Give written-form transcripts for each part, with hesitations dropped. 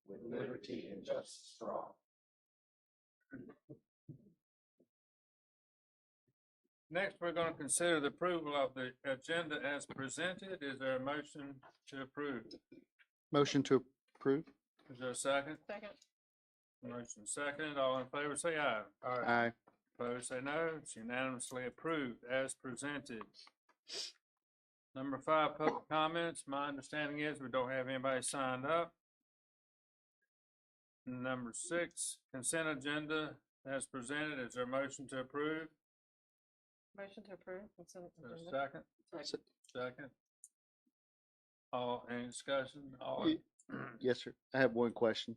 with liberty and justice for all. Next, we're going to consider the approval of the agenda as presented. Is there a motion to approve? Motion to approve. Is there a second? Second. Motion second. All in favor say aye. Aye. Opposed say no. It's unanimously approved as presented. Number 5, public comments. My understanding is we don't have anybody signed up. Number 6, consent agenda as presented. Is there a motion to approve? Motion to approve. Consent Is there a agenda. second? Se- Second. All, any discussion? All, Ye- Yes, sir. I have one question.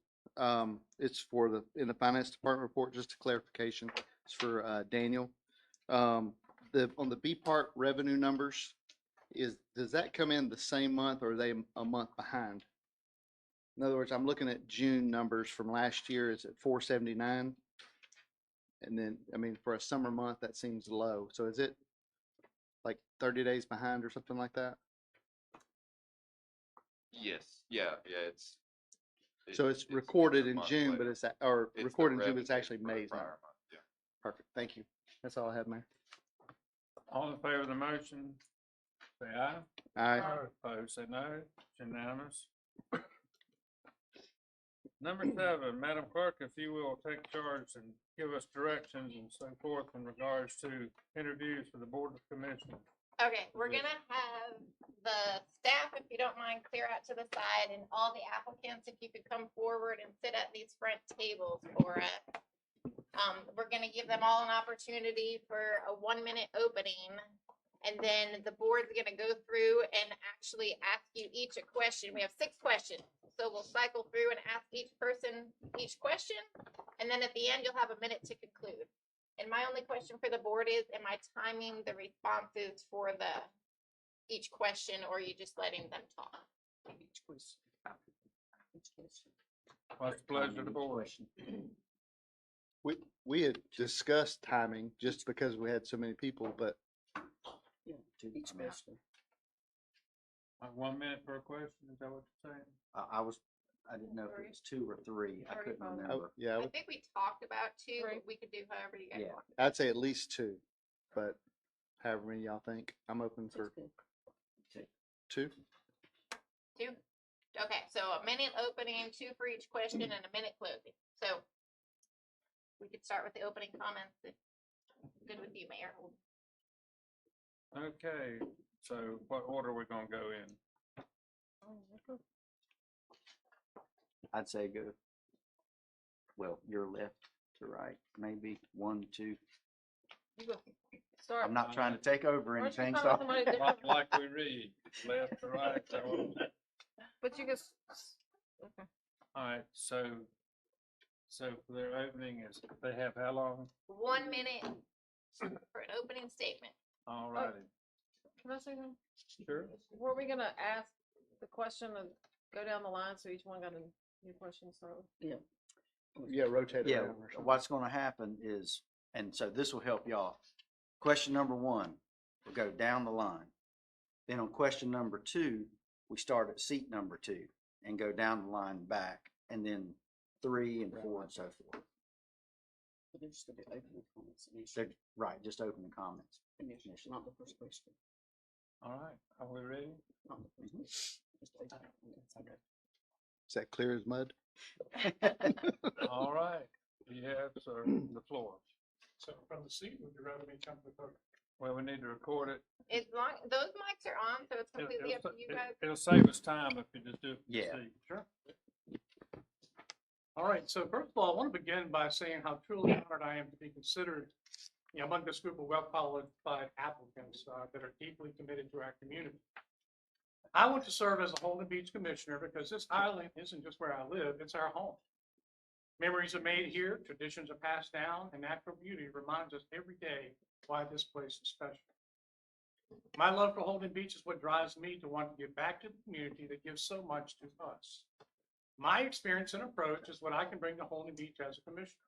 It's for in the finance department report, just a clarification. It's for, Daniel. On the B part revenue numbers, does that come in the same month or are they a month behind? In other words, I'm looking at June numbers from last year. It's at 479. And then, I mean, for a summer month, that seems low. So is it like 30 days behind or something like that? Yes, yeah, it's. So it's a recorded in month June, but later. it's, or It's the recorded in June, but it's revenue actually for the May's. prior number. month, yeah. Perfect. Thank you. That's all I have, Mayor. all in favor of the motion, say aye. Aye. Opposed, say no. It's unanimous. Number 7, Madam Clerk, if you will take charge and give us directions and so forth in regards to interviews for the Board of Commissioners. Okay, we're gonna have the staff, if you don't mind, clear out to the side, and all the applicants, if you could come forward and sit at these front tables for us. We're gonna give them all an opportunity for a 1-minute opening, and then the board's gonna go through and actually ask you each a question. We have 6 questions, so we'll cycle through and ask each person each question, and then at the end, you'll have a minute to conclude. And my only question for the board is, am I timing the responses for each question, or are you just letting them talk? What's the pleasure of the board? We had discussed timing just because we had so many people, but Each question. 1 minute per question, is that what you're saying? I didn't know if it was 2 or 3. I couldn't Sorry, remember. yeah, I think we talked about 2, but Right. we could do however you guys Yeah. want. I'd say at least 2, but however many y'all think, I'm open for 2. 2? Okay, so a minute opening, 2 for each question, and a minute closing. So we could start with the opening comments. If good with you, Mayor. Okay, so what order are we gonna go in? I'd say go, well, your left to right, maybe 1, 2. You go. Start. I'm not trying to take over Why don't you anything, find so. somebody different? Like we read, left to right, so, But you just, okay. all right, so for their opening is, they have how long? 1 minute for an opening statement. All righty, Can I say something? sure. Were we gonna ask the question and go down the line so each one got a new question, so? Yeah, rotate Yeah, around or something. what's gonna happen is, and so this will help y'all. Question number 1, we'll go down the line. Then on question number 2, we start at seat number 2 and go down the line back, and then 3 and 4 and so forth. They're just gonna be opening comments They're, right, just opening comments. initially, not the first question, All right, are we ready? not the first question. Just opening. Is that clear as mud? All right, you have, sir, the floor. So from the seat, would you rather me come to the podium? Well, we need to record it. As long, those mics are on, so it's completely up to you guys. It'll save us time if you just do it. from the Yeah. seat. Sure. All right, so first of all, I want to begin by saying how truly honored I am to be considered, among this group of well-qualified applicants that are deeply committed to our community. I want to serve as a Holden Beach Commissioner because this island isn't just where I live, it's our home. Memories are made here, traditions are passed down, and natural beauty reminds us every day why this place is special. My love for Holden Beach is what drives me to want to give back to the community that gives so much to us. My experience and approach is what I can bring to Holden Beach as a commissioner.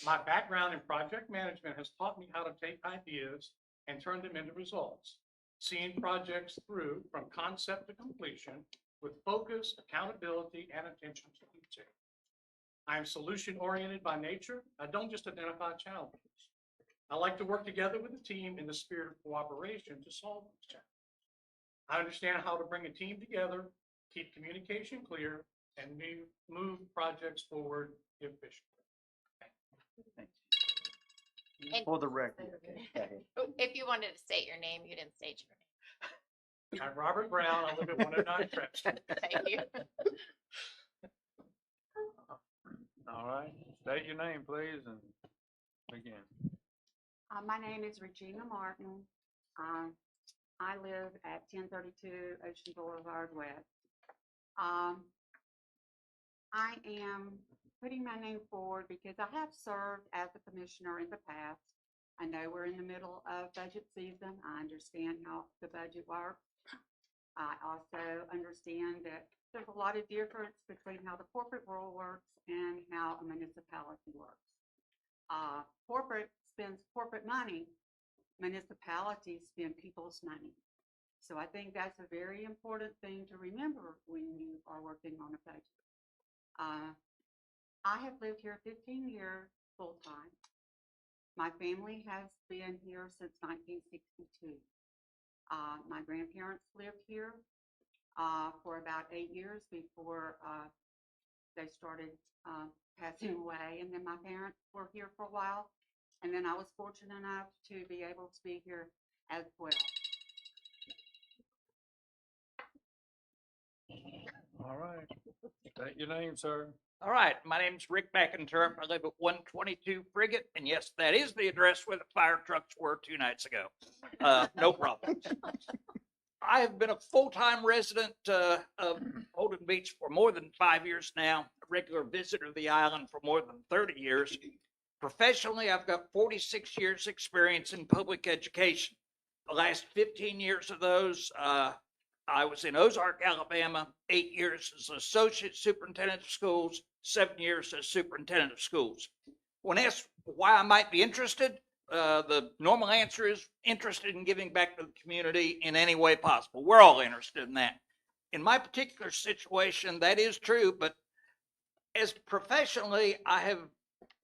My background in project management has taught me how to take ideas and turn them into results, seeing projects through from concept to completion with focus, accountability, and attention to detail. I am solution-oriented by nature. I don't just identify challenges. I like to work together with the team in the spirit of cooperation to solve these challenges. I understand how to bring a team together, keep communication clear, and move projects forward efficiently. And- For the record. Go ahead. If you wanted to state your name, you didn't state your I'm Robert Brown. I live at 109 Trapp Street. name. Thank you. All right, state your name, please, and begin. My name is Regina Martin. I live at 1032 Ocean Boulevard West. I am putting my name forward because I have served as a commissioner in the past. I know we're in the middle of budget season. I understand how the budget works. I also understand that there's a lot of difference between how the corporate world works and how a municipality works. Corporate spends corporate money, municipalities spend people's money. So I think that's a very important thing to remember when you are working on a budget. I have lived here 15 years full-time. My family has been here since 1962. My grandparents lived here for about 8 years before they started passing away. And then my parents were here for a while. And then I was fortunate enough to be able to be here as well. All right, state your name, sir. All right, my name's Rick McIntyre. I live at 122 Frigate, and yes, that is the address where the fire trucks were 2 nights ago. No problem. I have been a full-time resident of Holden Beach for more than 5 years now, a regular visitor to the island for more than 30 years. Professionally, I've got 46 years experience in public education. The last 15 years of those, I was in Ozark, Alabama, 8 years as associate superintendent of schools, 7 years as superintendent of schools. When asked why I might be interested, the normal answer is interested in giving back to the community in any way possible. We're all interested in that. In my particular situation, that is true, but as professionally, I have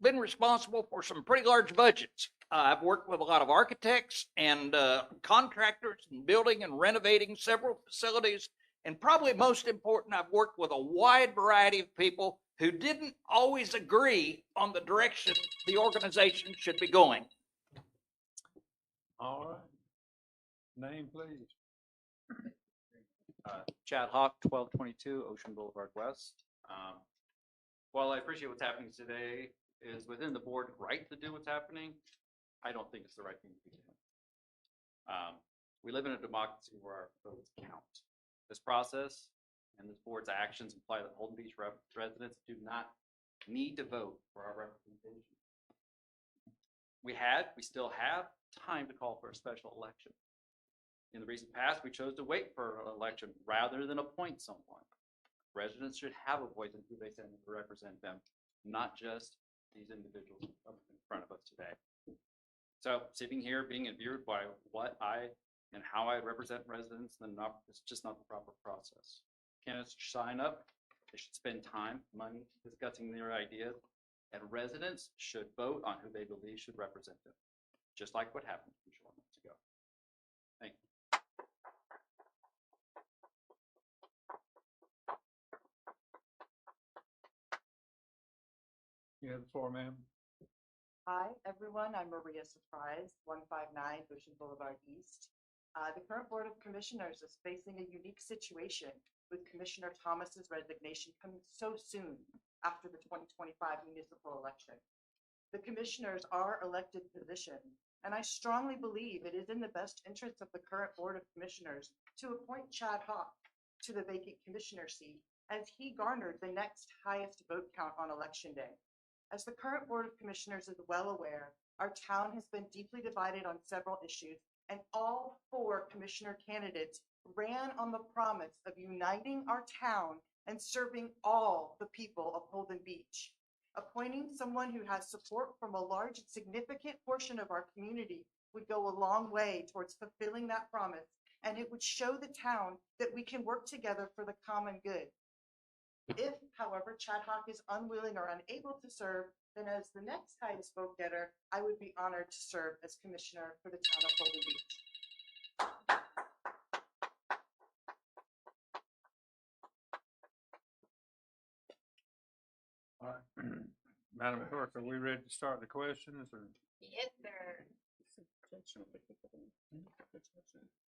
been responsible for some pretty large budgets. I've worked with a lot of architects and contractors in building and renovating several facilities. And probably most important, I've worked with a wide variety of people who didn't always agree on the direction the organization should be going. All right, name, please. Chad Hawk, 1222 Ocean Boulevard West. While I appreciate what's happening today, is within the board right to do what's happening? I don't think it's the right thing to be doing. We live in a democracy where our votes count. This process and this board's actions imply that Holden Beach residents do not need to vote for our representation. We still have time to call for a special election. In the recent past, we chose to wait for an election rather than appoint someone. Residents should have a voice in who they send to represent them, not just these individuals up in front of us today. So sitting here being imbued by what and how I represent residents, then it's just not the proper process. Candidates should sign up, they should spend time, money discussing their ideas, and residents should vote on who they believe should represent them, just like what happened a short months ago. Thank you. You have the floor, ma'am. Hi, everyone. I'm Maria Surprise, 159 Ocean Boulevard East. The current Board of Commissioners is facing a unique situation with Commissioner Thomas's resignation coming so soon after the 2025 municipal election. The commissioners are elected positions, and I strongly believe it is in the best interest of the current Board of Commissioners to appoint Chad Hawk to the vacant commissioner seat, as he garnered the next highest vote count on election day. As the current Board of Commissioners is well aware, our town has been deeply divided on several issues, and all 4 commissioner candidates ran on the promise of uniting our town and serving all the people of Holden Beach. Appointing someone who has support from a large and significant portion of our community would go a long way towards fulfilling that promise and it would show the town that we can work together for the common good. If, however, Chad Hawk is unwilling or unable to serve, then as the next highest vote getter, I would be honored to serve as commissioner for the town of Holden Beach. All right. Madam Clerk, are we ready to start the questions or? Yes, sir.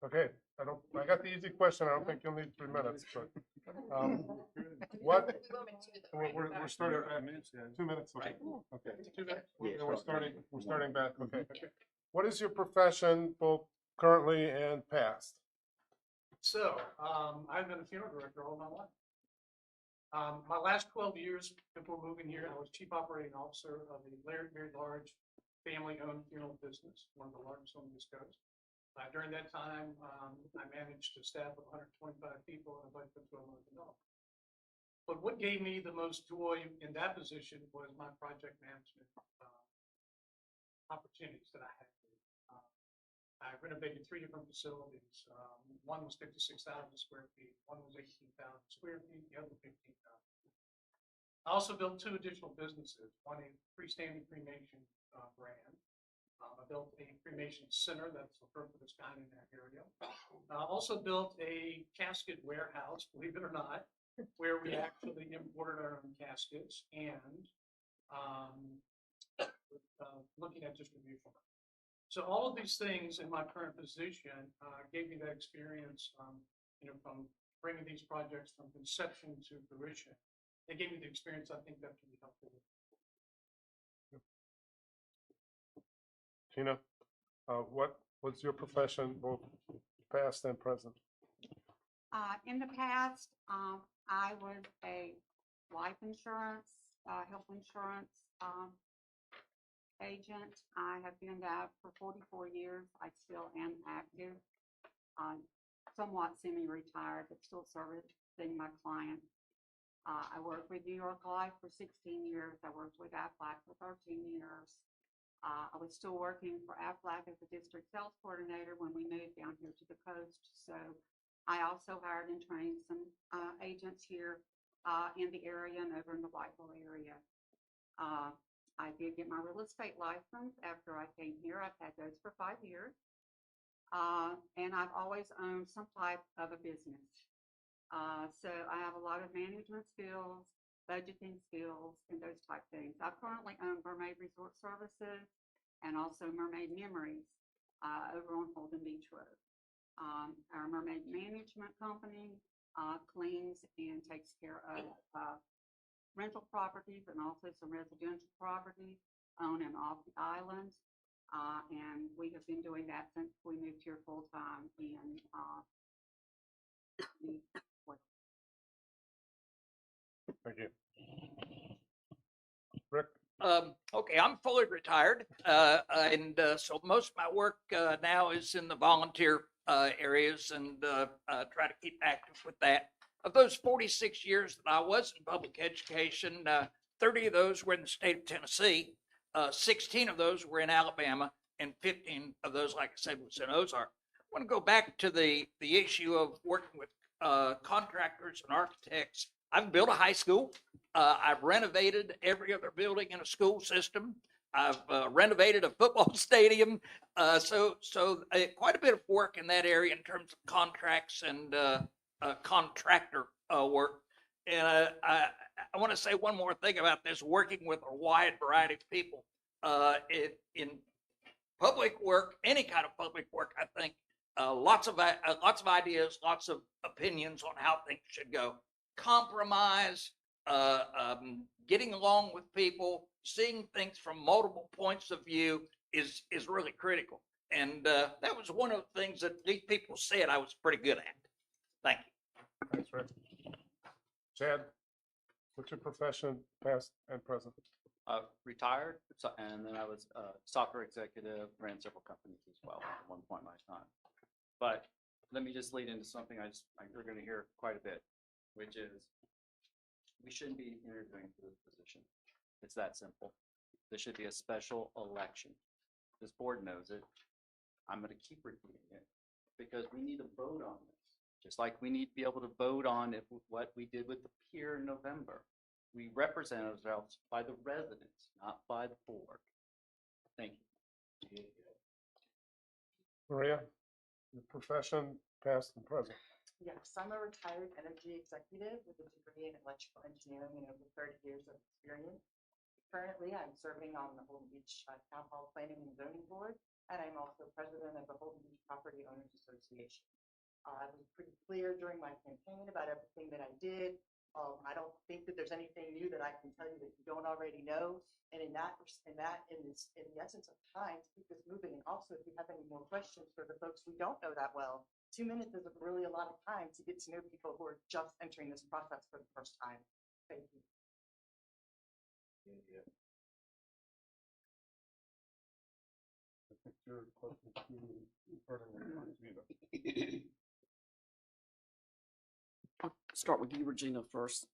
Okay, I got the easy question. I don't think you'll need 3 minutes, but, what, We went with two, though, right? we're starting back, 2 minutes, okay, okay. We're starting back, okay. What is your profession, both currently and past? So, I've been a funeral director all my life. My last 12 years before moving here, I was chief operating officer of a very large family-owned funeral business, one of the largest on the East Coast. During that time, I managed a staff of 125 people and a budget of $12 million. But what gave me the most joy in that position was my project management opportunities that I had. I renovated 3 different facilities. One was 56,000 square feet, one was 18,000 square feet, the other 15,000. I also built 2 additional businesses, one a freestanding cremation brand. I built a cremation center that's the furthest kind in that area. I also built a casket warehouse, believe it or not, where we actually imported our own caskets and looking at distribution. So all of these things in my current position gave me that experience, from bringing these projects from conception to fruition. They gave me the experience I think that can be helpful. Tina, what was your profession, both past and present? In the past, I was a life insurance, health insurance, agent. I have been that for 44 years. I still am active, somewhat semi-retired, but still servicing my clients. I worked with New York Life for 16 years. I worked with Aflac for 13 years. I was still working for Aflac as a district sales coordinator when we moved down here to the coast. So I also hired and trained some agents here in the area and over in the Whiteville area. I did get my real estate license after I came here. I've had those for 5 years. And I've always owned some type of a business. So I have a lot of management skills, budgeting skills, and those type things. I currently own Mermaid Resort Services and also Mermaid Memories over on Holden Beach Road. Our Mermaid Management Company cleans and takes care of rental properties and also some residential properties on and off the island. And we have been doing that since we moved here full time in Thank you. Rick? Okay, I'm fully retired, and so most of my work now is in the volunteer areas and try to keep active with that. Of those 46 years that I was in public education, 30 of those were in the state of Tennessee, 16 of those were in Alabama, and 15 of those, like I said, was in Ozark. I want to go back to the issue of working with contractors and architects. I've built a high school. I've renovated every other building in a school system. I've renovated a football stadium. So quite a bit of work in that area in terms of contracts and contractor work. And I want to say one more thing about this, working with a wide variety of people. In public work, any kind of public work, I think lots of ideas, lots of opinions on how things should go. Compromise, getting along with people, seeing things from multiple points of view is really critical. And that was one of the things that these people said I was pretty good at. Thank you. Thanks, Rick. Chad, what's your profession, past and present? Retired, and then I was a soccer executive, ran several companies as well at one point in my time. But let me just lead into something you're going to hear quite a bit, which is we shouldn't be interviewing for this position. It's that simple. There should be a special election. This board knows it. I'm going to keep repeating it. because we need to vote on this. Just like we need to be able to vote on what we did with the pier in November. We represent ourselves by the residents, not by the board. Thank you. Maria, your profession, past and present. Yes, I'm a retired energy executive with a degree in electrical engineering and over 30 years of experience. Currently, I'm serving on the Holden Beach Town Hall Planning and Zoning Board, and I'm also president of the Holden Beach Property Owners Association. I was pretty clear during my campaign about everything that I did. I don't think that there's anything new that I can tell you that you don't already know. And in the essence of time, to keep this moving, and also if you have any more questions for the folks we don't know that well, 2 minutes is really a lot of time to get to know people who are just entering this process for the first time. Thank you. I think your question is pertinent. I'll start with you, Regina, first.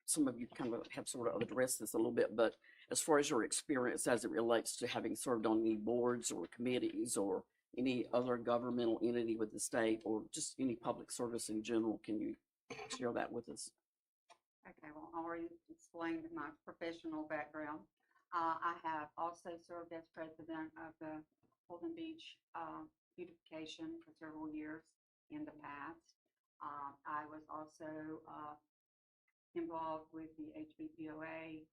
Some of you kind of have sort of addressed this a little bit, but as far as your experience as it relates to having served on any boards or committees or any other governmental entity with the state or just any public service in general, can you share that with us? Okay, well, I already explained my professional background. I have also served as president of the Holden Beach beautification for several years in the past. I was also involved with the HBPOA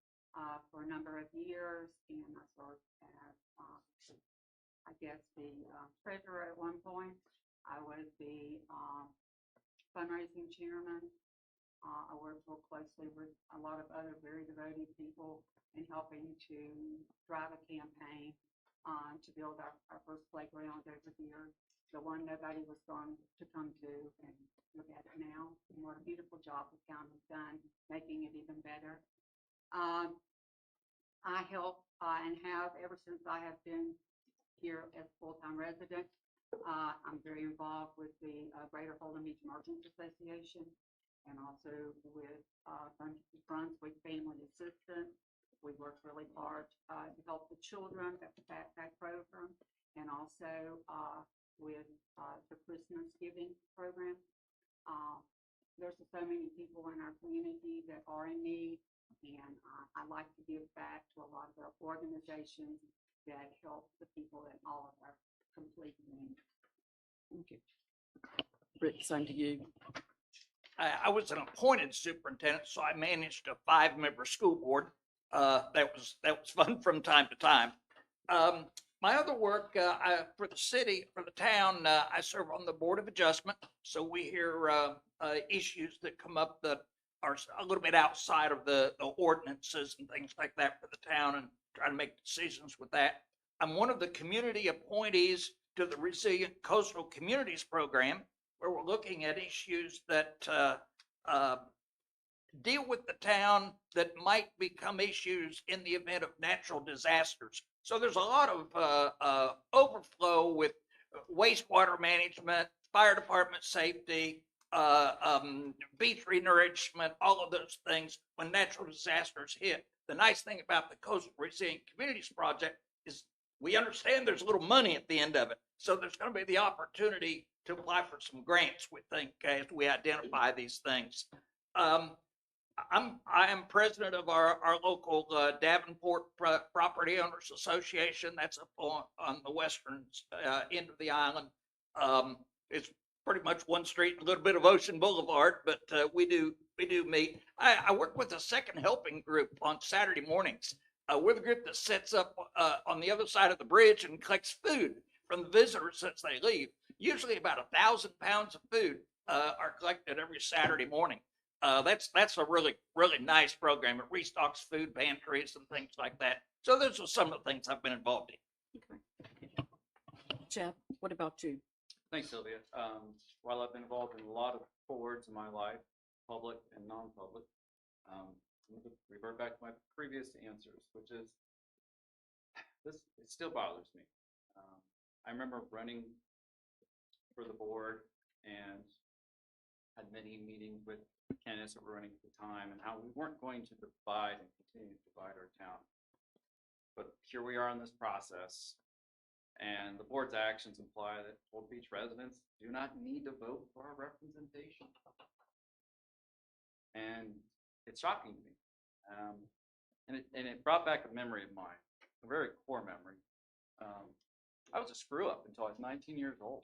for a number of years, and I served as, I guess, the treasurer at one point. I was the fundraising chairman. I worked real closely with a lot of other very devoted people in helping to drive a campaign to build our first playground over here. The one nobody was going to come to, and look at it now. And what a beautiful job the county's done, making it even better. I help and have ever since I have been here as a full-time resident. I'm very involved with the Greater Holden Beach Merchants Association and also with Brunswick Family Assistance. We work really hard to help the children at the backpack program, and also with the Christmas giving program. There's so many people in our community that are in need, and I like to give back to a lot of the organizations that help the people in all of our complete needs. Thank you. Rick, same to you. I was an appointed superintendent, so I managed a 5-member school board. That was fun from time to time. My other work for the city, for the town, I serve on the Board of Adjustment. So we hear issues that come up that are a little bit outside of the ordinances and things like that for the town, and try to make decisions with that. I'm one of the community appointees to the Resilient Coastal Communities Program, where we're looking at issues that deal with the town that might become issues in the event of natural disasters. So there's a lot of overflow with wastewater management, fire department safety, beach renourishment, all of those things when natural disasters hit. The nice thing about the Coastal Resilient Communities Project is we understand there's a little money at the end of it. So there's going to be the opportunity to apply for some grants, we think, as we identify these things. I am president of our local Davenport Property Owners Association. That's up on the western end of the island. It's pretty much one street, a little bit of Ocean Boulevard, but we do meet. I work with a Second Helping group on Saturday mornings. We're the group that sets up on the other side of the bridge and collects food from the visitors as they leave. Usually about 1,000 pounds of food are collected every Saturday morning. That's a really nice program. It restocks food pantries and things like that. So those are some of the things I've been involved in. Okay. Chad, what about you? Thanks, Sylvia. While I've been involved in a lot of boards in my life, public and non-public, I'm going to revert back to my previous answers, which is this. It still bothers me. I remember running for the board and had many meetings with candidates that were running at the time, and how we weren't going to divide and continue to divide our town. But here we are in this process. And the board's actions imply that Holden Beach residents do not need to vote for our representation. And it's shocking to me. And it brought back a memory of mine, a very core memory. I was a screw up until I was 19 years old.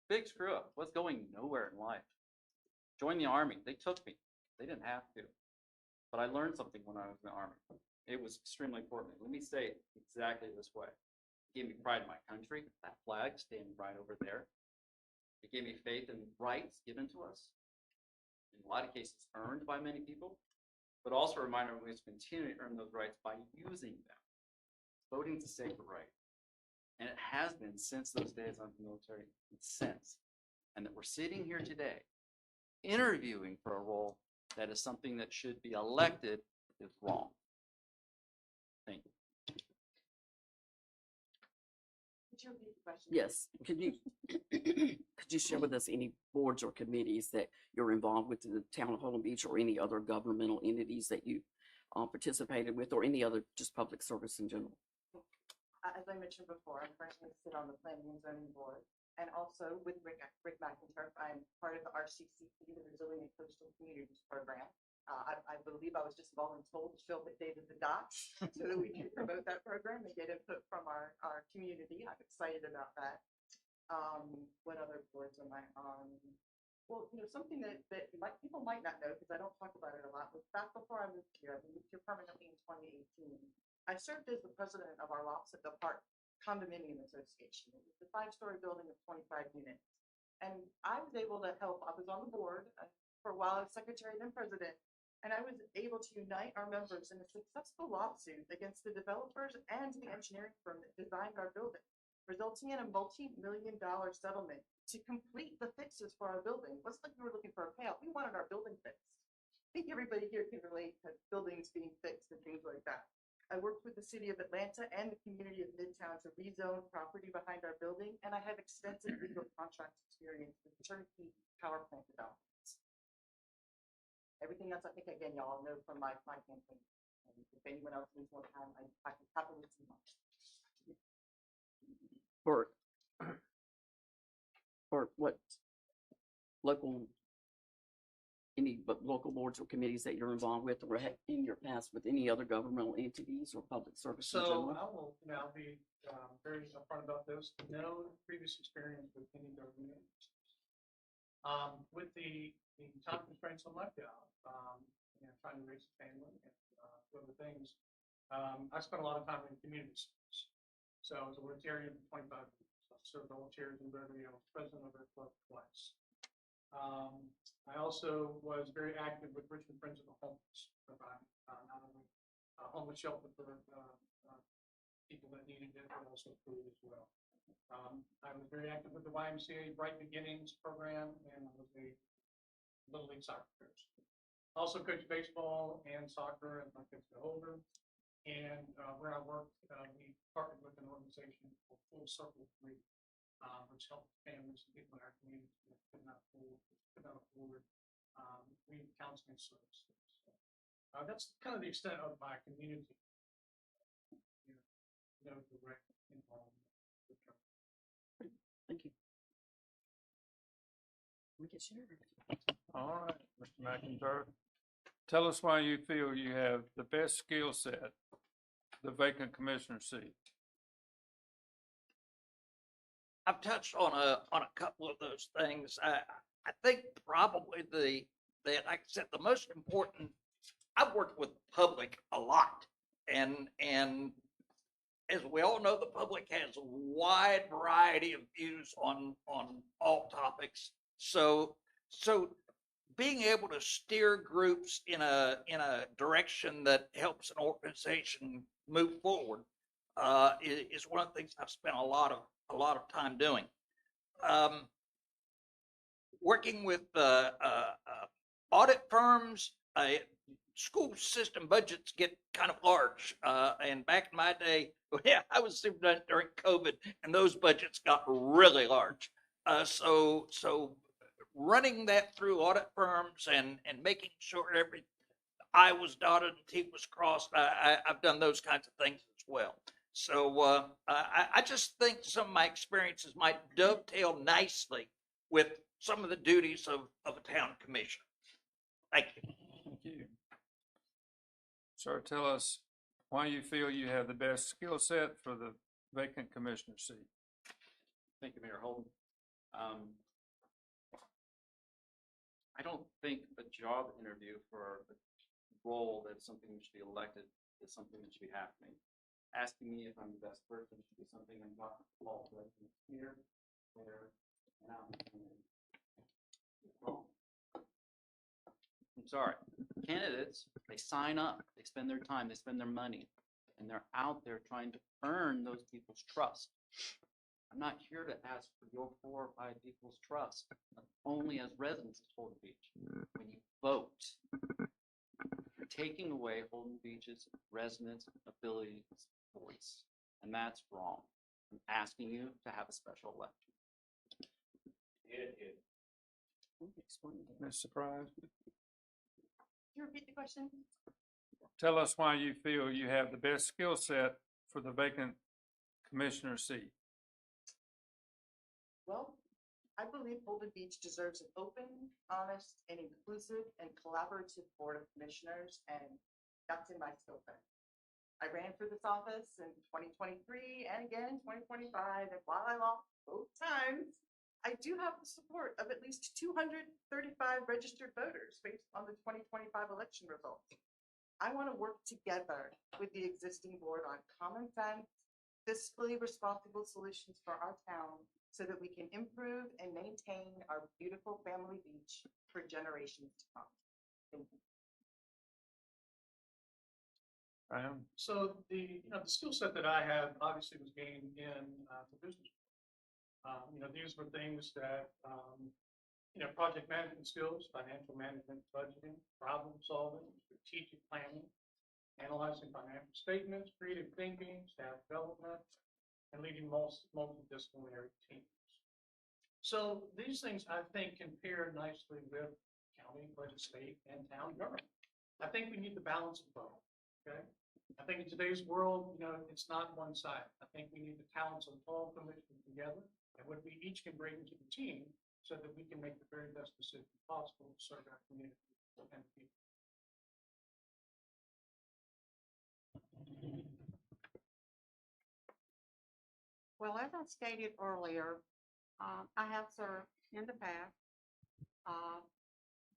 Big screw up, was going nowhere in life. Joined the Army, they took me. They didn't have to. But I learned something when I was in the Army. It was extremely important. Let me say it exactly this way. It gave me pride in my country, that flag standing right over there. It gave me faith in rights given to us, in a lot of cases earned by many people, but also a reminder we must continue to earn those rights by using them. Voting to save the right. And it has been since those days of the military, and since. And that we're sitting here today, interviewing for a role that is something that should be elected is wrong. Thank you. Could you repeat the question? Yes, could you, could you share with us any boards or committees that you're involved with in the town of Holden Beach, or any other governmental entities that you participated with, or any other just public service in general? As I mentioned before, I currently sit on the Planning and Zoning Board, and also with Rick McInturf, I'm part of the RCCP, the Resilient Coastal Communities Program. I believe I was just voluntold to show up at David the Dots so that we can promote that program and get input from our community. I'm excited about that. What other boards am I on? Well, something that people might not know, because I don't talk about it a lot, was back before I moved here permanently in 2018. I served as the president of our Lobsonville Park Condominium Association. It was a 5-story building of 25 units. And I was able to help. I was on the board for a while as secretary and then president. And I was able to unite our members in a successful lawsuit against the developers and the engineering firm that designed our building, resulting in a multi-million-dollar settlement to complete the fixes for our building. It wasn't like we were looking for a payout. We wanted our building fixed. I think everybody here can relate to buildings being fixed and things like that. I worked with the city of Atlanta and the community of Midtown to rezone property behind our building, and I have extensive legal contract experience with turnkey power plant developments. Everything else, I think, again, y'all know from my campaign. And if anyone else needs more time, I can happily see much. Or what local boards or committees that you're involved with, or in your past with any other governmental entities or public service in So general? I will now be very upfront about this. No previous experience with any government agencies. With the time constraints on my job, trying to raise a family and other things, I spent a lot of time in community service. So I was a Rotarian for 25 years. I served all chairs in Beverly. I was president of our club twice. I also was very active with Richmond Friends of the Homeless, providing not only homeless shelter for people that needed it, but also food as well. I was very active with the YMCA Bright Beginnings program, and I was a Little League soccer coach. Also coached baseball and soccer at my kids at Holden. And where I worked, we partnered with an organization called Full Circle 3, which helped families and people in our community that could not afford counseling services. That's kind of the extent of my community. No direct involvement. Thank you. We can share. All right, Mr. McIntyre. Tell us why you feel you have the best skill set, the vacant commissioner seat. I've touched on a couple of those things. I think probably like I said, the most important, I've worked with the public a lot, and as we all know, the public has a wide variety of views on all topics. So being able to steer groups in a direction that helps an organization move forward is one of the things I've spent a lot of time doing. Working with audit firms, school system budgets get kind of large. And back in my day, yeah, I was superintendent during COVID, and those budgets got really large. So running that through audit firms and making sure every I was dotted and T was crossed, I've done those kinds of things as well. So, I just think some of my experiences might dovetail nicely with some of the duties of a town commissioner. Thank you. Thank you. Sir, tell us why you feel you have the best skill set for the vacant commissioner seat. Thank you, Mayor Holden. I don't think a job interview for a role that's something that should be elected is something that should be happening. Asking me if I'm the best person should be something I'm not involved with here, there, and out. Wrong. I'm sorry. Candidates, they sign up, they spend their time, they spend their money, and they're out there trying to earn those people's trust. I'm not here to ask for your 4 or 5 people's trust, only as residents of Holden Beach. When you vote, you're taking away Holden Beach's residents' ability to voice, and that's wrong. I'm asking you to have a special election. Ms. Surprise, Can you repeat the question? tell us why you feel you have the best skill set for the vacant commissioner seat. Well, I believe Holden Beach deserves an open, honest, and inclusive and collaborative board of commissioners, and that's in my skill set. I ran for this office in 2023 and again in 2025, and while I lost both times, I do have the support of at least 235 registered voters based on the 2025 election results. I want to work together with the existing board on common sense, fiscally responsible solutions for our town so that we can improve and maintain our beautiful family beach for generations to come. Thank you. So the skill set that I have obviously was gained in the business. These were things that, project management skills, financial management, budgeting, problem solving, strategic planning, analyzing financial statements, creative thinking, staff development, and leading multidisciplinary teams. So these things, I think, can pair nicely with county, but state, and town government. I think we need the balance of both, okay? I think in today's world, it's not one side. I think we need the talents of all commissioners together and what we each can bring to the team so that we can make the very best decision possible to serve our community and people. Well, as I stated earlier, I have served in the past,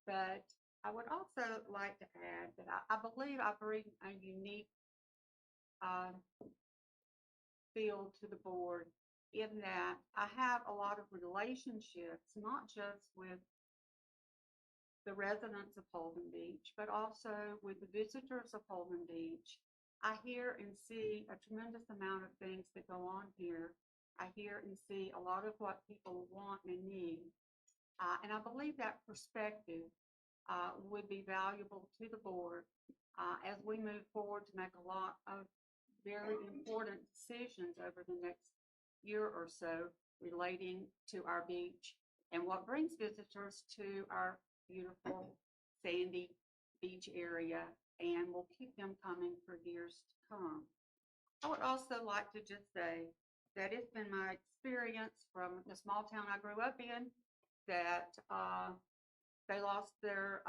but I would also like to add that I believe I bring a unique feel to the board in that I have a lot of relationships, not just with the residents of Holden Beach, but also with the visitors of Holden Beach. I hear and see a tremendous amount of things that go on here. I hear and see a lot of what people want and need. And I believe that perspective would be valuable to the board as we move forward to make a lot of very important decisions over the next year or so relating to our beach and what brings visitors to our beautiful sandy beach area, and we'll keep them coming for years to come. I would also like to just say that it's been my experience from the small town I grew up in that they lost their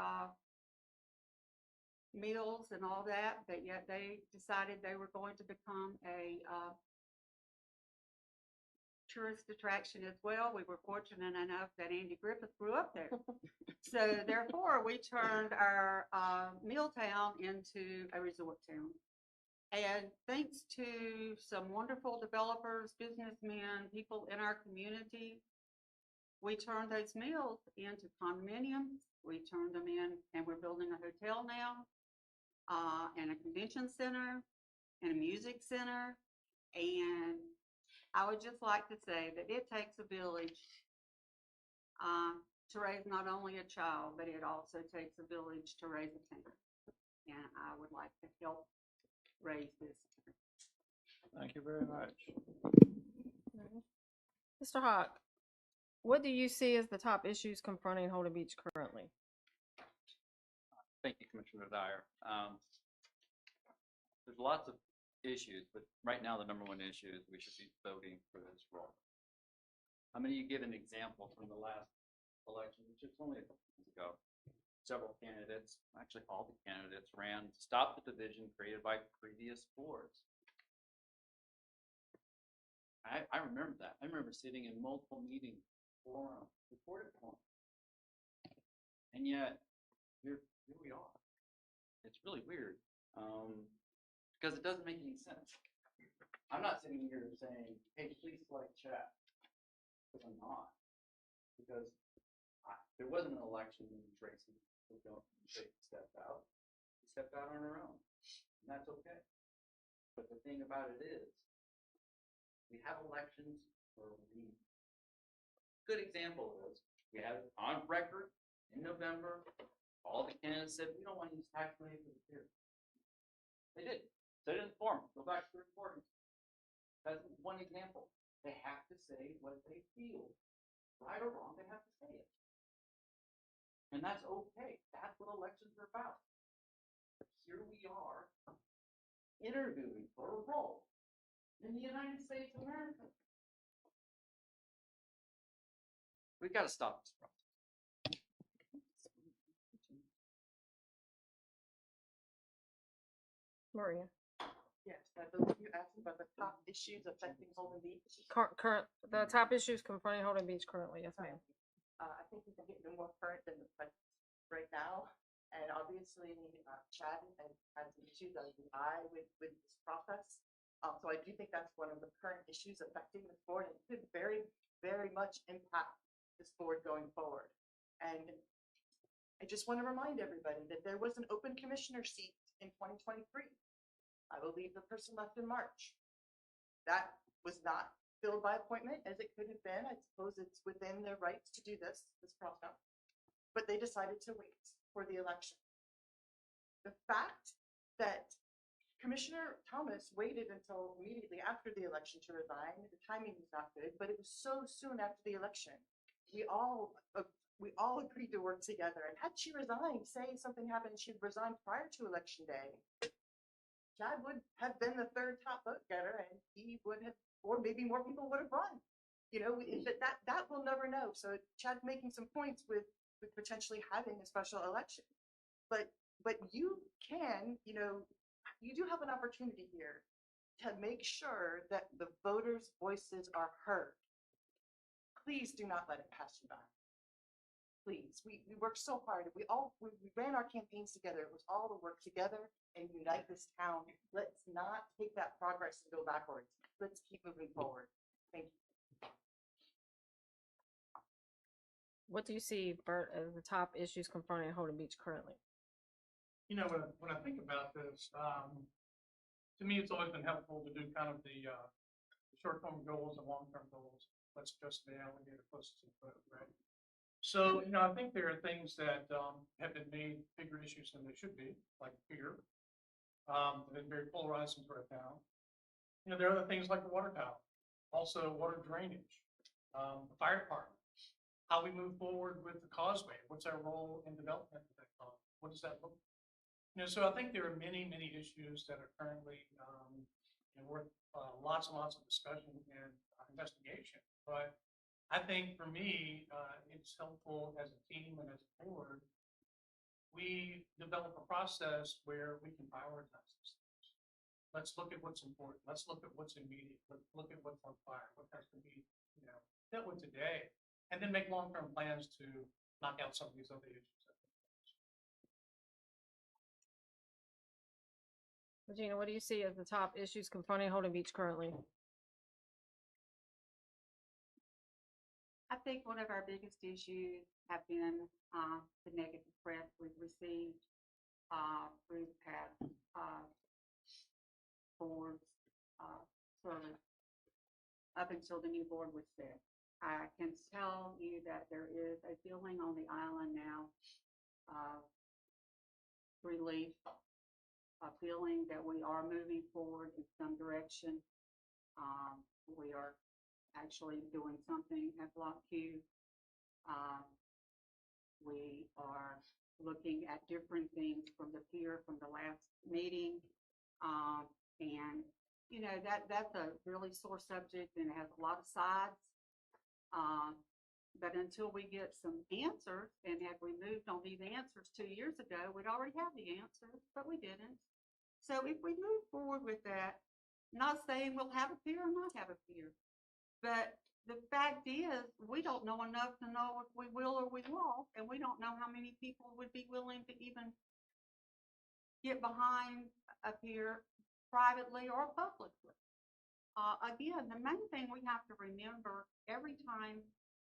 meals and all that, but yet they decided they were going to become a tourist attraction as well. We were fortunate enough that Andy Griffith grew up there. So therefore, we turned our mill town into a resort town. And thanks to some wonderful developers, businessmen, people in our community, we turned those mills into condominiums. We turned them in, and we're building a hotel now, and a convention center, and a music center. And I would just like to say that it takes a village to raise not only a child, but it also takes a village to raise a town. And I would like to help raise this. Thank you very much. Mr. Hawk, what do you see as the top issues confronting Holden Beach currently? Thank you, Commissioner Dyer. There's lots of issues, but right now the number one issue is we should be voting for this role. I'm going to give an example from the last election, which is only a couple months ago. Several candidates, actually all the candidates, ran to stop the division created by previous boards. I remember that. I remember sitting in multiple meetings, recorded forums. And yet, here we are. It's really weird, because it doesn't make any sense. I'm not sitting here saying, hey, please select Chad, because I'm not. Because there wasn't an election when Tracy stepped out. We stepped out on our own, and that's okay. But the thing about it is, we have elections for a reason. Good example is, we had it on record in November, all the candidates said, we don't want to use tax money for the year. They did. Said it in the form. Go back to the recordings. That's one example. They have to say what they feel. Right or wrong, they have to say it. And that's okay. That's what elections are about. Here we are, interviewing for a role in the United States of America. We've got to stop this process. Maria, Yes, I believe you asked about the top issues affecting Holden Beach. the top issues confronting Holden Beach currently, yes, ma'am. I think we can get no more current than the present right now. And obviously, Chad has issues as do I with this process. So I do think that's one of the current issues affecting this board and could very, very much impact this board going forward. And I just want to remind everybody that there was an open commissioner seat in 2023. I believe the person left in March. That was not filled by appointment as it could have been. I suppose it's within their rights to do this process. But they decided to wait for the election. The fact that Commissioner Thomas waited until immediately after the election to resign, the timing was not good, but it was so soon after the election. We all agreed to work together. And had she resigned, say something happened, she'd resigned prior to election day, Chad would have been the third top vote getter, and he would have, or maybe more people would have run. You know, that we'll never know. So Chad's making some points with potentially having a special election, but you can, you know, you do have an opportunity here to make sure that the voters' voices are heard. Please do not let it pass you by. Please, we worked so hard. We ran our campaigns together. It was all to work together and unite this town. Let's not take that progress and go backwards. Let's keep moving forward. Thank you. What do you see, Bert, as the top issues confronting Holden Beach currently? You know, when I think about this, to me, it's always been helpful to do kind of the short-term goals and long-term goals. Let's just now and get it close to the vote, right? So, you know, I think there are things that have been made bigger issues than they should be, like fear. They've been very polarizing right now. You know, there are other things like the water tower, also water drainage, the fire department, how we move forward with the causeway. What's our role in development of that causeway? What does that look like? You know, so I think there are many, many issues that are currently worth lots and lots of discussion and investigation. But I think for me, it's helpful as a team and as a board, we develop a process where we can prioritize these things. Let's look at what's important. Let's look at what's immediate. Let's look at what's on fire, what has to be, you know, dealt with today, and then make long-term plans to knock out some of these other issues. Regina, what do you see as the top issues confronting Holden Beach currently? I think one of our biggest issues have been the negative press we've received through the past boards service up until the new board was set. I can tell you that there is a feeling on the island now of relief, a feeling that we are moving forward in some direction. We are actually doing something at Block Q. We are looking at different things from the pier from the last meeting. And, that's a really sore subject and it has a lot of sides. But until we get some answers, and had we moved on these answers 2 years ago, we'd already have the answers, but we didn't. So if we move forward with that, not saying we'll have a pier or not have a pier, but the fact is, we don't know enough to know if we will or we won't, and we don't know how many people would be willing to even get behind a pier privately or publicly. Again, the main thing we have to remember every time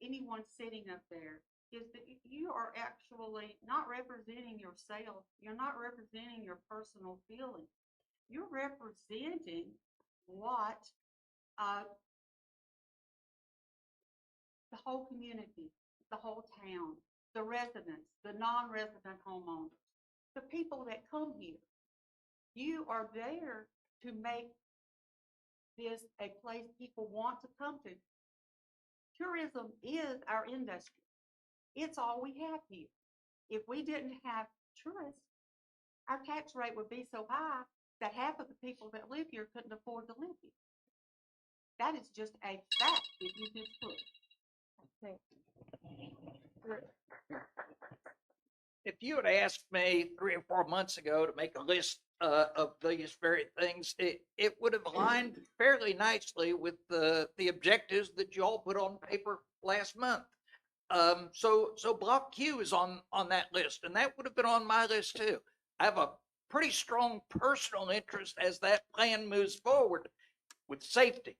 anyone's sitting up there is that you are actually not representing yourself. You're not representing your personal feelings. You're representing what the whole community, the whole town, the residents, the non-resident homeowners, the people that come here. You are there to make this a place people want to come to. Tourism is our industry. It's all we have here. If we didn't have tourists, our tax rate would be so high that half of the people that live here couldn't afford to live here. That is just a fact if you just put. If you had asked me 3 or 4 months ago to make a list of these very things, it would have aligned fairly nicely with the objectives that you all put on paper last month. So Block Q is on that list, and that would have been on my list too. I have a pretty strong personal interest as that plan moves forward with safety.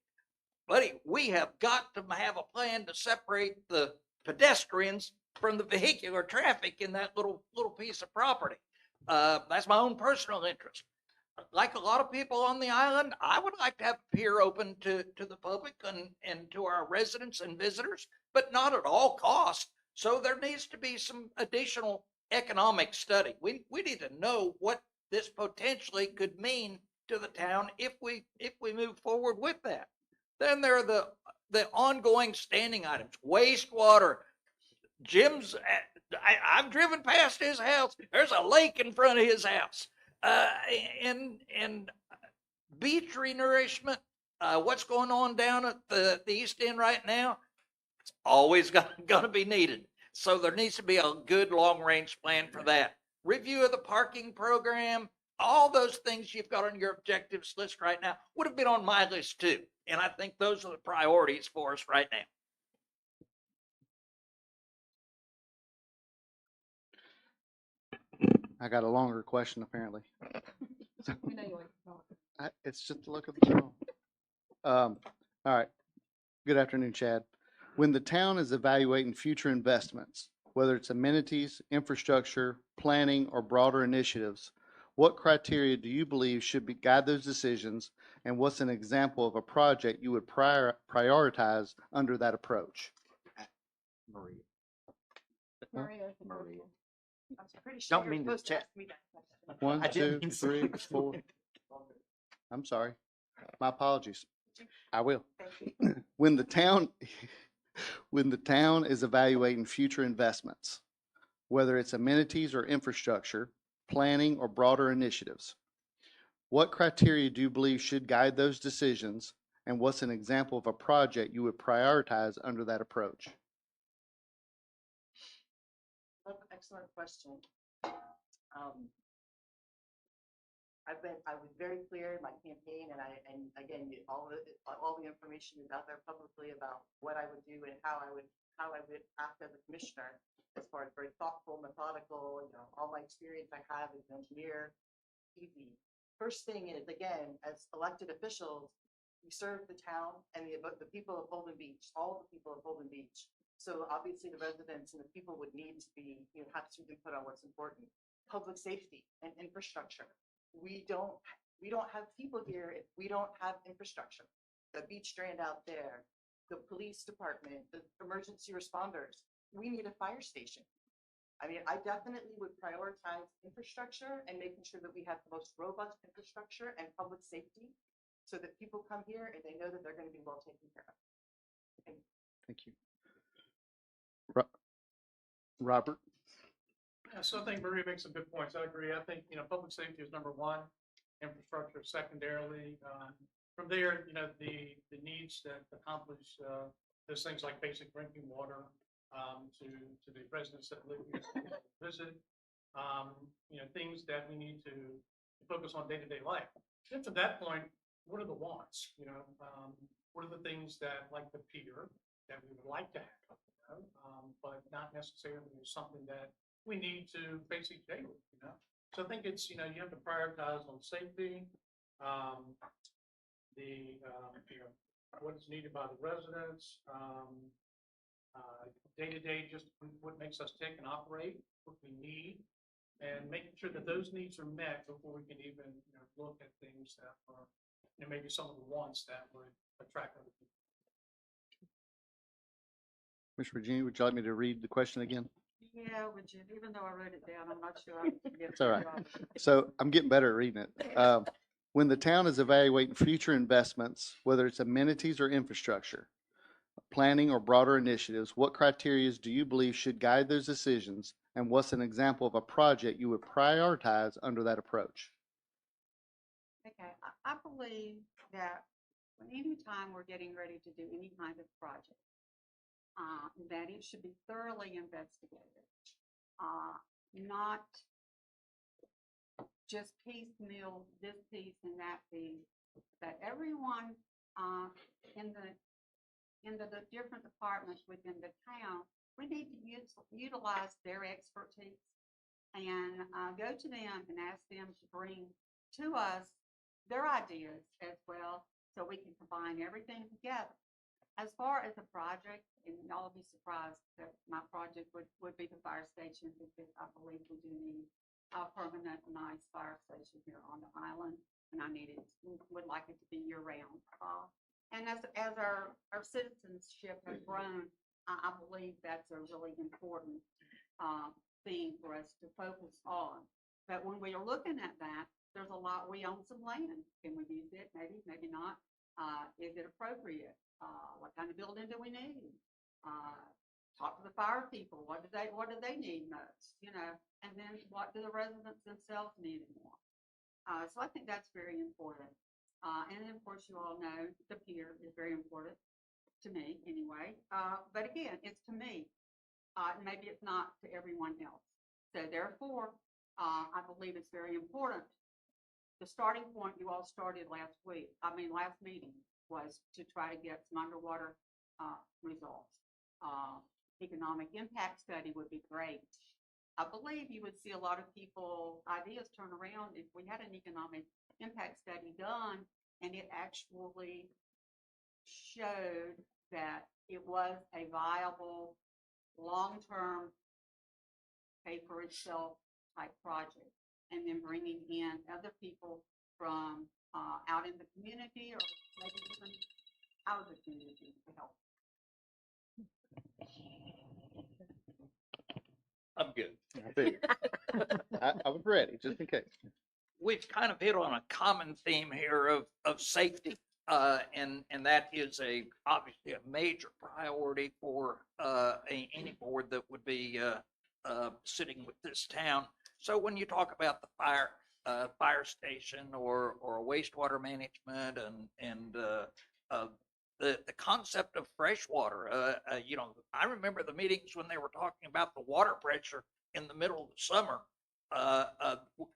Buddy, we have got to have a plan to separate the pedestrians from the vehicular traffic in that little piece of property. That's my own personal interest. Like a lot of people on the island, I would like to have a pier open to the public and to our residents and visitors, but not at all costs. So there needs to be some additional economic study. We need to know what this potentially could mean to the town if we move forward with that. Then there are the ongoing standing items, wastewater. Jim's, I've driven past his house. There's a lake in front of his house. And beach renourishment, what's going on down at the East End right now, it's always gonna be needed. So there needs to be a good long-range plan for that. Review of the parking program, all those things you've got on your objectives list right now would have been on my list too. And I think those are the priorities for us right now. I got a longer question apparently. We know you like to talk. It's just the look of the phone. All right. Good afternoon, Chad. When the town is evaluating future investments, whether it's amenities, infrastructure, planning, or broader initiatives, what criteria do you believe should guide those decisions, and what's an example of a project you would prioritize under that approach? Maria. Maria. I was pretty sure Don't you're mean to supposed to check. ask me that question. One, I didn't two, mean to three, say- 4. I'm sorry. My apologies. I will. Thank you. When the town is evaluating future investments, whether it's amenities or infrastructure, planning or broader initiatives, what criteria do you believe should guide those decisions, and what's an example of a project you would prioritize under that approach? Excellent question. I was very clear in my campaign, and again, all the information is out there publicly about what I would do and how I would act as a commissioner, as far as very thoughtful, methodical, all my experience I have as an engineer, easy. First thing is, again, as elected officials, we serve the town and the people of Holden Beach, all the people of Holden Beach. So obviously the residents and the people would need to be, have some input on what's important. Public safety and infrastructure. We don't have people here if we don't have infrastructure. The beach strand out there, the police department, the emergency responders. We need a fire station. I mean, I definitely would prioritize infrastructure and making sure that we have the most robust infrastructure and public safety so that people come here and they know that they're going to be well taken care of. Thank you. Robert? So I think Maria makes some good points. I agree. I think, public safety is number one. infrastructure secondarily. From there, the needs that accomplish, those things like basic drinking water, to the residents that live here, visit, things that we need to focus on day-to-day life. Then from that point, what are the wants, what are the things that, like the pier, that we would like to have, but not necessarily something that we need to face each day with, So I think it's, you have to prioritize on safety, what is needed by the residents, day-to-day, just what makes us tick and operate, what we need, and making sure that those needs are met before we can even, look at things that are, maybe some of the wants that would attract other people. Ms. Virginia, would you like me to read the question again? Yeah, would you, even though I wrote it down, I'm not sure I can get it. It's all right. So I'm getting better at reading it. When the town is evaluating future investments, whether it's amenities or infrastructure, planning or broader initiatives, what criteria do you believe should guide those decisions? And what's an example of a project you would prioritize under that approach? Okay, I believe that anytime we're getting ready to do any kind of project, that it should be thoroughly investigated, not just piecemeal, this piece and that piece, that everyone in the different departments within the town, we need to utilize their expertise and go to them and ask them to bring to us their ideas as well, so we can combine everything together. As far as the project, and y'all will be surprised that my project would be the fire station, because I believe we do need a permanent, nice fire station here on the island, and would like it to be year round. And as our citizenship has grown, I believe that's a really important thing for us to focus on. But when we are looking at that, there's a lot, we own some land. Can we use it? Maybe, maybe not. Is it appropriate? What kind of building do we need? Talk to the fire people. What do they need most? And then what do the residents themselves need more? So I think that's very important. And then of course you all know the pier is very important to me anyway. But again, it's to me. Maybe it's not to everyone else. So therefore, I believe it's very important. The starting point you all started last meeting was to try to get some underwater results. Economic impact study would be great. I believe you would see a lot of people, ideas turn around if we had an economic impact study done and it actually showed that it was a viable, long-term, pay for itself type project, and then bringing in other people from out in the community or maybe even out of the community to help. I'm good. I figured. I was ready, just in case. We've kind of hit on a common theme here of safety, and that is obviously a major priority for any board that would be sitting with this town. So when you talk about the fire station or wastewater management and the concept of fresh water, I remember the meetings when they were talking about the water pressure in the middle of the summer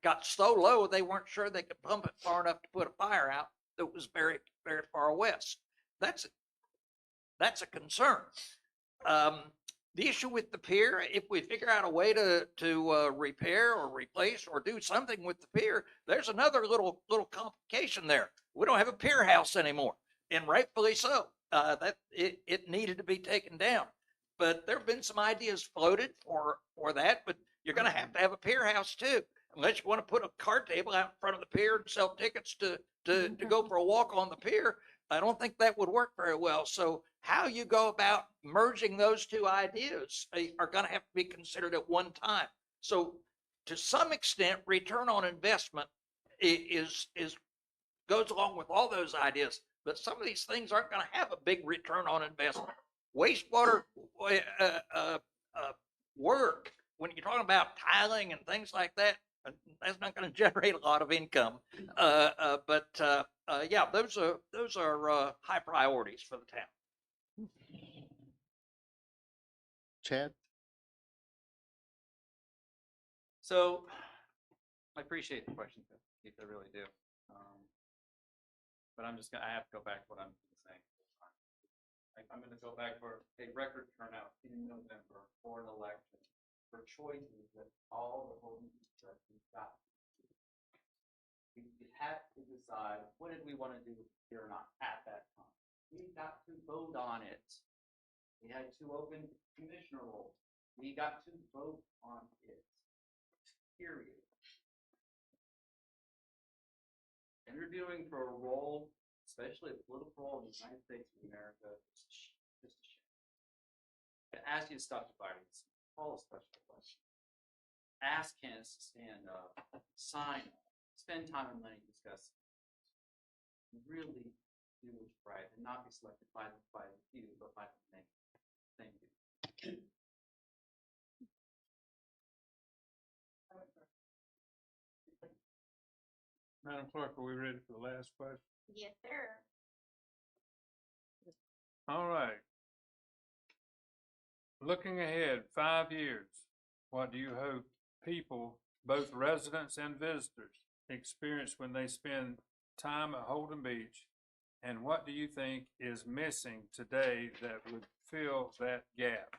got so low they weren't sure they could pump it far enough to put a fire out that was very, very far west. That's a concern. The issue with the pier, if we figure out a way to repair or replace or do something with the pier, there's another little complication there. We don't have a pier house anymore, and rightfully so. That it needed to be taken down. But there have been some ideas floated for that, but you're going to have a pier house too, unless you want to put a card table out in front of the pier and sell tickets to go for a walk on the pier. I don't think that would work very well. So how you go about merging those two ideas are going to have to be considered at one time. So to some extent, return on investment goes along with all those ideas, but some of these things aren't going to have a big return on investment. Wastewater work, when you're talking about tiling and things like that, That's not going to generate a lot of income. Yeah, those are high priorities for the town. Chad? So I appreciate the question, Keith, I really do. But I have to go back to what I'm saying. I'm gonna go back for a record turnout in November for an election, for choices that all the Holden constructions got. We had to decide, what did we want to do here or not at that time? We got to vote on it. We had to open commissioner roles. We got to vote on it. Period. Interviewing for a role, especially a political role in the United States of America, is just a shame. To ask you to stop dividing us, call a special question. Ask Candace to stand up, sign up, spend time and money discussing. Really do what's right and not be selected by the few, but by the many. Thank you. Madam Clerk, are we ready for the last question? Yes, sir. All right. Looking ahead 5 years, what do you hope people, both residents and visitors, experience when they spend time at Holden Beach? And what do you think is missing today that would fill that gap?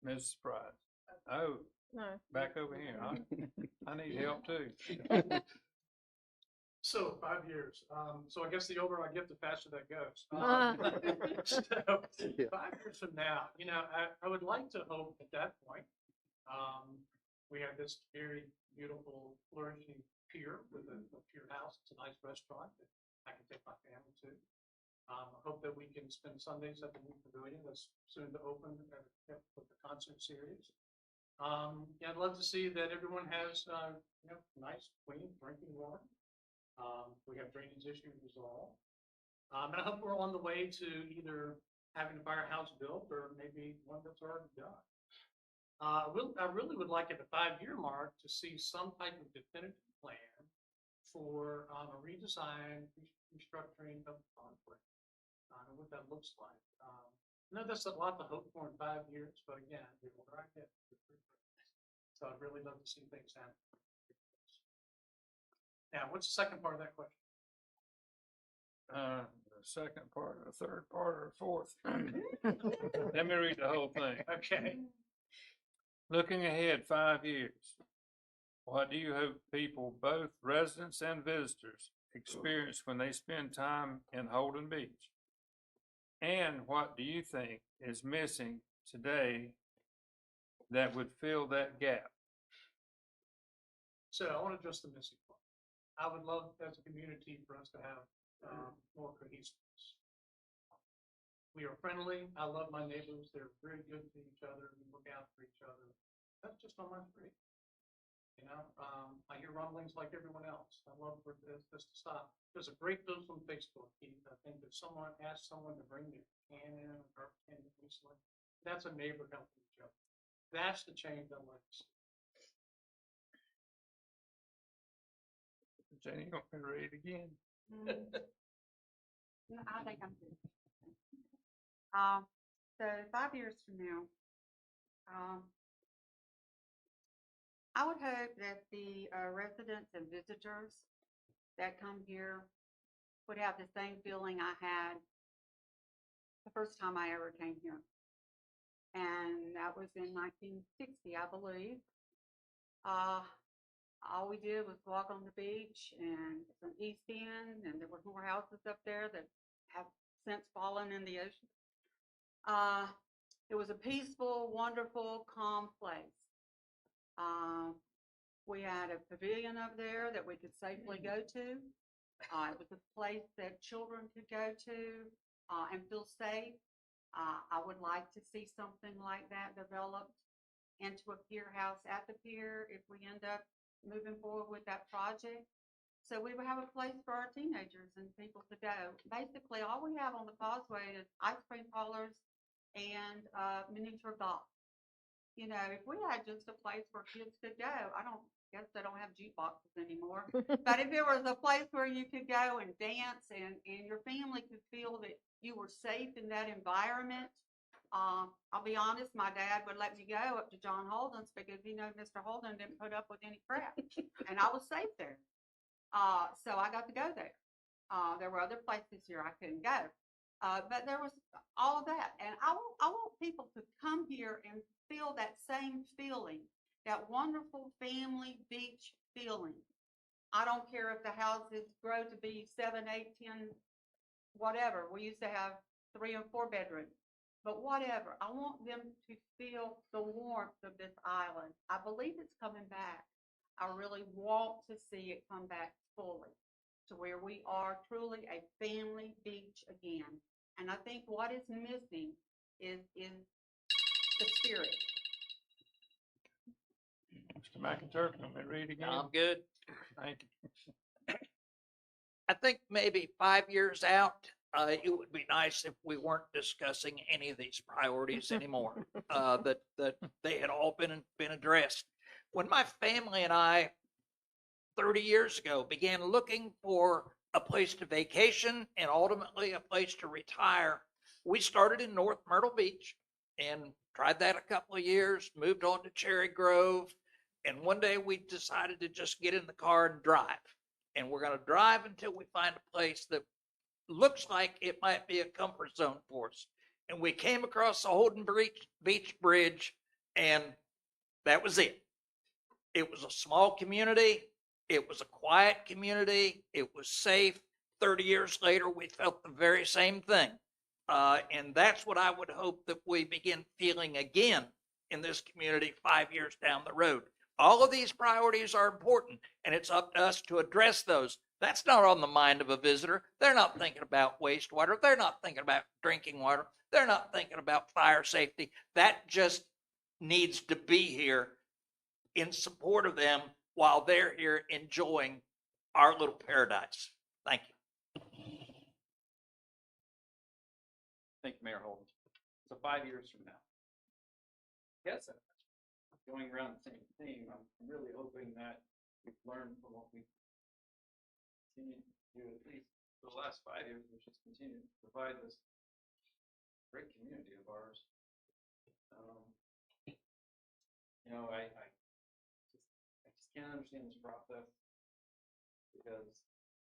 Mrs. Price. Oh, No. back over here. I need help too. So 5 years. So I guess the older I get, the faster that goes. So 5 years from now, I would like to hope at that point, we have this very beautiful flourishing pier with a pier house. It's a nice restaurant that I can take my family to. I hope that we can spend Sundays at the new pavilion that's soon to open with the concert series. Yeah, I'd love to see that everyone has, nice, clean drinking water. We have drainage issues resolved. And I hope we're on the way to either having a firehouse built or maybe one that's already done. I really would like at the 5-year mark to see some type of definitive plan for a redesign, restructuring of the conflict, and what that looks like. I know that's a lot to hope for in 5 years, but again, the older I get, so I'd really love to see things happen. Now, what's the second part of that question? The second part, the third part, or fourth? Let me read the whole thing. Okay. Looking ahead 5 years, what do you hope people, both residents and visitors, experience when they spend time in Holden Beach? And what do you think is missing today that would fill that gap? So I want to address the missing part. I would love as a community for us to have more cohesiveness. We are friendly. I love my neighbors. They're very good to each other. We look out for each other. That's just on my street. I hear rumblings like everyone else. I love for this to stop. There's a great post on Facebook, Keith. I think that someone asked someone to bring their can in, a garbage can recently. That's a neighbor helping each other. That's the change I like to see. Jenny, you want me to read it again? No, I think I'm good. So 5 years from now, I would hope that the residents and visitors that come here would have the same feeling I had the first time I ever came here. And that was in 1960, I believe. All we did was walk on the beach and some East End, and there were more houses up there that have since fallen in the ocean. It was a peaceful, wonderful, calm place. We had a pavilion up there that we could safely go to. It was a place that children could go to and feel safe. I would like to see something like that developed into a pier house at the pier if we end up moving forward with that project. So we would have a place for our teenagers and people to go. Basically, all we have on the causeway is ice cream parlors and miniature golf. You know, if we had just a place where kids could go, I don't guess they don't have jukeboxes anymore. But if there was a place where you could go and dance and your family could feel that you were safe in that environment, I'll be honest, my dad would let me go up to John Holden's because he knew Mr. Holden didn't put up with any crap. And I was safe there. So I got to go there. There were other places here I couldn't go. But there was all of that. And I want people to come here and feel that same feeling, that wonderful family beach feeling. I don't care if the houses grow to be 7, 8, 10, whatever. We used to have 3 and 4 bedrooms. But whatever, I want them to feel the warmth of this island. I believe it's coming back. I really want to see it come back fully to where we are truly a family beach again. And I think what is missing is the spirit. Mr. McIntyre, can we read again? I'm good. Thank you. I think maybe 5 years out, it would be nice if we weren't discussing any of these priorities anymore. That they had all been addressed. When my family and I 30 years ago began looking for a place to vacation and ultimately a place to retire, we started in North Myrtle Beach and tried that a couple of years, moved on to Cherry Grove, and one day we decided to just get in the car and drive. And we're going to drive until we find a place that looks like it might be a comfort zone for us. And we came across the Holden Beach Bridge, and that was it. It was a small community. It was a quiet community. It was safe. 30 years later, we felt the very same thing. And that's what I would hope that we begin feeling again in this community 5 years down the road. All of these priorities are important, and it's up to us to address those. That's not on the mind of a visitor. They're not thinking about wastewater. They're not thinking about drinking water. They're not thinking about fire safety. That just needs to be here in support of them while they're here enjoying our little paradise. Thank you. Thank you, Mayor Holden. So 5 years from now, yes, going around the same theme, I'm really hoping that we've learned from what we've continued to do at least for the last 5 years, which is continue to provide this great community of ours. You know, I just can't understand this process because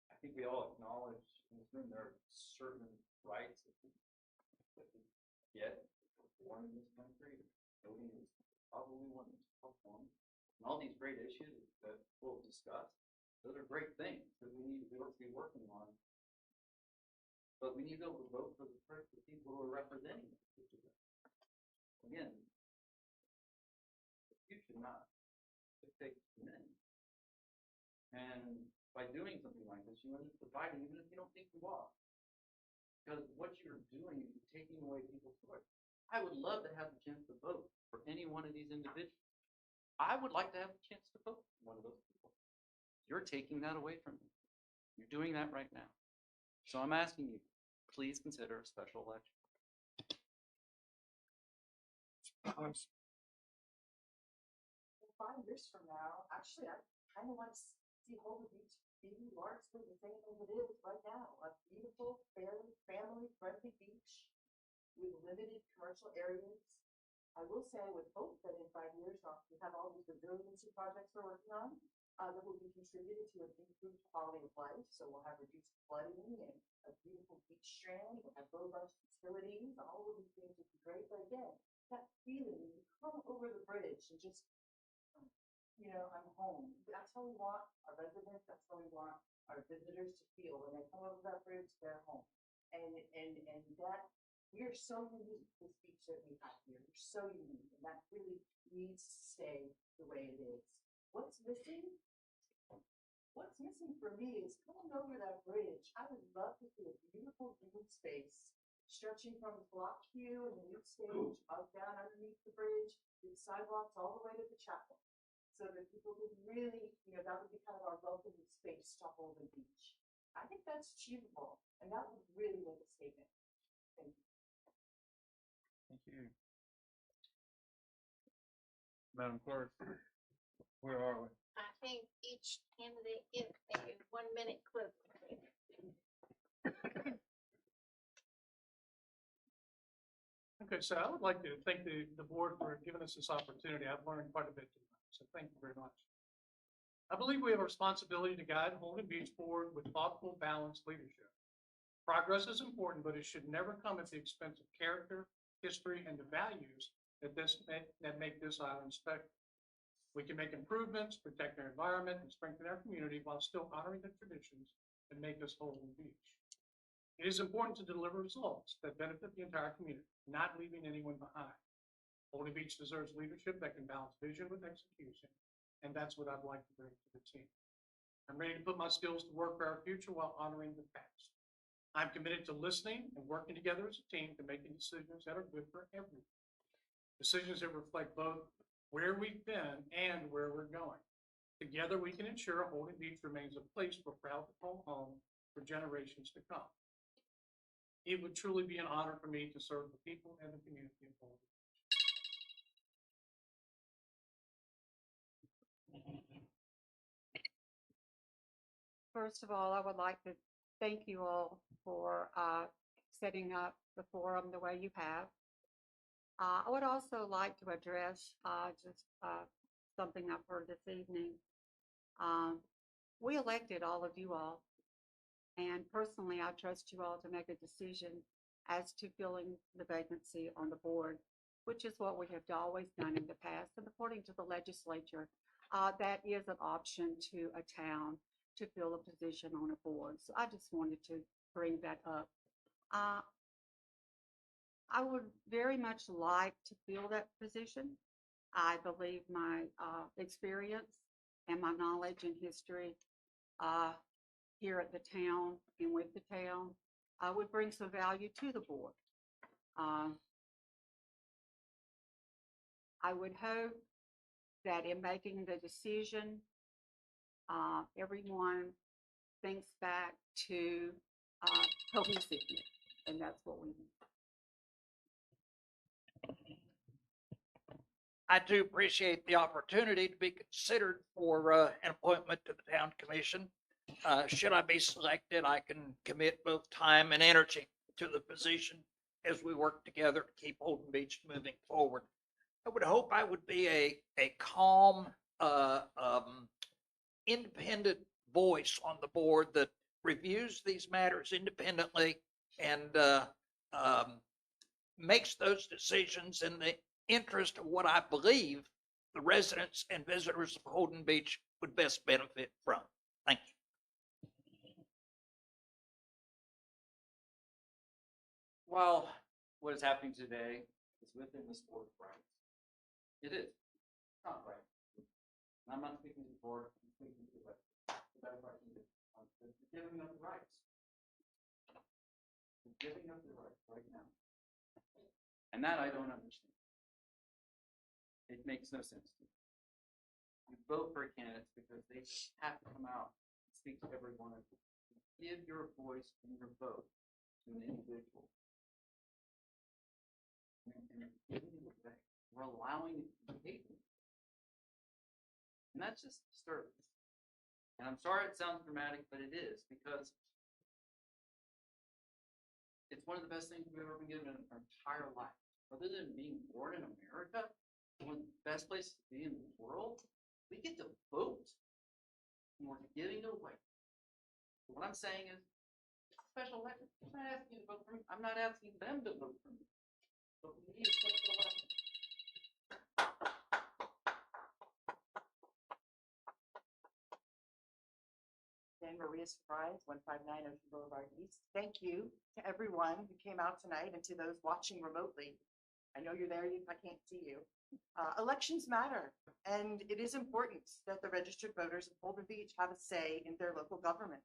I think we all acknowledge in this room there are certain rights that we get born in this country. Voting is probably one of the top ones. And all these great issues that we'll discuss, those are great things that we need to be working on. But we need to be able to vote for the people who are representing us. Again, you should not dictate to men. And by doing something like this, you end up dividing even if you don't think you are. Because what you're doing is you're taking away people's choice. I would love to have the chance to vote for any one of these individuals. I would like to have the chance to vote for one of those people. You're taking that away from me. You're doing that right now. So I'm asking you, please consider a special election. 5 years from now, actually, I kind of want to see Holden Beach be largely the same as it is right now. A beautiful, family-friendly beach with limited commercial areas. I will say I would hope that in 5 years, we have all these resiliency projects we're working on that will be contributed to an improved quality of life. So we'll have reduced flooding and a beautiful beach strand. We'll have robust utilities. All of these things would be great. But again, that feeling, you come over the bridge and just, you know, I'm home. That's how we want our residents, that's how we want our visitors to feel. When they come over that bridge, they're home. And that, we are so unique, this beach that we have here. We're so unique, and that really needs to stay the way it is. What's missing? What's missing for me is coming over that bridge. I would love to see a beautiful green space stretching from Block Q and the new stage up down underneath the bridge, with sidewalks all the way to the chapel. So that people could really, you know, that would be kind of our welcoming space to Holden Beach. I think that's achievable, and that would really make a statement. Thank you. Thank you. Madam Clerk, where are we? I think each candidate gets a 1-minute clip. Okay, so I would like to thank the board for giving us this opportunity. I've learned quite a bit tonight, so thank you very much. I believe we have a responsibility to guide Holden Beach forward with thoughtful, balanced leadership. Progress is important, but it should never come at the expense of character, history, and the values that make this island special. We can make improvements, protect our environment, and strengthen our community while still honoring the traditions that make us Holden Beach. It is important to deliver results that benefit the entire community, not leaving anyone behind. Holden Beach deserves leadership that can balance vision with execution, and that's what I'd like to bring to the team. I'm ready to put my skills to work for our future while honoring the past. I'm committed to listening and working together as a team to making decisions that are good for everyone. Decisions that reflect both where we've been and where we're going. Together, we can ensure Holden Beach remains a place we're proud to call home for generations to come. It would truly be an honor for me to serve the people and the community of Holden Beach. First of all, I would like to thank you all for setting up the forum the way you have. I would also like to address just something I've heard this evening. We elected all of you all, and personally, I trust you all to make a decision as to filling the vacancy on the board, which is what we have always done in the past. And according to the legislature, that is an option to a town to fill a position on a board. So I just wanted to bring that up. I would very much like to fill that position. I believe my experience and my knowledge and history here at the town and with the town would bring some value to the board. I would hope that in making the decision, everyone thinks back to cohesiveness, and that's what we need. I do appreciate the opportunity to be considered for an appointment to the town commission. Should I be selected, I can commit both time and energy to the position as we work together to keep Holden Beach moving forward. I would hope I would be a calm, independent voice on the board that reviews these matters independently and makes those decisions in the interest of what I believe the residents and visitors of Holden Beach would best benefit from. Thank you. While what is happening today is within the board's rights, it is. It's not right. And I'm not speaking to the board, I'm speaking to the better part of the giving up the rights. We're giving up the rights right now. And that I don't understand. It makes no sense to me. You vote for candidates because they have to come out and speak to every one of you. Give your voice and your vote to an individual. And giving it away. We're allowing it to be hated. And that's just disturbing. And I'm sorry it sounds dramatic, but it is, because it's one of the best things we've ever been given in our entire life. Other than being born in America, one of the best places to be in the world, we get to vote. And we're giving it away. So what I'm saying is, it's a special election. I'm not asking you to vote for me. I'm not asking them to vote for me. But we need a special election. Again, Maria Surprise, 159 Ocean Boulevard East. Thank you to everyone who came out tonight and to those watching remotely. I know you're there, I can't see you. Elections matter, and it is important that the registered voters of Holden Beach have a say in their local government.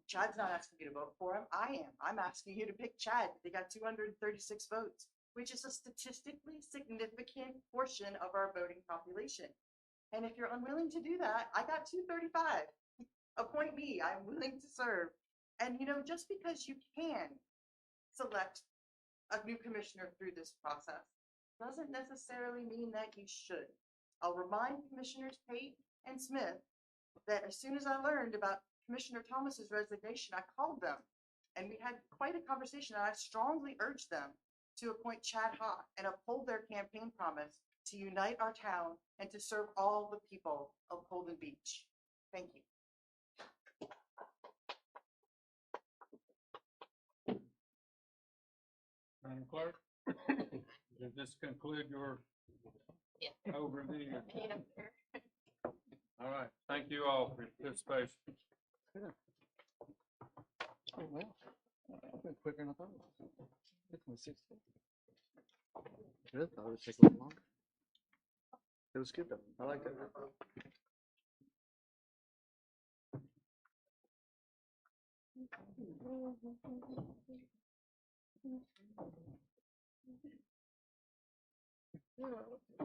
Chad's not asking you to vote for him, I am. I'm asking you to pick Chad. They got 236 votes, which is a statistically significant portion of our voting population. And if you're unwilling to do that, I got 235. Appoint me, I'm willing to serve. And just because you can select a new commissioner through this process doesn't necessarily mean that you should. I'll remind Commissioners Pate and Smith that as soon as I learned about Commissioner Thomas's resignation, I called them and we had quite a conversation, and I strongly urged them to appoint Chad Hawk and uphold their campaign promise to unite our town and to serve all the people of Holden Beach. Thank you. Madam Clerk? Does this conclude your Yes. overview? Yes, sir. All right, thank you all for your participation. Oh, well, I've been quicker than I thought. It was 16. I really thought it would take a little longer. It was good though. I like that.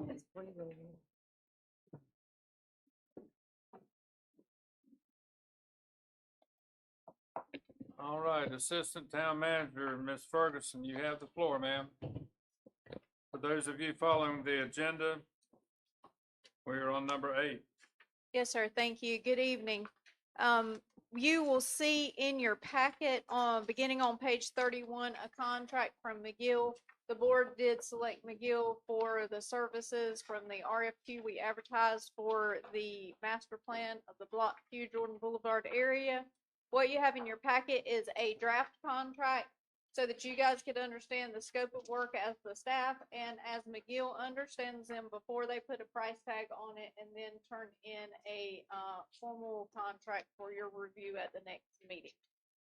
It's breathing. All right, Assistant Town Manager, Ms. Ferguson, you have the floor, ma'am. For those of you following the agenda, we are on number 8. Yes, sir. Thank you. Good evening. You will see in your packet beginning on page 31, a contract from McGill. The board did select McGill for the services from the RFQ we advertised for the master plan of the Block Q Jordan Boulevard area. What you have in your packet is a draft contract so that you guys could understand the scope of work as the staff and as McGill understands them before they put a price tag on it and then turn in a formal contract for your review at the next meeting.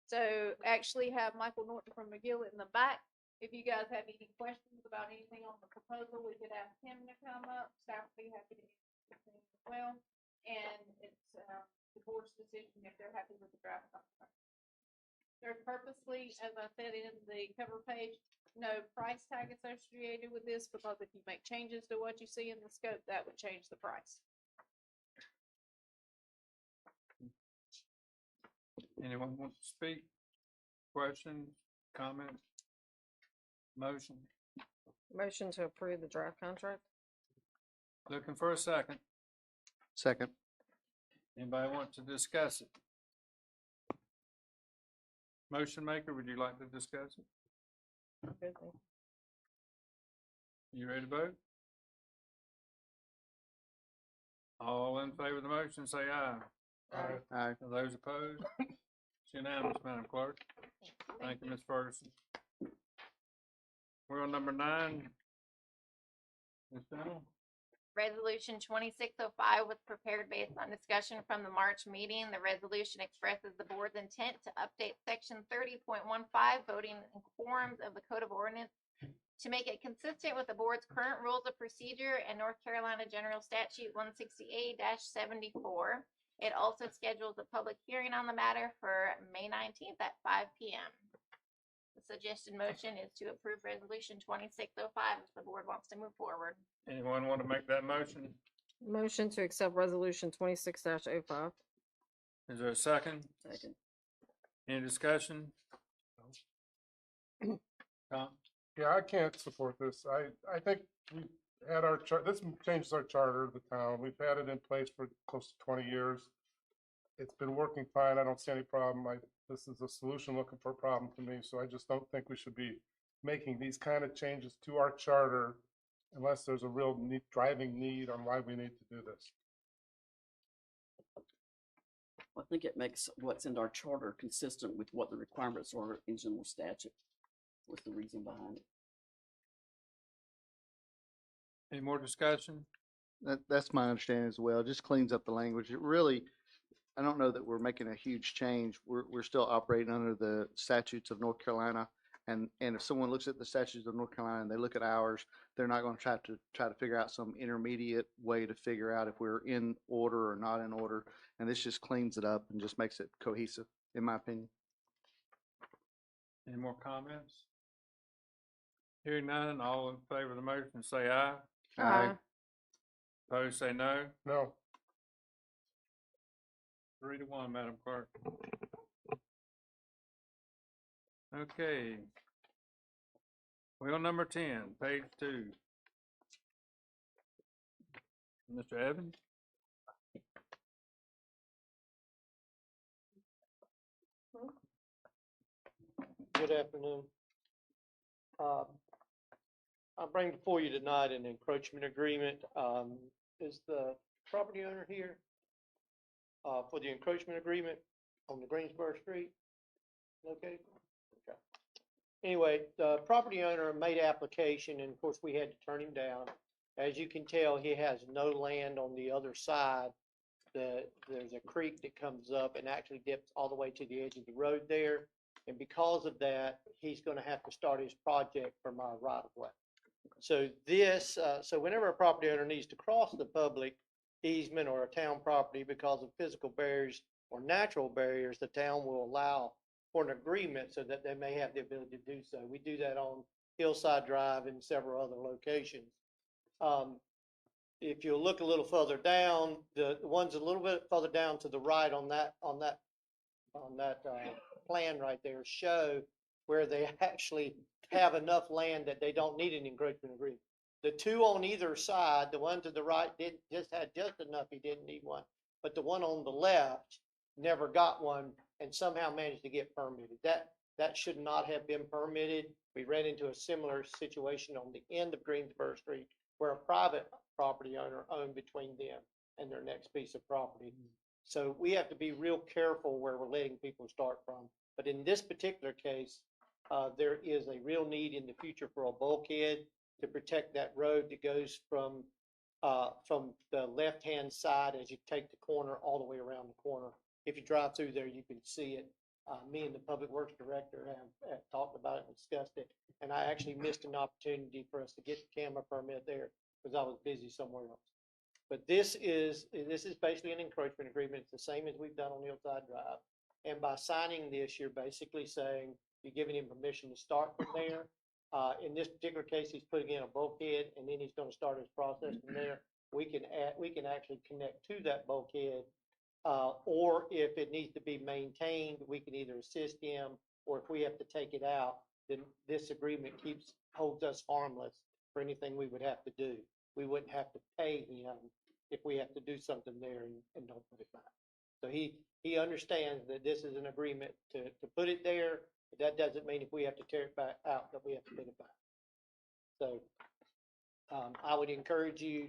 So actually have Michael Norton from McGill in the back. If you guys have any questions about anything on the proposal, we could ask him to come up. Staff would be happy to answer as well. And it's the board's decision if they're happy with the draft contract. There's purposely, as I said in the cover page, no price tag associated with this because if you make changes to what you see in the scope, that would change the price. Anyone want to speak? Questions, comments? Motion? Motion to approve the draft contract? Looking for a second. Second. Anybody want to discuss it? Motion maker, would you like to discuss it? Good, thank You ready to vote? All in favor of the motion, say aye. Aye. Aye. Those opposed? It's unanimous, Madam Clerk. Thank you, Ms. Ferguson. We're on number 9. Ms. Bennell? Resolution 2605 was prepared based on discussion from the March meeting. The resolution expresses the board's intent to update section 30.15 voting in quorums of the Code of Ordinance to make it consistent with the board's current rules of procedure and North Carolina General Statute 160A-74. It also schedules a public hearing on the matter for May 19th at 5 p.m. The suggested motion is to approve resolution 2605 if the board wants to move forward. Anyone want to make that motion? you. Motion to accept resolution 26-05. Is there a second? Second. Any discussion? Tom? Yeah, I can't support this. I think we had our this changes our charter of the town. We've had it in place for close to 20 years. It's been working fine. I don't see any problem. This is a solution looking for a problem to me, so I just don't think we should be making these kind of changes to our charter unless there's a real driving need on why we need to do this. I think it makes what's in our charter consistent with what the requirements are in general statute. What's the reason behind it? Any more discussion? That's my understanding as well. It just cleans up the language. It really, I don't know that we're making a huge change. We're still operating under the statutes of North Carolina. And if someone looks at the statutes of North Carolina and they look at ours, they're not going to try to figure out some intermediate way to figure out if we're in order or not in order. And this just cleans it up and just makes it cohesive, in my opinion. Any more comments? Hearing none, all in favor of the motion, say aye. Aye. Opposed, say no. No, 3-1, Madam Clerk. Okay. We're on number 10, page 2. Mr. Evans? Good afternoon. I bring before you tonight an encroachment agreement. Is the property owner here for the encroachment agreement on the Greensboro Street location? Okay. Anyway, the property owner made application, and of course, we had to turn him down. As you can tell, he has no land on the other side. There's a creek that comes up and actually dips all the way to the edge of the road there. And because of that, he's gonna have to start his project from our right of way. So so whenever a property owner needs to cross the public easement or a town property because of physical barriers or natural barriers, the town will allow for an agreement so that they may have the ability to do so. We do that on Hillside Drive and several other locations. If you look a little further down, the ones a little bit further down to the right on that plan right there show where they actually have enough land that they don't need an encroachment agreement. The two on either side, the one to the right had just enough, he didn't need one, but the one on the left never got one and somehow managed to get permitted. That should not have been permitted. We ran into a similar situation on the end of Greensboro Street where a private property owner owned between them and their next piece of property. So we have to be real careful where we're letting people start from. But in this particular case, there is a real need in the future for a bulkhead to protect that road that goes from the left-hand side as you take the corner all the way around the corner. If you drive through there, you can see it. Me and the Public Works Director have talked about it and discussed it. And I actually missed an opportunity for us to get the camera permit there because I was busy somewhere else. But this is basically an encroachment agreement. It's the same as we've done on Hillside Drive. And by signing this, you're basically saying you're giving him permission to start from there. In this particular case, he's putting in a bulkhead and then he's going to start his process from there. We can actually connect to that bulkhead, or if it needs to be maintained, we can either assist him, or if we have to take it out, then this agreement holds us harmless for anything we would have to do. We wouldn't have to pay him if we have to do something there and don't put it back. So he understands that this is an agreement to put it there, but that doesn't mean if we have to tear it back out that we have to put it back. So I would encourage you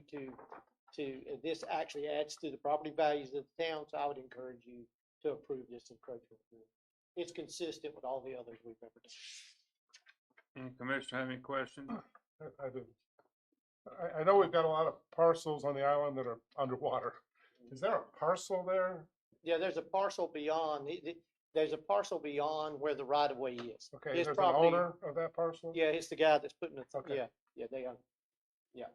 this actually adds to the property values of the town, so I would encourage you to approve this encroachment agreement. It's consistent with all the others we've ever done. Any commissioner have any questions? I do. I know we've got a lot of parcels on the island that are underwater. Is there a parcel there? Yeah, there's a parcel beyond, there's a parcel beyond where the right of way is. Okay, His there's property- an owner of that parcel? Yeah, it's the guy that's putting it, Okay. yeah, they own, yeah.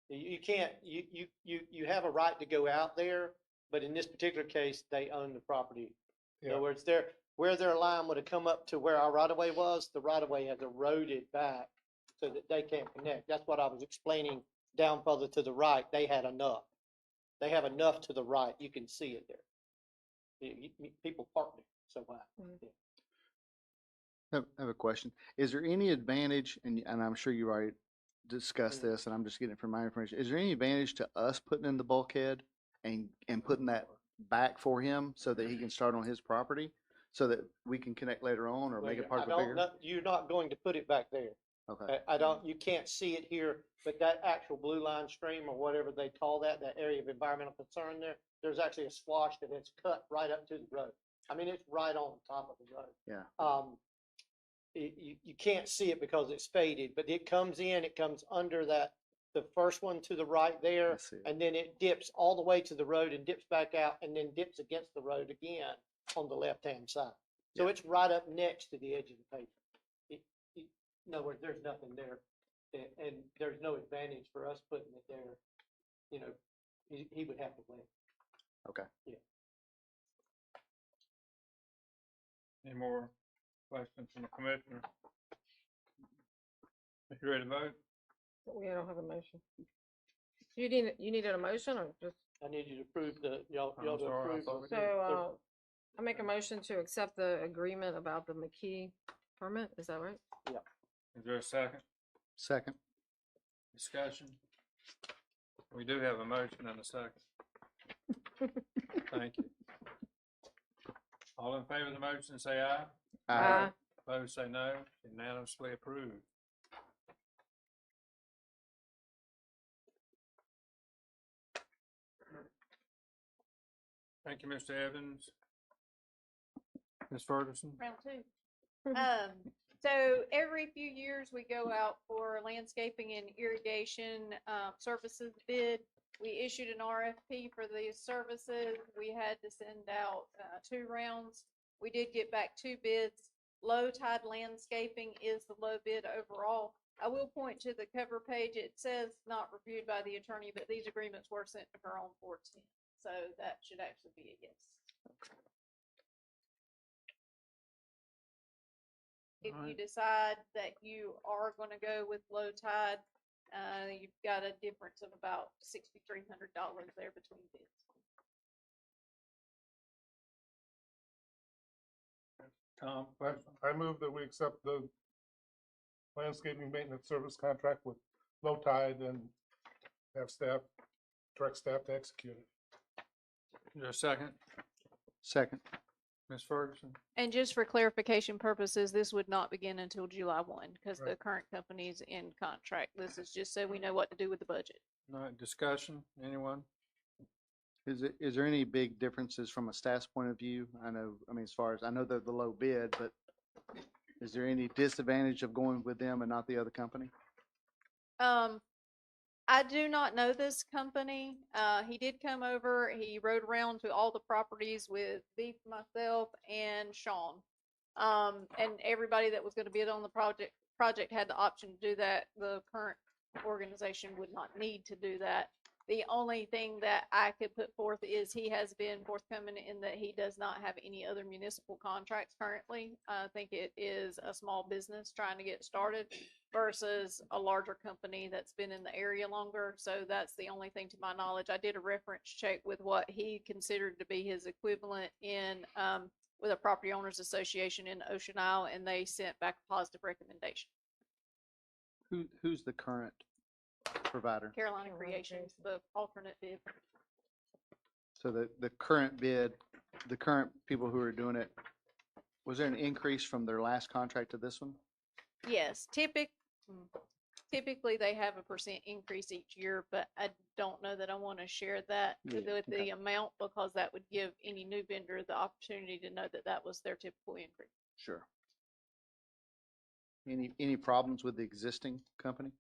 You can't, you have a right to go out there, but in this particular case, they own the property. In Yeah. other words, where their line would have come up to where our right of way was, the right of way has eroded back so that they can't connect. That's what I was explaining down further to the right. They had enough. They have enough to the right. You can see it there. People park there, so why? I have a question. Is there any advantage, and I'm sure you already discussed this, and I'm just getting it from my information. Is there any advantage to us putting in the bulkhead and putting that back for him so that he can start on his property, so that we can connect later on or make it part of a bigger? You're not going to put it back there. Okay. You can't see it here, but that actual blue line stream or whatever they call that area of environmental concern there's actually a swash that it's cut right up to the road. I mean, it's right on top of the road. Yeah. You can't see it because it's faded, but it comes under the first one to the right there, I see it. and then it dips all the way to the road and dips back out and then dips against the road again on the left-hand side. So Yeah. it's right up next to the edge of the pavement. In other words, there's nothing there, and there's no advantage for us putting it there. You know, he would have to wait. Okay. Yeah. Any more questions from the commissioner? If you're ready to vote? We don't have a motion. You needed a motion or just, I need you to approve y'all I'm to sorry, I approve. thought we so, I make a motion to accept the agreement about the McKee permit, is that right? Is there a second? Second. Discussion? We do have a motion and a second. Thank you. All in favor of the motion, say aye. Aye. Opposed, say no. Unanimously approved. Thank you, Mr. Evans. Ms. Ferguson? Round two. So every few years, we go out for landscaping and irrigation, services bid. We issued an RFP for these services. We had to send out, 2 rounds. We did get back 2 bids. Low tide landscaping is the low bid overall. I will point to the cover page. It says not reviewed by the attorney, but these agreements were sent to her on 4/10. So that should actually be a yes. If you Alright. decide that you are gonna go with low tide, you've got a difference of about $6,300 there between bids. Tom, I move that we accept the landscaping maintenance service contract with Low Tide and have staff, direct staff to execute it. is there a second? Second. Ms. Ferguson? And just for clarification purposes, this would not begin until July 1 because the Right. current company's in contract. This is just so we know what to do with the budget. All right, discussion, anyone? Is there any big differences from a staff's point of view? I mean, as far as, I know they're the low bid, but is there any disadvantage of going with them and not the other company? I do not know this company. He did come over. He rode around to all the properties with Beef, myself, and Sean. And everybody that was going to bid on the project had the option to do that. The current organization would not need to do that. The only thing that I could put forth is he has been forthcoming in that he does not have any other municipal contracts currently. I think it is a small business trying to get started versus a larger company that's been in the area longer. So that's the only thing to my knowledge. I did a reference check with what he considered to be his equivalent in, with a property owners association in Ocean Isle, and they sent back a positive recommendation. Who's the current provider? Carolina Creations, the alternate bid. So the current bid, the current people who are doing it, was there an increase from their last contract to this one? Yes, typically they have a % increase each year, but I don't know that I want to share that Yeah, with okay. the amount because that would give any new vendor the opportunity to know that that was their typical increase. Sure. Any problems with the existing company?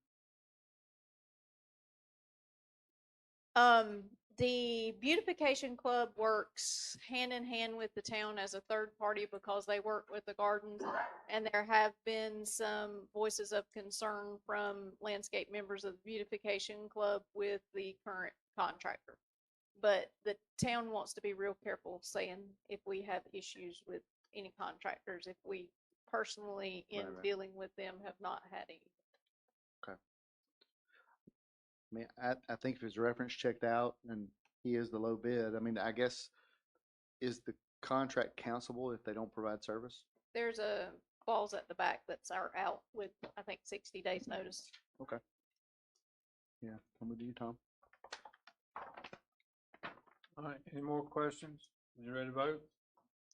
The beautification club works hand in hand with the town as a third party because they work with the gardens. And there have been some voices of concern from landscape members of the beautification club with the current contractor. But the town wants to be real careful saying if we have issues with any contractors, if we personally in Right. dealing with them have not had any. I mean, I think if his reference checked out and he is the low bid, I mean, I guess, is the contract cancelable if they don't provide service? There's a clause at the back that's out with, I think, 60 days notice. Okay. Yeah, come with you, Tom. All right, any more questions? You ready to vote?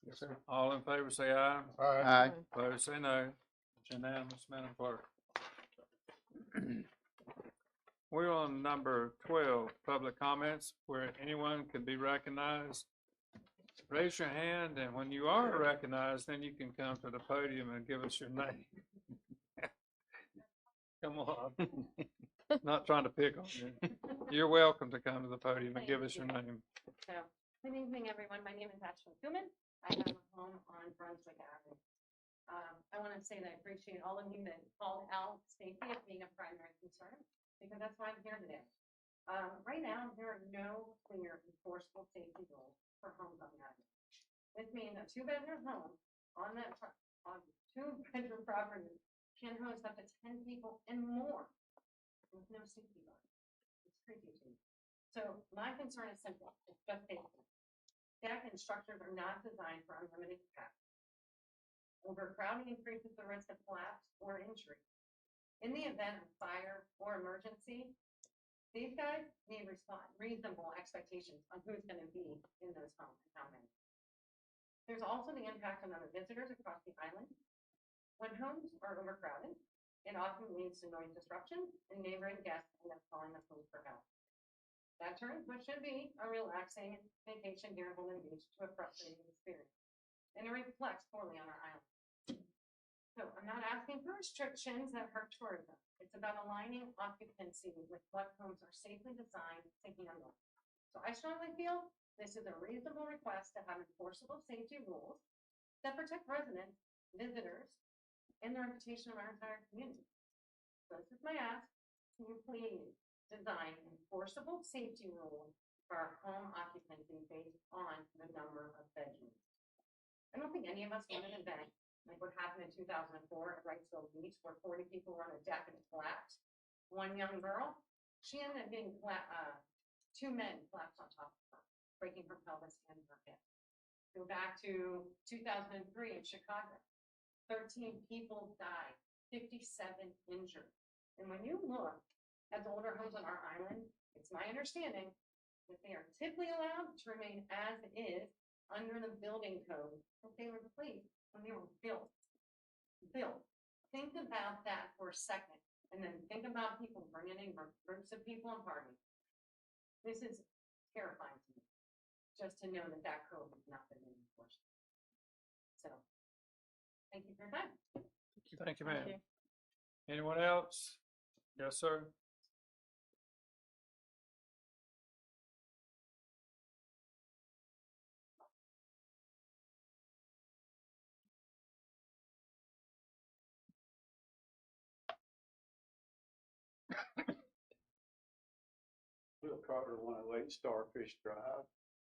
Yes, sir. All in favor, say aye. Aye. Aye. Opposed, say no. It's unanimous, Madam Clerk. We're on number 12, public comments, where anyone can be recognized. Raise your hand, and when you are recognized, then you can come to the podium and give us your name. Come on. Not trying to pick on you. You're welcome to come to the podium and give us your name. So, good evening, everyone. My name is Ashley Kuhlman. I have a home on Brunswick Avenue. I want to say that I appreciate all of you that called out safety as being a primary concern, because that's why I'm here today. Right now, there are no clear enforceable safety rules for homes on the avenue. This means a 2-bedroom home on that, on 2-bedroom property can host up to 10 people and more with no safety guard. It's creepy to me. So my concern is simple, it's just safety. Deck and structures are not designed for unlimited capacity. Overcrowding increases the risk of collapse or injury. In the event of fire or emergency, These guys need reasonable expectations on who's gonna be in those homes and how many. There's also the impact on other visitors across the island. When homes are overcrowded, it often leads to noise disruption and neighboring guests end up calling the police for help. That turns what should be a relaxing vacation here in Holden Beach to a frustrating experience, and it reflects poorly on our island. So I'm not asking for restrictions that hurt tourism. It's about aligning occupancy with what homes are safely designed to handle. So I strongly feel this is a reasonable request to have enforceable safety rules that protect residents, visitors, and the reputation of our entire community. So this is my ask. Can you please design enforceable safety rules for our home occupancy based on the number of bedrooms? I don't think any of us want an event like what happened in 2004 at Wrightsville Beach, where 40 people were on a deck and it collapsed. One young girl, she ended up being, 2 men collapsed on top of her, breaking her pelvis and her hip. Go back to 2003 in Chicago, 13 people died, 57 injured. And when you look at the older homes on our island, it's my understanding that they are typically allowed to remain as is under the building code that they were placed when they were built. Think about that for a second, and then think about people bringing in groups of people and parties. This is terrifying to me, just to know that that code has not been enforced. So, thank you for your time. Thank you, ma'am. Anyone else? Yes, sir. Bill Carter, 108 Starfish Drive.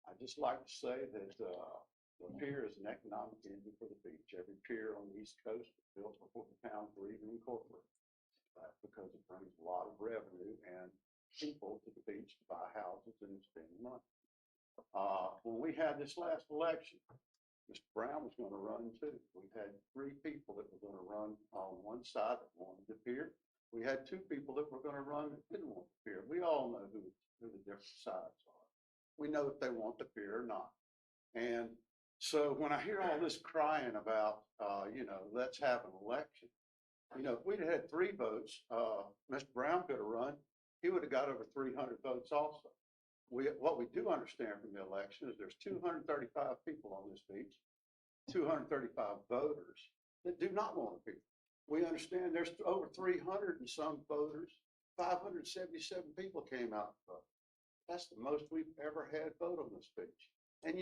I'd just like to say that the pier is an economic engine for the beach. Every pier on the East Coast was built before the towns were even incorporated. That's because it brings a lot of revenue and people to the beach to buy houses and spend money. When we had this last election, Mr. Brown was going to run too. We had 3 people that were going to run on one side that wanted the pier. We had 2 people that were going to run that didn't want the pier. We all know who the different sides are. We know if they want the pier or not. And so when I hear all this crying about, let's have an election, if we'd had 3 votes, Mr. Brown could have run. He would have got over 300 votes also. What we do understand from the election is there's 235 people on this beach, 235 voters that do not want a pier. We understand there's over 300 and some voters, 577 people came out to vote. That's the most we've ever had vote on this beach. And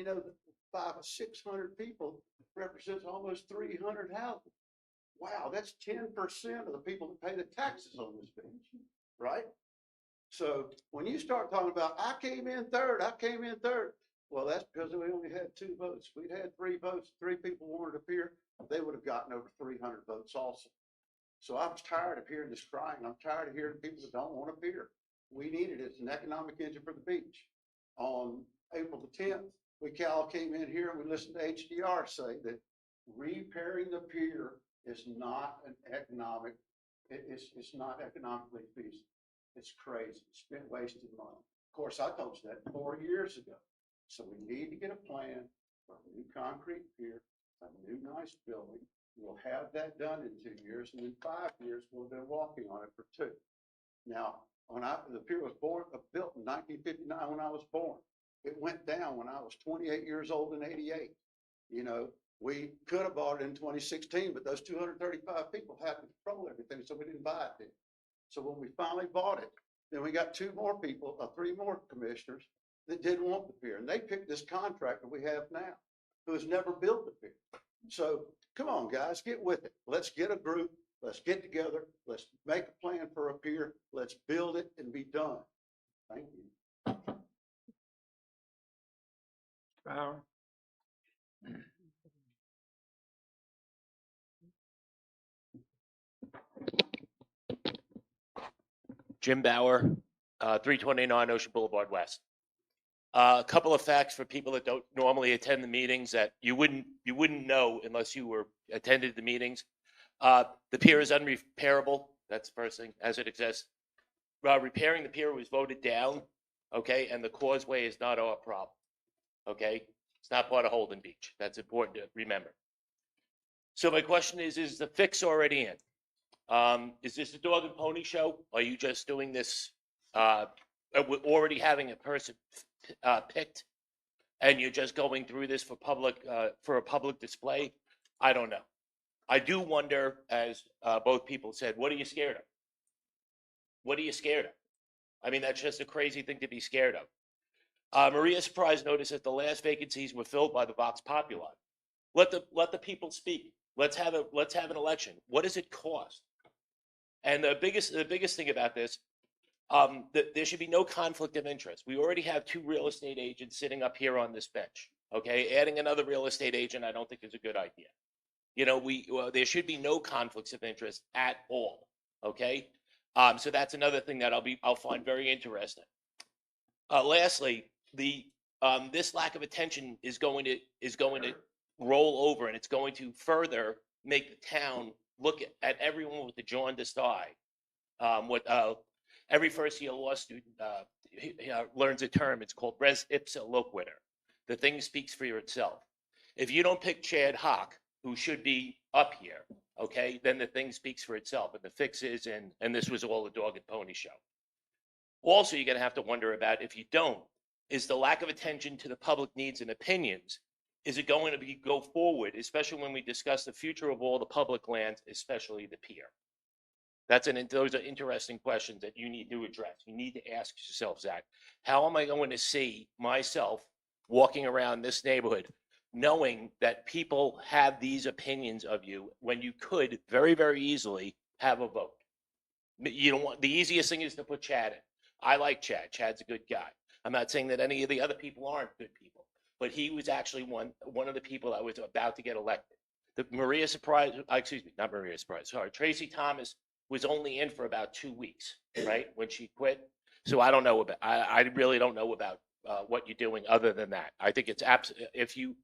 600 people represents almost 300 houses. Wow, that's 10% of the people that pay the taxes on this beach, right? So when you start talking about, I came in third, well, that's because we only had 2 votes. We'd had 3 votes, 3 people wanted a pier, they would have gotten over 300 votes also. So I'm tired of hearing this crying. I'm tired of hearing people that don't want a pier. We need it as an economic engine for the beach. On April the 10th, we all came in here and we listened to HDR say that repairing the pier is not an economic, it's not economically feasible. It's crazy. It's been wasted money. Of course, I told you that 4 years ago. So we need to get a plan for a new concrete pier, a new nice building. We'll have that done in 2 years, and in 5 years, we'll be walking on it for 2. Now, the pier was built in 1959 when I was born. It went down when I was 28 years old in '88. We could have bought it in 2016, but those 235 people had to control everything, so we didn't buy it then. So when we finally bought it, then we got 3 more commissioners that didn't want the pier, and they picked this contractor we have now, who has never built the pier. So come on, guys, get with it. Let's get a group. Let's get together. Let's make a plan for a pier. Let's build it and be done. Thank you. Bauer. Jim Bauer, 329 Ocean Boulevard West. A couple of facts for people that don't normally attend the meetings that you wouldn't know unless you were attended the meetings. The pier is unrepairable. That's the first thing, as it exists. repairing the pier was voted down, okay, and the causeway is not our problem, okay? It's not part of Holden Beach. That's important to remember. So my question is the fix already in? Is this a dog and pony show? Are you just doing this, with already having a person, picked? And you're just going through this for a public display? I don't know. I do wonder, as, both people said, what are you scared of? What are you scared of? I mean, that's just a crazy thing to be scared of. Maria Surprise noticed that the last vacancies were filled by the Vox Populi. Let the people speak. Let's have an election. What does it cost? And the biggest thing about this, there should be no conflict of interest. We already have 2 real estate agents sitting up here on this bench. Okay, adding another real estate agent, I don't think is a good idea. You know, there should be no conflicts of interest at all. Okay, so that's another thing that I'll find very interesting. Lastly, this lack of attention is going to roll over, and it's going to further make the town look at everyone with the jaundiced eye. Every first-year law student learns a term. It's called res ipsa loquitur. The thing speaks for itself. If you don't pick Chad Hawk, who should be up here, okay, then the thing speaks for itself, and the fix is in, and this was all a dog and pony show. Also, you're going to have to wonder about, if you don't, is the lack of attention to the public needs and opinions, is it going to go forward, especially when we discuss the future of all the public lands, especially the pier? Those are interesting questions that you need to address. You need to ask yourself, Zach, how am I going to see myself walking around this neighborhood knowing that people have these opinions of you when you could very, very easily have a vote? You don't want, the easiest thing is to put Chad in. I like Chad. Chad's a good guy. I'm not saying that any of the other people aren't good people, but he was actually one of the people that was about to get elected. Tracy Thomas was only in for about 2 weeks, right, when she quit. So I don't know about, I really don't know about what you're doing other than that. I think it's if you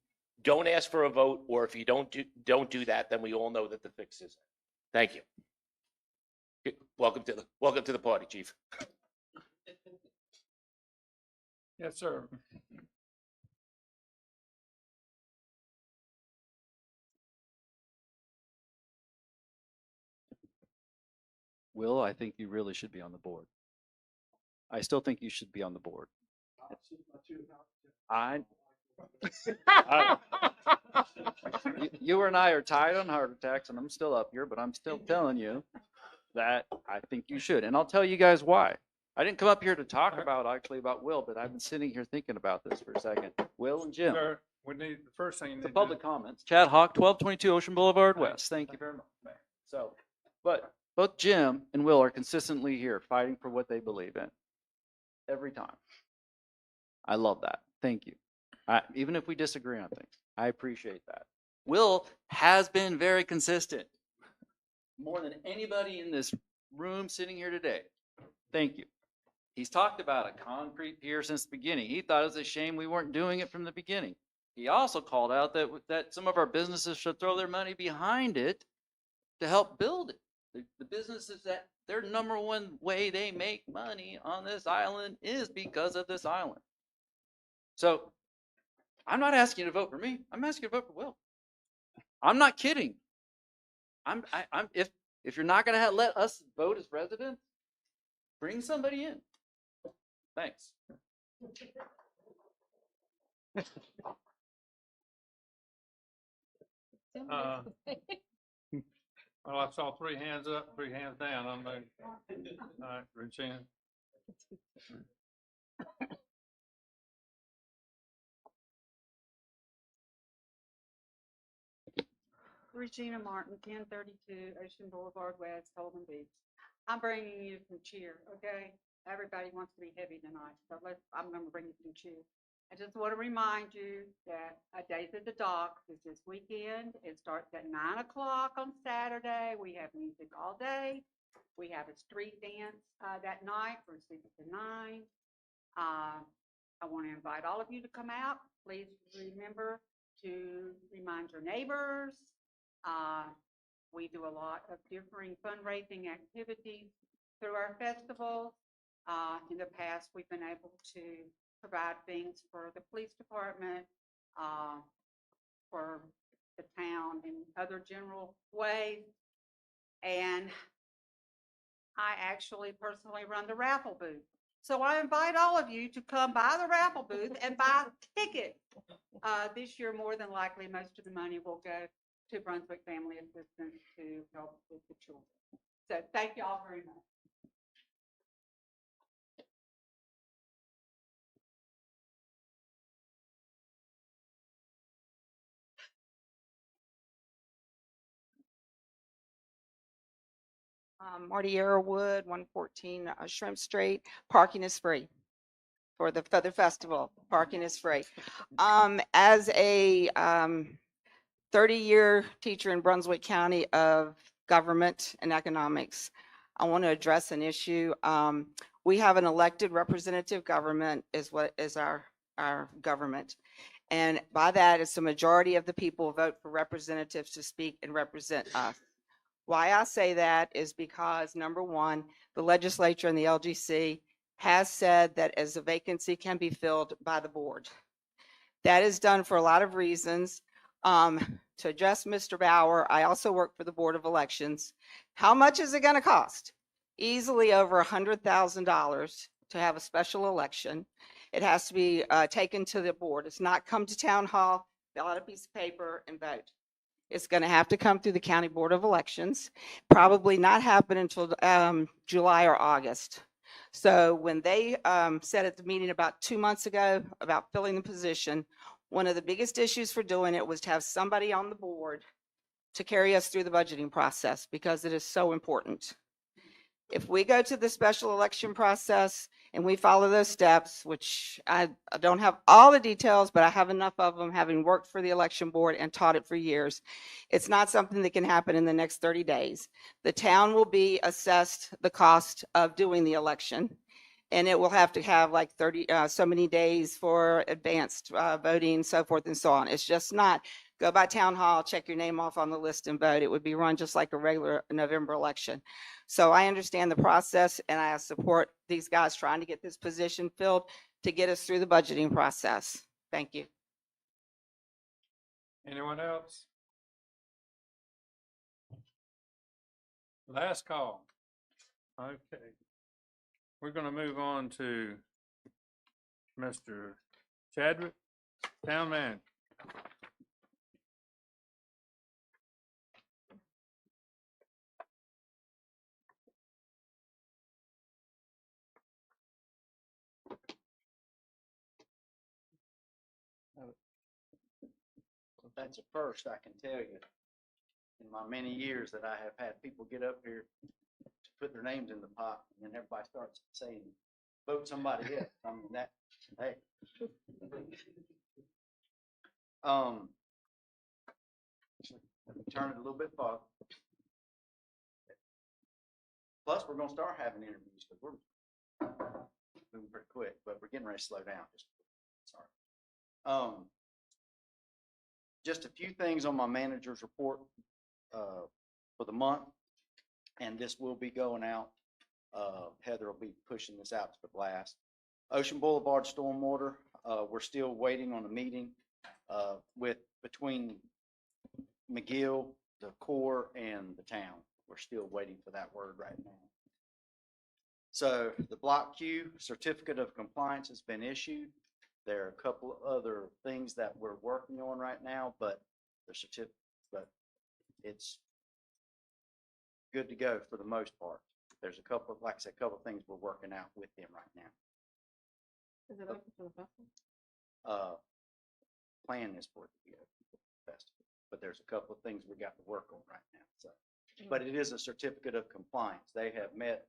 don't ask for a vote, or if you don't do that, then we all know that the fix is in. Thank you. Welcome to the party, Chief. Yes, sir. Will, I think you really should be on the board. I still think you should be on the board. You and I are tied on heart attacks, and I'm still up here, but I'm still telling you that I think you should. And I'll tell you guys why. I didn't come up here to talk about Will, but I've been sitting here thinking about this for a second. Will and Jim. Sir, we need, the first thing you need The to public comments. Chad Hawk, 1222 Ocean Boulevard Thank you. West. Thank you very much. So, but both Jim and Will are consistently here fighting for what they believe in. Every time. I love that. Thank you. Even if we disagree on things, I appreciate that. Will has been very consistent. More than anybody in this room sitting here today. Thank you. He's talked about a concrete pier since the beginning. He thought it was a shame we weren't doing it from the beginning. He also called out that some of our businesses should throw their money behind it to help build it. The businesses, that their number one way they make money on this island is because of this island. So I'm not asking you to vote for me. I'm asking you to vote for Will. I'm not kidding. If you're not going to let us vote as residents, bring somebody in. Thanks. Well, I saw 3 hands up, 3 hands down. I don't know. All right, Regina. Regina Martin, 1032 Ocean Boulevard West, Holden Beach. I'm bringing you some cheer, okay? Everybody wants to be heavy tonight, so I'm going to bring you some cheer. I just want to remind you that A Days at the Docks is this weekend. It starts at 9 o'clock on Saturday. We have music all day. We have a street dance that night from 6 to 9. I want to invite all of you to come out. Please remember to remind your neighbors. We do a lot of differing fundraising activities through our festivals. In the past, we've been able to provide things for the police department, for the town in other general ways. And I actually personally run the raffle booth. So I invite all of you to come by the raffle booth and buy a ticket. This year, more than likely, most of the money will go to Brunswick Family Assistance to help with the children. So thank you all very much. Marty Arrowwood, 114 Shrimp Street. Parking is free for the Feather Festival. Parking is free. As a 30-year teacher in Brunswick County of government and economics, I want to address an issue. We have an elected representative government is what is our government. And by that, it's the majority of the people vote for representatives to speak and represent us. Why I say that is because, number one, the legislature and the LGC has said that as a vacancy can be filled by the board. That is done for a lot of reasons. To address Mr. Bauer, I also work for the Board of Elections. How much is it going to cost? Easily over $100,000 to have a special election. It has to be taken to the board. It's not come to town hall, fill out a piece of paper and vote. It's going to have to come through the County Board of Elections, probably not happen until July or August. So when they said at the meeting about 2 months ago about filling the position, one of the biggest issues for doing it was to have somebody on the board to carry us through the budgeting process because it is so important. If we go to the special election process and we follow those steps, which I don't have all the details, but I have enough of them having worked for the election board and taught it for years, it's not something that can happen in the next 30 days. The town will be assessed the cost of doing the election, and it will have to have like 30, so many days for advanced voting, so forth and so on. It's just not go by town hall, check your name off on the list and vote. It would be run just like a regular November election. So I understand the process and I support these guys trying to get this position filled to get us through the budgeting process. Thank you. Anyone else? Last call. Okay. We're going to move on to Mr. Chadwick, Town Manager. That's a first, I can tell you. In my many years that I have had people get up here to put their names in the pot, and then everybody starts saying, vote somebody else. I mean, that, hey. Let me turn it a little bit farther. Plus, we're gonna start having interviews, because we're moving pretty quick, but we're getting ready to slow down. Sorry. Just a few things on my manager's report for the month, and this will be going out. Heather will be pushing this out to the blast. Ocean Boulevard stormwater, we're still waiting on a meeting between McGill, the Corps, and the town. We're still waiting for that word right now. So the Block Q certificate of compliance has been issued. There are a couple of other things that we're working on right now, but it's good to go for the most part. There's a couple, like I said, a couple of things we're working out with them right now. Is it open for the festival? Plan is for it to be open for the festival, but there's a couple of things we got to work on right now. So, but it is a certificate of compliance. They have met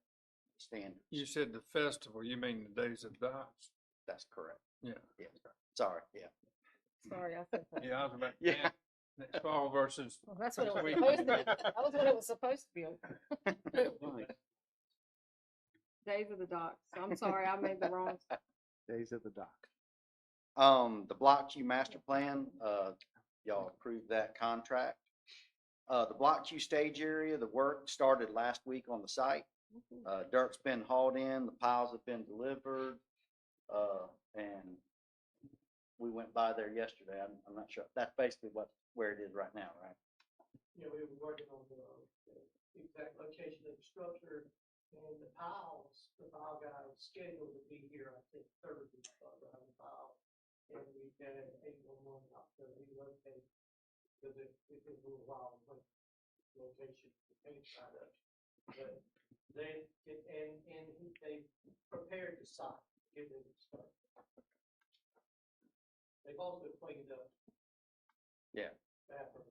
standards. You said the festival, you mean the Days of Dots? That's correct. Yeah. Yeah. Sorry. Yeah. Sorry, I said that. Yeah, I was about, Yeah. next fall versus. Well, that's what it was week. supposed to be. That was when it was supposed to be open. Days of the Docks. I'm sorry, I made the wrong. Days of the dock. The Block Q master plan, y'all approved that contract. The Block Q stage area, the work started last week on the site. Dirt's been hauled in, the piles have been delivered, and we went by there yesterday. I'm not sure. That's basically where it is right now, right? You know, we were working on the exact location of the structure and the piles. The pile guy was scheduled to be here, I think, Thursday, around the pile. And we had 811 out to relocate because it took a little while to put location to paint side up. But they, they prepared the site, give them the start. They've also cleaned up. Yeah. Bathroom.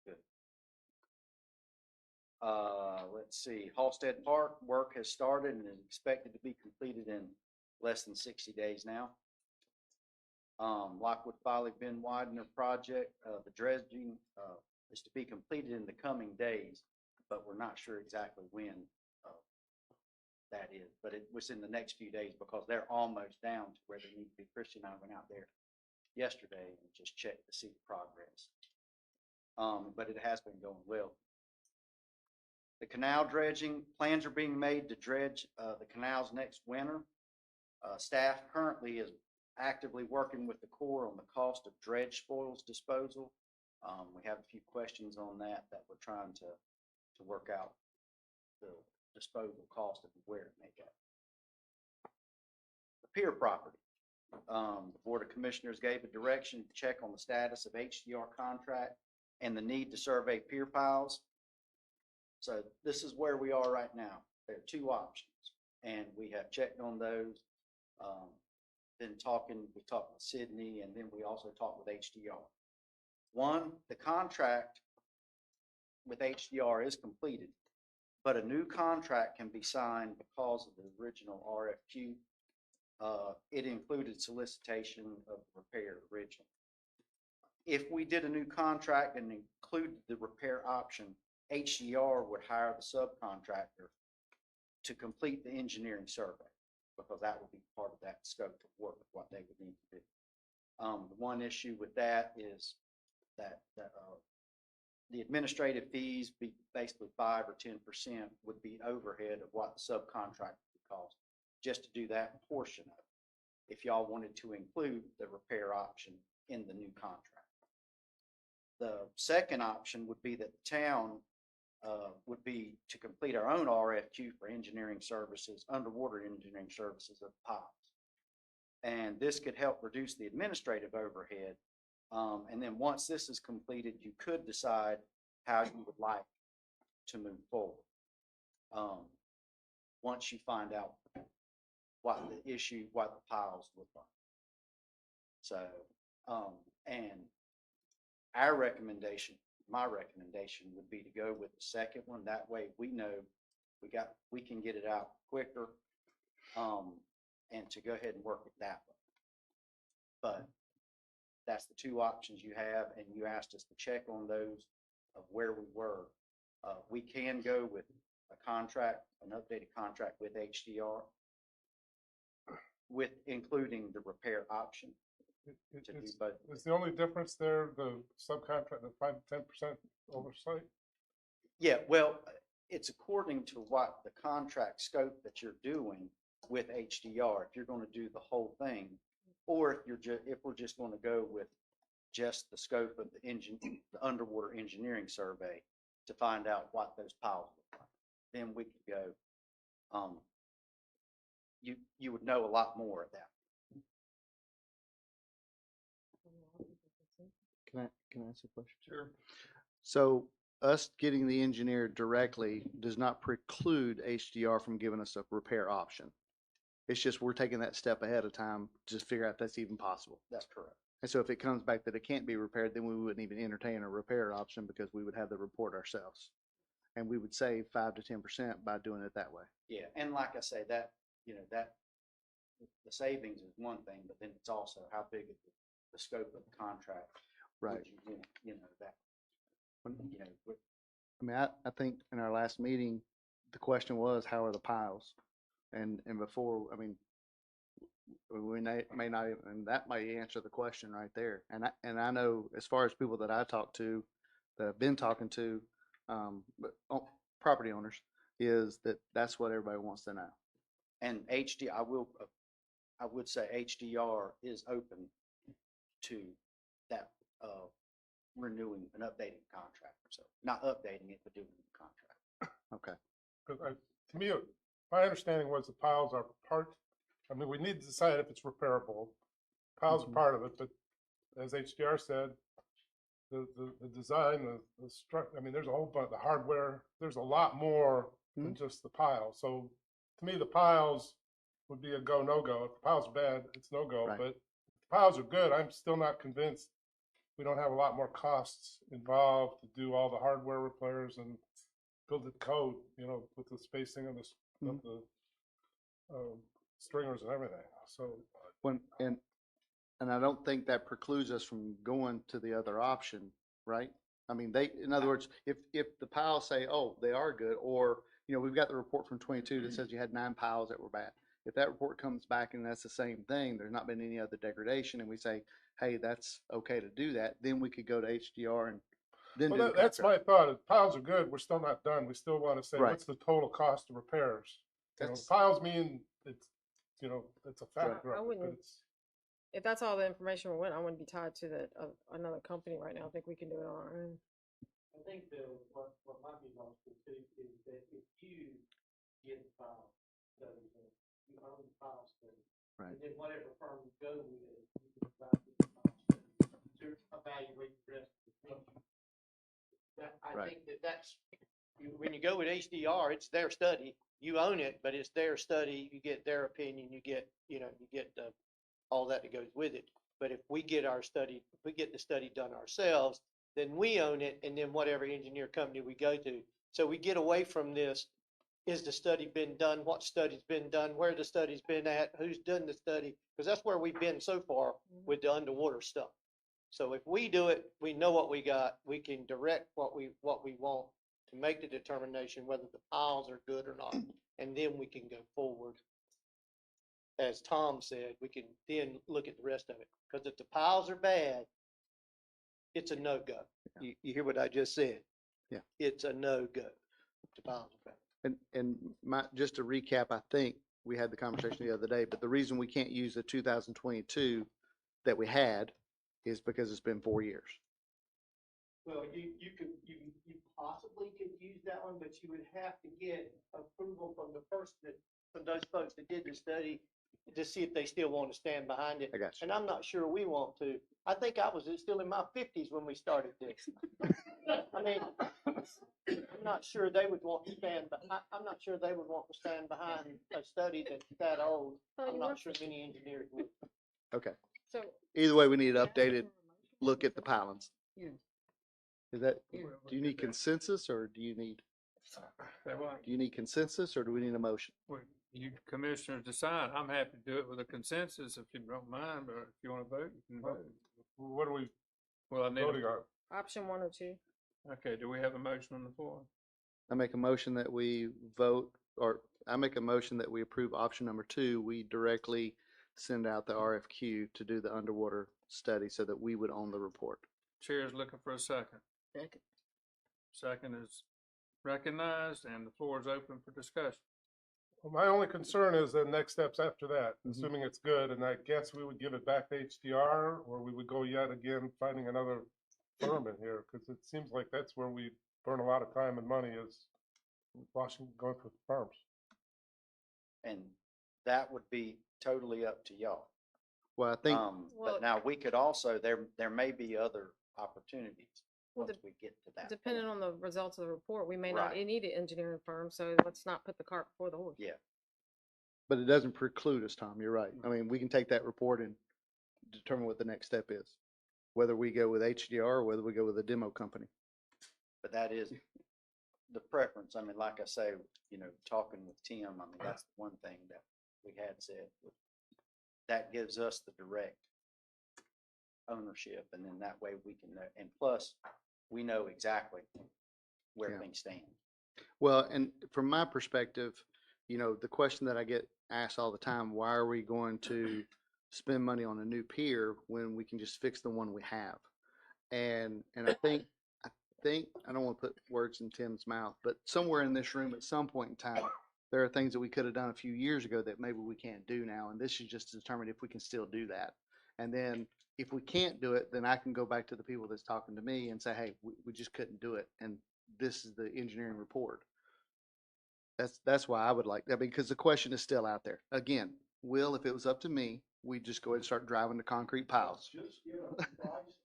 Good. Let's see, Halsted Park work has started and is expected to be completed in less than 60 days now. Lockwood Folly Ben Widener project, the dredging, is to be completed in the coming days, but we're not sure exactly when, that is, but it was in the next few days because they're almost down to where they need to be. Christian and I went out there yesterday and just checked to see the progress. But it has been going well. The canal dredging, plans are being made to dredge the canals next winter. Staff currently is actively working with the Corps on the cost of dredge spoils disposal. We have a few questions on that we're trying to work out the disposal cost and where it may go. The pier property. The Board of Commissioners gave a direction to check on the status of HDR contract and the need to survey pier piles. So this is where we are right now. There are two options, and we have checked on those. We talked with Sydney, and then we also talked with HDR. One, the contract with HDR is completed, but a new contract can be signed because of the original RFQ. It included solicitation of the repair originally. If we did a new contract and included the repair option, HDR would hire the subcontractor to complete the engineering survey, because that would be part of that scope of work of what they would need to do. The one issue with that is that the administrative fees be basically 5 or 10% would be overhead of what the subcontractor would cost just to do that portion of it, if y'all wanted to include the repair option in the new contract. The second option would be that the town would be to complete our own RFQ for engineering services, underwater engineering services of piles. And this could help reduce the administrative overhead. And then once this is completed, you could decide how you would like to move forward. Once you find out what the piles look like. So, and my recommendation would be to go with the second one. That way we know we can get it out quicker, and to go ahead and work with that one. But that's the two options you have, and you asked us to check on those of where we were. We can go with a contract, an updated contract with HDR, with including the repair option. Is the only difference there the subcontract, the 5 to 10% oversight? Yeah, well, it's according to what the contract scope that you're doing with HDR. If you're going to do the whole thing, or if we're just going to go with just the scope of the underwater engineering survey to find out what those piles look like, then we could go. You would know a lot more at that. Can I ask a question? Sure. So us getting the engineer directly does not preclude HDR from giving us a repair option. It's just we're taking that step ahead of time to figure out if that's even possible. That's correct. And so if it comes back that it can't be repaired, then we wouldn't even entertain a repair option because we would have the report ourselves. And we would save 5 to 10% by doing it that way. Yeah, and like I say, that the savings is one thing, but then it's also how big is the scope of the contract. Right. That. I mean, I think in our last meeting, the question was, how are the piles? And before, I mean, we may not, and that may answer the question right there. And I know as far as people that I talk to, that I've been talking to, but property owners is that that's what everybody wants to know. And I would say HDR is open to that, renewing and updating the contract. So not updating it, but doing the contract. Okay. Because to me, my understanding was the piles are part, I mean, we need to decide if it's repairable. Piles are part of it, but as HDR said, the design, the structure, I mean, there's a whole bunch, the hardware, there's a lot more than just the pile. So to me, the piles would be a go, no-go. If the piles are bad, it's no-go. Right. But if the piles are good, I'm still not convinced we don't have a lot more costs involved to do all the hardware repairs and build the code, you know, with the spacing of the stringers and everything. So When, and I don't think that precludes us from going to the other option, right? I mean, in other words, if the piles say, oh, they are good, or, you know, we've got the report from 22 that says you had 9 piles that were bad. If that report comes back and that's the same thing, there's not been any other degradation, and we say, hey, that's okay to do that, then we could go to HDR and then do the that's my contract. thought. If piles are good, we're still not done. We still want to say, Right. what's the total cost of repairs? You know, That's- piles mean it's, you know, it's a factor I of it, but wouldn't- it's. If that's all the information we want, I wouldn't be tied to that, another company right now. I think we can do it on our own. I think what might be lost too is that if you get the file studies, you own the file study. Right. And then whatever firm you go with, you can provide the file study to evaluate the rest of the thing. I Right. think that's, when you go with HDR, it's their study. You own it, but it's their study. You get their opinion, you get all that goes with it. But if we get our study, if we get the study done ourselves, then we own it, and then whatever engineer company we go to. So we get away from this, is the study been done, what study's been done, where the study's been at, who's done the study, because that's where we've been so far with the underwater stuff. So if we do it, we know what we got, we can direct what we want to make the determination whether the piles are good or not, and then we can go forward. As Tom said, we can then look at the rest of it, because if the piles are bad, it's a no-go. You hear what I just said? Yeah. It's a no-go. If the piles are bad. And just to recap, I think we had the conversation the other day, but the reason we can't use the 2022 that we had is because it's been 4 years. Well, you possibly could use that one, but you would have to get approval from from those folks that did the study to see if they still want to stand behind it. I got you. And I'm not sure we want to. I think I was still in my 50s when we started this. I mean, I'm not sure they would want to stand, but I'm not sure they would want to stand behind a study that's that old. I'm not sure many engineers would. Okay. So Either way, we need an updated look at the pilings. Yeah. Is that, do you need consensus or do you need consensus or do we need a motion? Well, you commissioners decide. I'm happy to do it with a consensus if you don't mind, but if you want to vote, you can vote. What are we Well, I need voting on? option 1 or 2. Okay, do we have a motion on the floor? I make a motion that we vote, or I make a motion that we approve option number 2. We directly send out the RFQ to do the underwater study so that we would own the report. Chair is looking for a second. Second. Second is recognized and the floor is open for discussion. Well, my only concern is the next steps after that, assuming it's good, and I guess we would give it back to HDR, or we would go yet again finding another firm in here, because it seems like that's where we burn a lot of time and money is going for firms. And that would be totally up to y'all. Well, I think, But now we could also, there may be other opportunities Well, once we get to that. Depending on the results of the report, we may not Right. need an engineering firm, so let's not put the cart before the horse. Yeah. but it doesn't preclude us, Tom. You're right. I mean, we can take that report and determine what the next step is, whether we go with HDR or whether we go with a demo company. But that is the preference. I mean, like I say, you know, talking with Tim, I mean, that's one thing that we had said. That gives us the direct ownership, and then that way we can know, and plus, we know exactly where Yeah. things stand. Well, and from my perspective, you know, the question that I get asked all the time, why are we going to spend money on a new pier when we can just fix the one we have? And I think think, I don't want to put words in Tim's mouth, but somewhere in this room at some point in time, there are things that we could have done a few years ago that maybe we can't do now, and this is just to determine if we can still do that. And then if we can't do it, then I can go back to the people that's talking to me and say, hey, we just couldn't do it, and this is the engineering report. That's why I would like that, because the question is still out there. Again, Will, if it was up to me, we'd just go ahead and start driving the concrete piles. Just get a price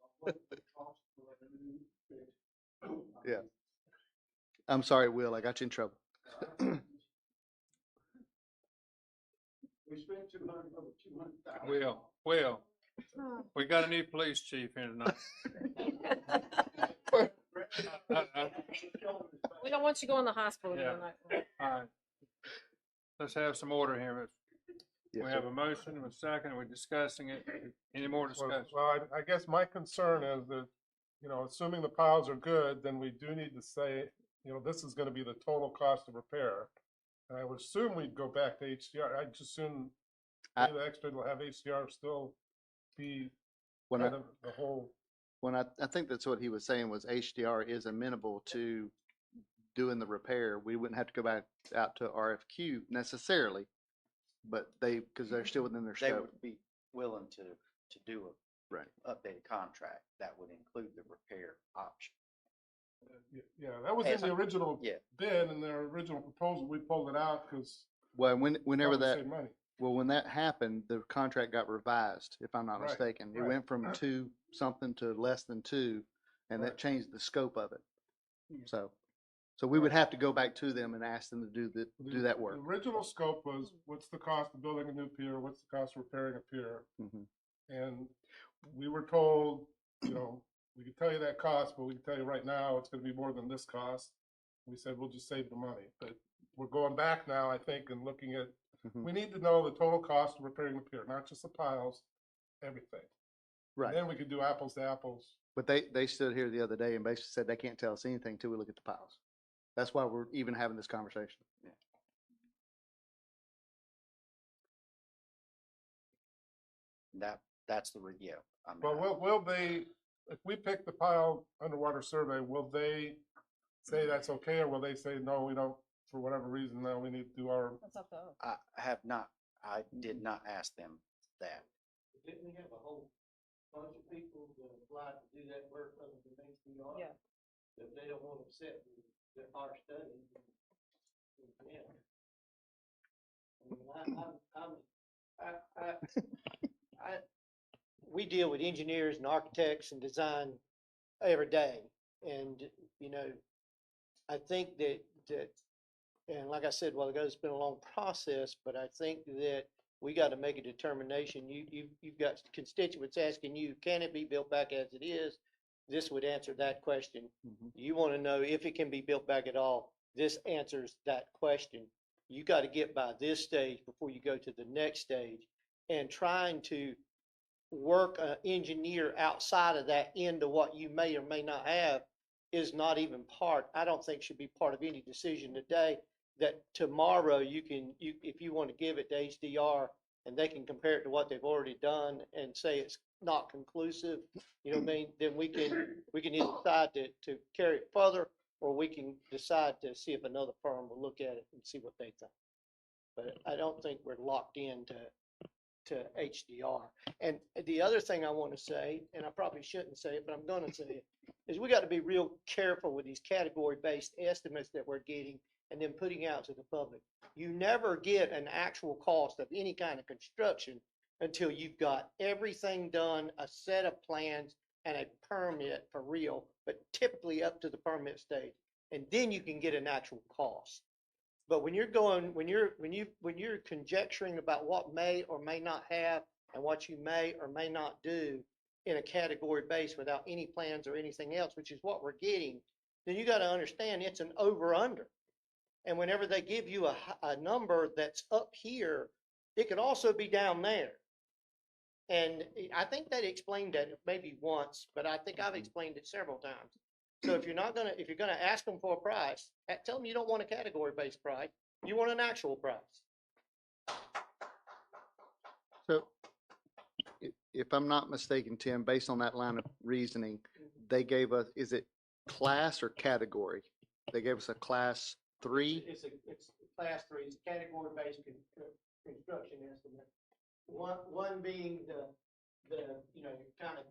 of what it costs for a new fix. Yeah. I'm sorry, Will, I got you in trouble. We spent 200, over 200,000. Will, we got a new police chief here tonight. We don't want you going to the hospital Yeah. tonight. All right. Let's have some order here. Yes, We sir. have a motion, and a second, we're discussing it. Any more discussion? Well, I guess my concern is that, you know, assuming the piles are good, then we do need to say, you know, this is gonna be the total cost of repair. And I would assume we'd go back to HDR. I'd just assume pay the extra to have HDR still be When kind I, of the whole. when I think that's what he was saying was HDR is amenable to doing the repair. We wouldn't have to go back out to RFQ necessarily, but because they're still within their They scope. would be willing to do a Right. updated contract that would include the repair option. Yeah, that was in the original Yeah. bid and their original proposal. We pulled it out because Well, whenever probably that, saved money. well, when that happened, the contract got revised, if I'm not Right, mistaken. It right. went from 2 something to less than 2, and that Right. changed the scope of it. So we would have to go back to them and ask them to do that work. The original scope was, what's the cost of building a new pier? What's the cost of repairing a pier? Mhm. And we were told, you know, we could tell you that cost, but we can tell you right now, it's gonna be more than this cost. We said, we'll just save the money, but we're going back now, I think, and looking at, Mhm. we need to know the total cost of repairing the pier, not just the piles, everything. Right. And then we could do apples to apples. But they stood here the other day and basically said they can't tell us anything until we look at the piles. That's why we're even having this conversation. That's the review. I mean, But will they, if we pick the pile underwater survey, will they say that's okay, or will they say, no, we don't, for whatever reason, no, we need to do our? That's up to us. I have not, I did not ask them that. Didn't we have a whole bunch of people that applied to do that work other than HDR? Yeah. If they don't want to accept our study, yeah. We deal with engineers and architects and design every day. And, you know, I think that, and like I said, well, it's been a long process, but I think that we got to make a determination. You've got constituents asking you, can it be built back as it is? This would answer that question. You want to know if it can be built back at all. This answers that question. You got to get by this stage before you go to the next stage. And trying to work an engineer outside of that into what you may or may not have is not even part, I don't think should be part of any decision today, that tomorrow if you want to give it to HDR and they can compare it to what they've already done and say it's not conclusive, you know what I mean? Then we can either decide to carry it further, or we can decide to see if another firm will look at it and see what they think. But I don't think we're locked into HDR. And the other thing I want to say, and I probably shouldn't say it, but I'm going to say it, is we got to be real careful with these category-based estimates that we're getting and then putting out to the public. You never get an actual cost of any kind of construction until you've got everything done, a set of plans and a permit for real, but typically up to the permit stage. And then you can get an actual cost. But when you're conjecturing about what may or may not have and what you may or may not do in a category base without any plans or anything else, which is what we're getting, then you got to understand it's an over-under. And whenever they give you a number that's up here, it could also be down there. And I think they explained that maybe once, but I think I've explained it several times. So if you're gonna ask them for a price, tell them you don't want a category-based price. You want an actual price. So if I'm not mistaken, Tim, based on that line of reasoning, they gave us, is it class or category? They gave us a class 3. It's class 3, it's category-based construction estimate. One being you know, you're kind of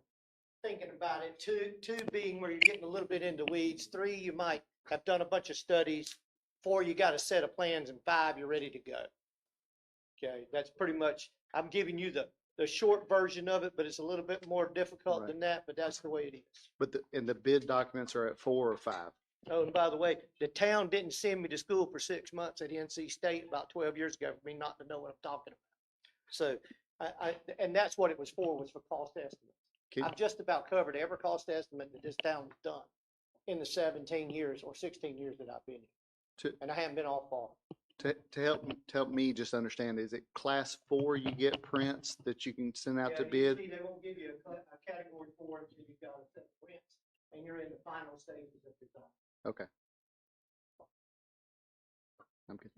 thinking about it. Two being where you're getting a little bit into weeds. 3, you might have done a bunch of studies. 4, you got a set of plans, and 5, you're ready to go. Okay, that's pretty much, I'm giving you the short version of it, but it's a little bit more difficult than that, but that's the way it is. But the bid documents are at 4 or 5. Oh, and by the way, the town didn't send me to school for 6 months at NC State about 12 years ago for me not to know what I'm talking about. So and that's what it was for cost estimates. I've just about covered every cost estimate that this town has done in the 17 years or 16 years that I've been here. And I haven't been off far. To help me just understand, is it class 4 you get prints that you can send out to bid? See, they won't give you a category 4 until you've got a set of prints and you're in the final stages of design. Okay. I'm good.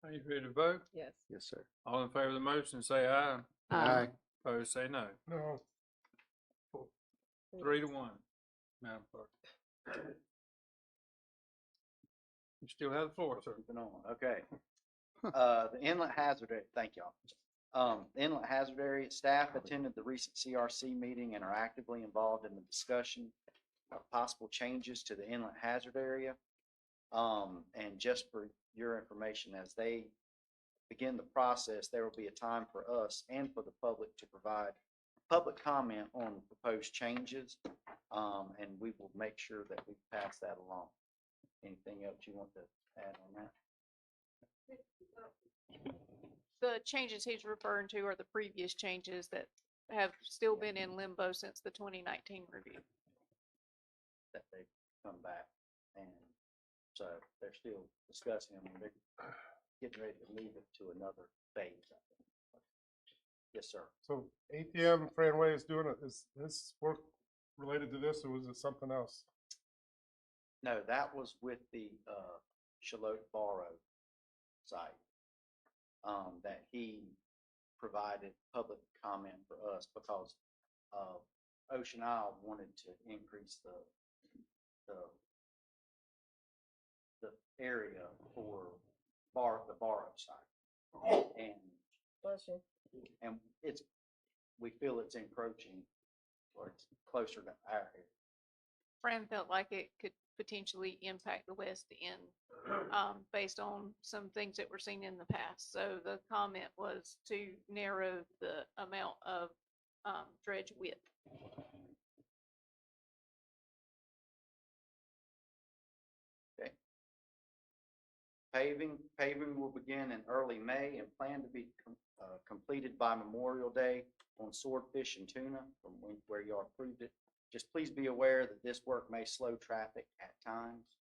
Are you ready to vote? Yes. Yes, sir. All in favor of the motion, say aye. Aye. Opposed, say no. No. 3-1, Madam Clerk. You still have the floor, sir. Moving on, okay. The inlet hazard area, thank y'all. The inlet hazard area staff attended the recent CRC meeting and are actively involved in the discussion of possible changes to the inlet hazard area. And just for your information, as they begin the process, there will be a time for us and for the public to provide public comment on proposed changes. And we will make sure that we pass that along. Anything else you want to add on that? The changes he's referring to are the previous changes that have still been in limbo since the 2019 review. That they've come back, and so they're still discussing them, and they're getting ready to move it to another phase, I think. Yes, sir. So ATM Franway is doing it. Is this work related to this, or was it something else? No, that was with the Charlotte Barrow site that he provided public comment for us because Ocean Isle wanted to increase the area for the Barrow site, and we feel it's encroaching or it's closer to our area. Fran felt like it could potentially impact the west end, based on some things that were seen in the past. So the comment was to narrow the amount of dredge width. Okay. Paving will begin in early May and plan to be completed by Memorial Day on Swordfish and Tuna from where you approved it. Just please be aware that this work may slow traffic at times.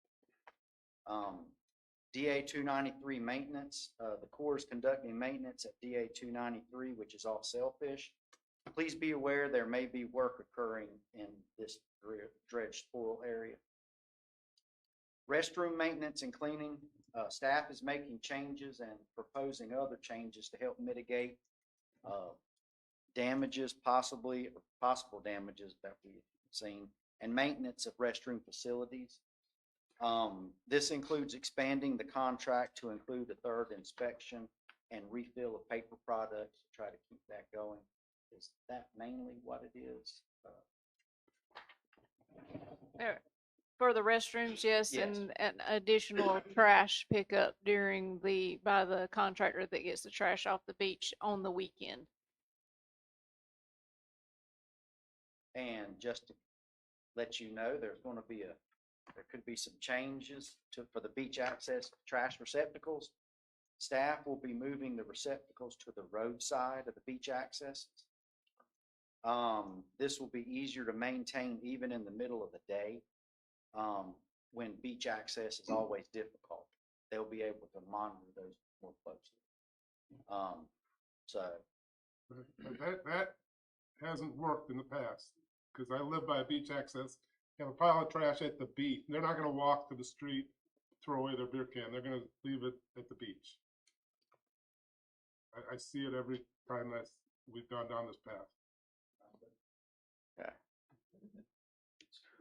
DA 293 maintenance, the Corps is conducting maintenance at DA 293, which is off Sailfish. Please be aware there may be work occurring in this dredge spoil area. Restroom maintenance and cleaning, staff is making changes and proposing other changes to help mitigate damages, possible damages that we've seen, and maintenance of restroom facilities. This includes expanding the contract to include a third inspection and refill of paper products to try to keep that going. Is that mainly what it is? For the restrooms, yes, Yes. and an additional trash pickup by the contractor that gets the trash off the beach on the weekend. And just to let you know, there could be some changes for the beach access trash receptacles. Staff will be moving the receptacles to the roadside of the beach accesses. This will be easier to maintain even in the middle of the day, when beach access is always difficult. They'll be able to monitor those more closely. That hasn't worked in the past, because I live by a beach access, have a pile of trash at the beach. They're not gonna walk to the street, throw away their beer can. They're gonna leave it at the beach. I see it every time we've gone down this path. Okay.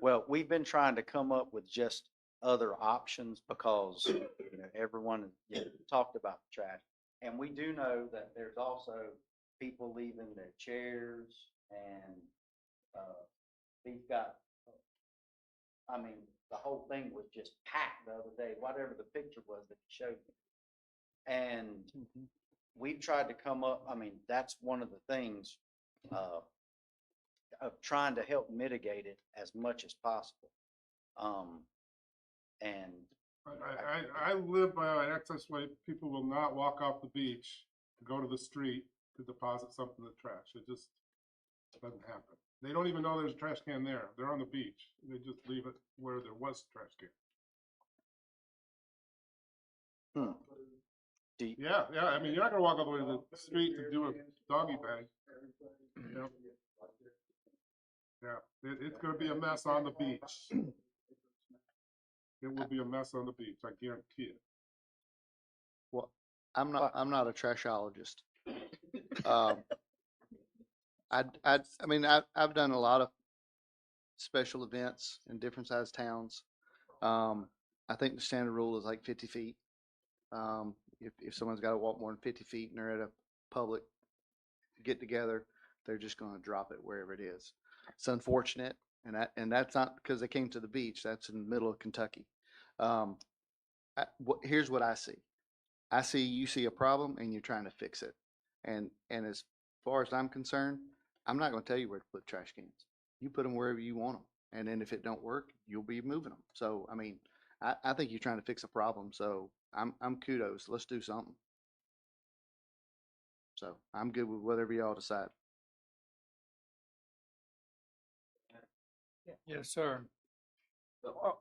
Well, we've been trying to come up with just other options because, everyone, talked about the trash. And we do know that there's also people leaving their chairs and, he's got, I mean, the whole thing was just packed the other day, whatever the picture was that he showed me. And we've tried to come up, I mean, that's one of the things, of trying to help mitigate it as much as possible. And I live by an access way. People will not walk off the beach to go to the street to deposit something in the trash. It just doesn't happen. They don't even know there's a trash can there. They're on the beach. They just leave it where there was a trash can. Yeah, I mean, you're not gonna walk all the way to the street to do a doggy bag. Yep. Yeah, it's gonna be a mess on the beach. It will be a mess on the beach, I guarantee it. Well, I'm not a trashologist. I mean, I've done a lot of special events in different sized towns. I think the standard rule is like 50 feet. If someone's got to walk more than 50 feet and they're at a public get together, they're just going to drop it wherever it is. It's unfortunate, and that's not because they came to the beach. That's in the middle of Kentucky. Here's what I see. You see a problem and you're trying to fix it. And as far as I'm concerned, I'm not going to tell you where to put trash cans. You put them wherever you want them. And then if it don't work, you'll be moving them. So, I mean, I think you're trying to fix a problem. So I'm kudos. Let's do something. So I'm good with whatever y'all decide. Yes, sir.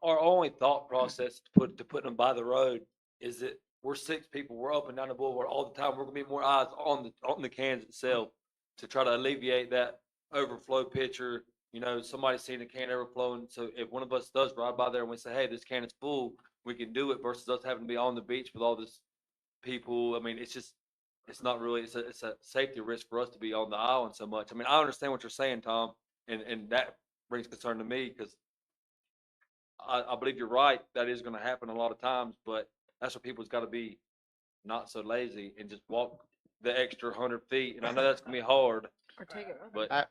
Our only thought process to put them by the road is that we're 6 people, we're up and down the boulevard all the time. We're gonna be more eyes on the cans itself to try to alleviate that overflow picture. Somebody seeing the can overflowing. So if one of us does ride by there and we say, hey, this can is full, we can do it versus us having to be on the beach with all this people. I mean, it's not really, it's a safety risk for us to be on the island so much. I mean, I understand what you're saying, Tom, and that brings concern to me because I believe you're right. That is going to happen a lot of times, but that's what people's got to be not so lazy and just walk the extra 100 feet. And I know that's going to be hard, Or take it with but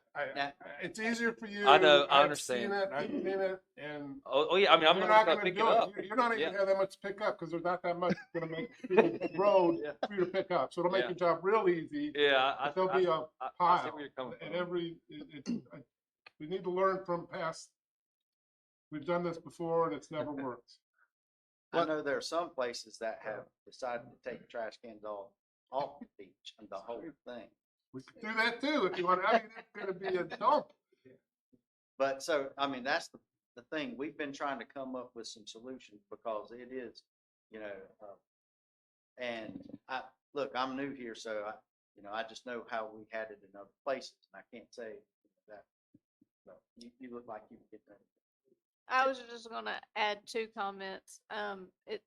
it's easier for you. I know, I I've understand. seen it, and oh yeah, I mean, I'm you're not not going to gonna pick it do up. You're not even gonna have that much to pick up because there's not that much gonna make the road for you to pick up. So it'll make Yeah. your job real easy. Yeah, But there'll be a I pile. see where you're coming And from. we need to learn from past. We've done this before and it's never worked. I know there are some places that have decided to take trash cans off the beach and the whole thing. We could do that too if you want. I mean, it's gonna be a dump. But so, I mean, that's the thing. We've been trying to come up with some solutions because it is, and look, I'm new here, so I just know how we had it in other places, and I can't say that. So you look like you get that. I was just gonna add 2 comments.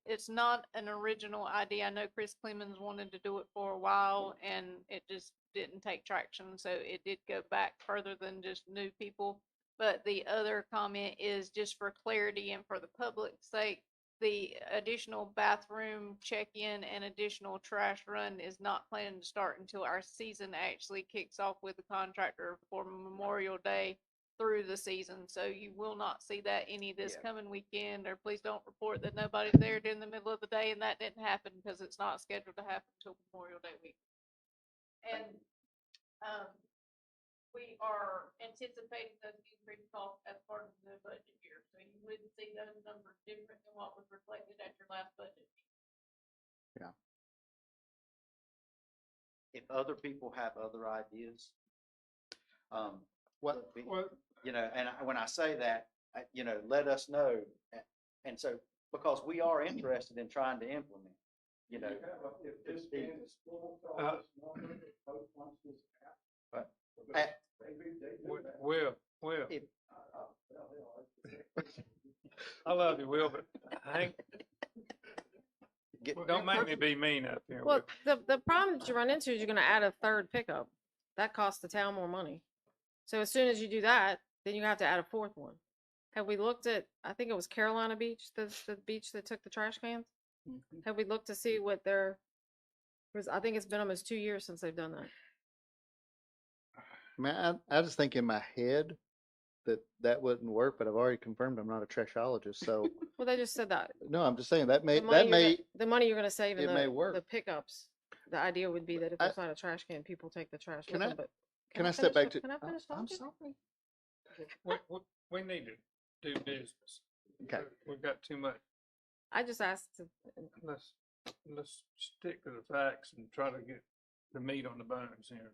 It's not an original idea. I know Chris Clemens wanted to do it for a while and it just didn't take traction. So it did go back further than just new people. But the other comment is just for clarity and for the public's sake, the additional bathroom check-in and additional trash run is not planning to start until our season actually kicks off with the contractor for Memorial Day through the season. So you will not see that any this coming weekend, or please don't report that nobody's there during the middle of the day, and that didn't happen because it's not scheduled to happen until Memorial Day week. And we are anticipating those increased costs as part of the budget year. So you would see those numbers different than what was reflected at your last budget. Yeah. If other people have other ideas, and when I say that, let us know. And so, because we are interested in trying to implement, Will. I love you, Will, but don't make me be mean up here. Well, the problem that you run into is you're gonna add a 3rd pickup. That costs the town more money. So as soon as you do that, then you have to add a 4th one. Have we looked at, I think it was Carolina Beach, the beach that took the trash cans? Have we looked to see what their, because I think it's been almost 2 years since they've done that. I mean, I just think in my head that wouldn't work, but I've already confirmed I'm not a trashologist, so, Well, they just said that. no, I'm just saying that may, The money that you're may, gonna- The money you're gonna save in it may the work. pickups, the idea would be that if there's not a trash can, people take the trash with Can I- them, but. can I step finish back the- to- Can I finish I'm talking? sorry. We need to do business. Okay. We've got too much. I just asked to, Let's stick to the facts and try to get the meat on the bones here.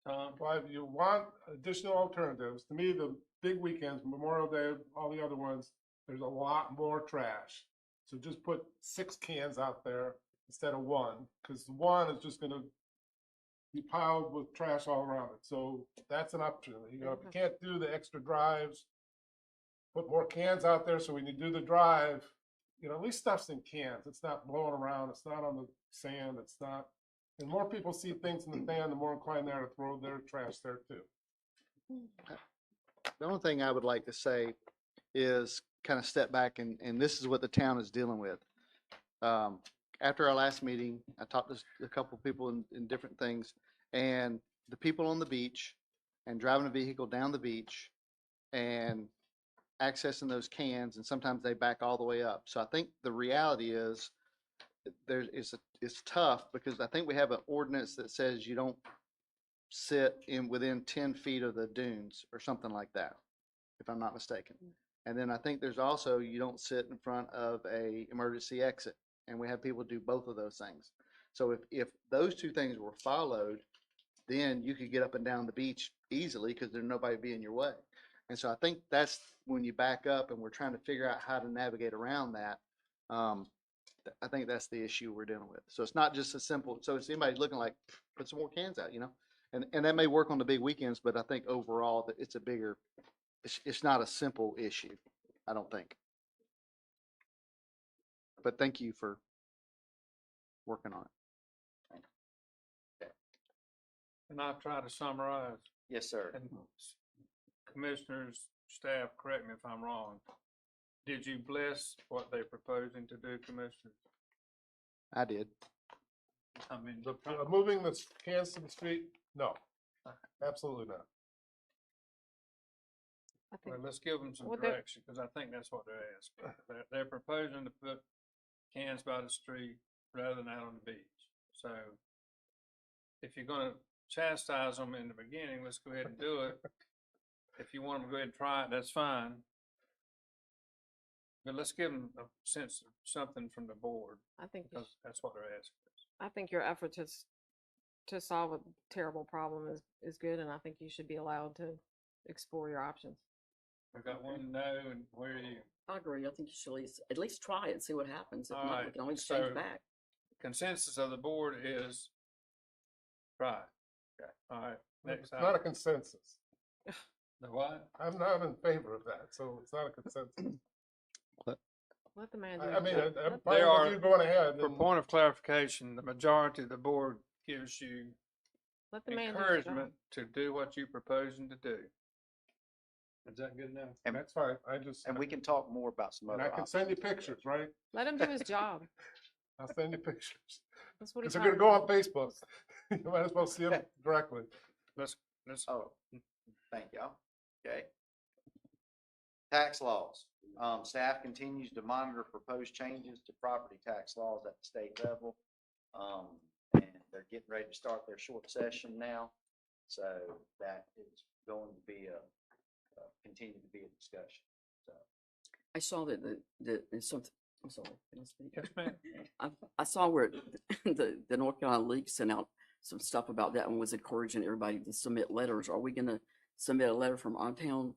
Tom? Well, if you want additional alternatives, to me, the big weekends, Memorial Day, all the other ones, there's a lot more trash. So just put 6 cans out there instead of 1, because 1 is just gonna be piled with trash all around it. So that's an option. You know, if you can't do the extra drives, put more cans out there, so when you do the drive, you know, at least stuff's in cans. It's not blowing around. It's not on the sand. It's not. And more people see things in the sand, the more inclined they are to throw their trash there too. The only thing I would like to say is kind of step back and this is what the town is dealing with. After our last meeting, I talked to a couple of people in different things, and the people on the beach and driving a vehicle down the beach and accessing those cans, and sometimes they back all the way up. So I think the reality is it's tough because I think we have an ordinance that says you don't sit within 10 feet of the dunes or something like that, if I'm not mistaken. And then I think there's also, you don't sit in front of a emergency exit, and we have people do both of those things. So if those 2 things were followed, then you could get up and down the beach easily because there's nobody be in your way. And so I think that's when you back up and we're trying to figure out how to navigate around that. I think that's the issue we're dealing with. So it's not just a simple, so it's anybody looking like, put some more cans out, you know? And that may work on the big weekends, but I think overall that it's a bigger, it's not a simple issue, I don't think. But thank you for working on it. And I'll try to summarize. Yes, sir. And commissioners, staff, correct me if I'm wrong. Did you bless what they're proposing to do, commissioners? I did. I mean, Moving the cans to the street, no, absolutely not. well, let's give them some Well, they're- direction, because I think that's what they're asking. They're proposing to put cans by the street rather than out on the beach. So if you're gonna chastise them in the beginning, let's go ahead and do it. If you want them to go ahead and try it, that's fine. But let's give them a sense of something from the board, I think, because that's what they're asking. I think your effort to solve a terrible problem is good, and I think you should be allowed to explore your options. We've got one no, and where are you? I agree. I think you should at least try it and see what happens. If All not, we right, can always so- change back. Consensus of the board is try. Okay. All right, It's next not a item. consensus. The what? I'm not in favor of that, so it's not a consensus. Let the man do I his mean, job. I'm Let- fine There with are, you going ahead. for and- point of clarification, the majority of the board gives you Let the man do his job. encouragement to do what you're proposing to do. Is that good enough? And- That's fine, I just, And we can talk more about some and other I can options. send you pictures, right? Let him do his job. I'll send you pictures. That's what he's Because they're gonna hired go on for. Facebook. You might as well see them directly. Let's, Oh, thank y'all. Okay. Tax laws. Staff continues to monitor proposed changes to property tax laws at the state level. And they're getting ready to start their short session now. So that is going to be continue to be a discussion. So. I saw that there's something, I'm sorry. Can I speak? yes, ma'am. I saw where the North Carolina League sent out some stuff about that and was encouraging everybody to submit letters. Are we gonna submit a letter from our town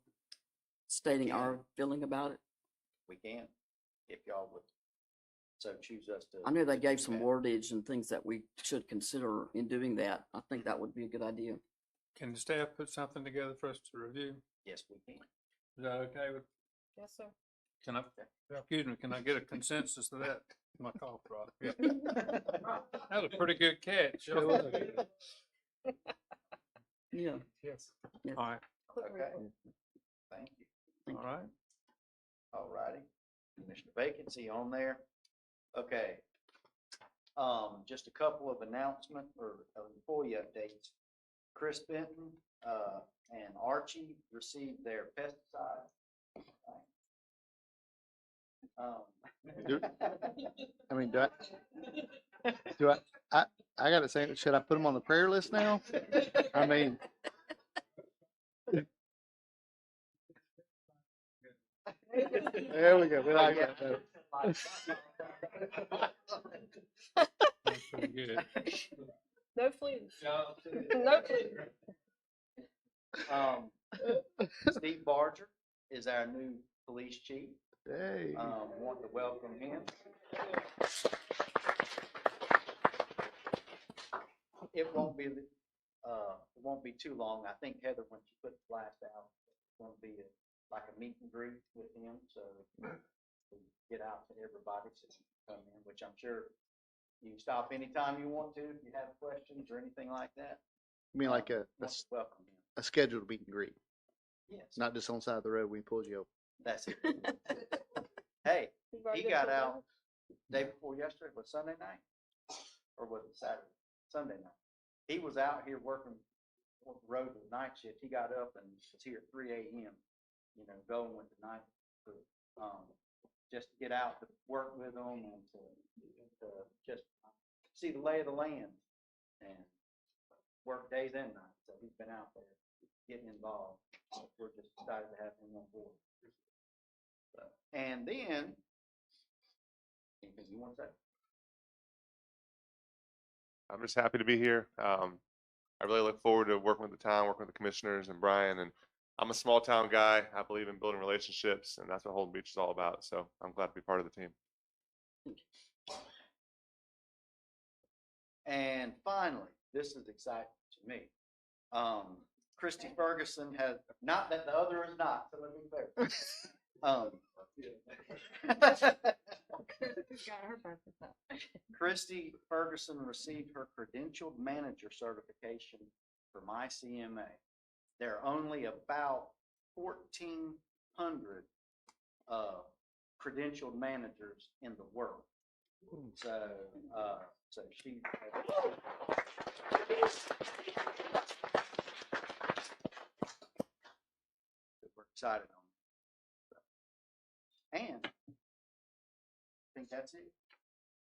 stating our feeling about it? We can, if y'all would so choose us to. I know they to gave do some that. wordage and things that we should consider in doing that. I think that would be a good idea. Can the staff put something together for us to review? Yes, we can. Is that okay with, Yes, sir. can I, excuse me, can I get a consensus to that? My cough drop. Yeah. That was a pretty good catch. Yeah. Yes. All right, Okay. Thank you. all right. All righty. Commissioner vacancy on there. Okay. Just a couple of announcement or employee updates. Chris Benton, and Archie received their pesticide. Do- I mean, I gotta say, should I put them on the prayer list now? I mean. There we go. We like that. That's pretty good. No fleas. No fleas. Steve Barger is our new police chief. Hey. Want to welcome him. It won't be too long. I think Heather, when she put the blast out, it's gonna be like a meet and greet with him, so we get out to everybody to come in, which I'm sure you can stop anytime you want to, if you have questions or anything like that. You mean like Welcome him. a scheduled meet and greet, Yes, not just on the side of the road when he pulls you over. that's it. Hey, he got out day before yesterday, was Sunday night? Or was it Saturday? Sunday night. He was out here working on the road with the night shift. He got up and was here at 3 a.m., going with the night crew. Just to get out to work with them and to just see the lay of the land and work days and nights. So he's been out there getting involved. We're just excited to have him on board. So, and then, anything you want to say? I'm just happy to be here. I really look forward to working with the town, working with the commissioners and Brian. And I'm a small town guy. I believe in building relationships, and that's what Holden Beach is all about. So I'm glad to be part of the team. And finally, this is exciting to me. Christy Ferguson has, not that the other is not, so let me be fair. Christy Ferguson received her credentialed manager certification from ICMA. There are only about 1,400 credentialed managers in the world. So, she. We're excited on. And I think that's it.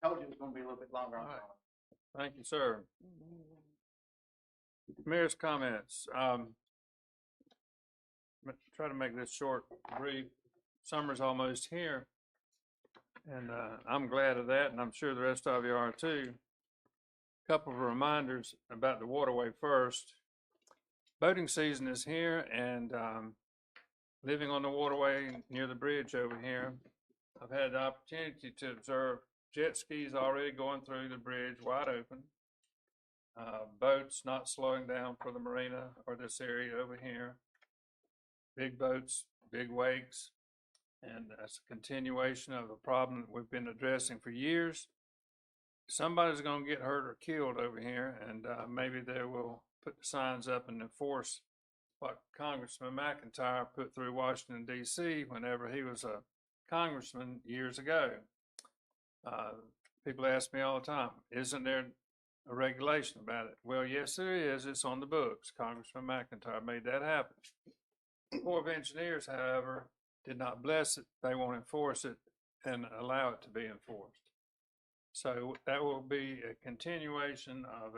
Told you it was going to be a little bit longer on. All right. Thank you, sir. Mayor's comments. Try to make this short, brief. Summer's almost here, and I'm glad of that, and I'm sure the rest of you are too. Couple of reminders about the waterway first. Boating season is here, and living on the waterway near the bridge over here, I've had the opportunity to observe jet skis already going through the bridge wide open. Boats not slowing down for the marina or this area over here. Big boats, big wakes, and that's a continuation of a problem that we've been addressing for years. Somebody's going to get hurt or killed over here, and maybe they will put the signs up and enforce what Congressman McIntyre put through Washington, D.C. whenever he was a congressman years ago. People ask me all the time, isn't there a regulation about it? Well, yes, there is. It's on the books. Congressman McIntyre made that happen. The Corps of Engineers, however, did not bless it. They won't enforce it and allow it to be enforced. So that will be a continuation of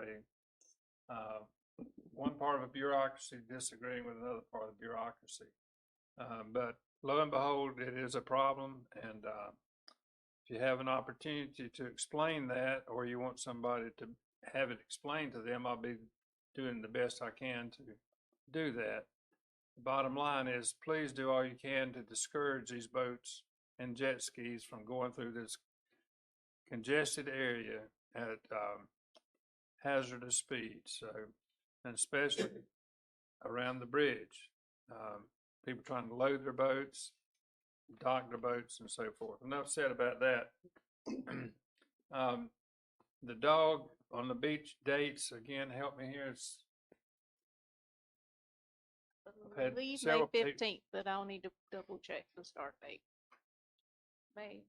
one part of a bureaucracy disagreeing with another part of the bureaucracy. But lo and behold, it is a problem, and if you have an opportunity to explain that, or you want somebody to have it explained to them, I'll be doing the best I can to do that. The bottom line is, please do all you can to discourage these boats and jet skis from going through this congested area at hazardous speeds. So, and especially around the bridge, people trying to load their boats, dock their boats, and so forth. Enough said about that. The dog on the beach dates, again, help me here. I believe May 15th, but I'll need to double check the start date. May.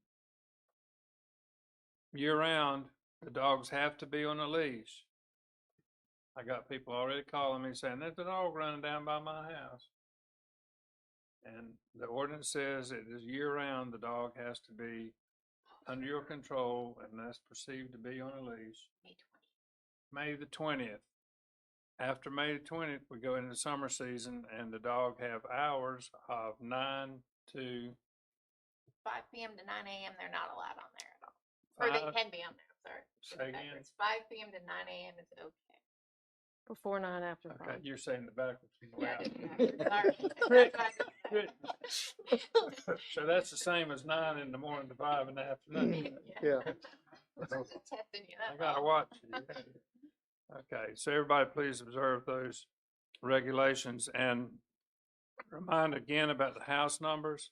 Year-round, the dogs have to be on a leash. I got people already calling me saying, there's a dog running down by my house. And the ordinance says it is year-round, the dog has to be under your control, and that's perceived to be on a leash. May the 20th. After May the 20th, we go into summer season, and the dog have hours of 9 to 5 p.m. to 9 a.m. They're not allowed on there at all. Or they 5. can be on there, sorry. Say again? It's 5 p.m. to 9 a.m. is okay. Before 9, after 5. Okay, you're saying the backwards. Yeah, I did it backwards. Trick. Sorry. Trick. So that's the same as 9 in the morning to 5 in the afternoon. Yeah. Testing you, I that's gotta all. watch you. Okay, so everybody please observe those regulations and remind again about the house numbers.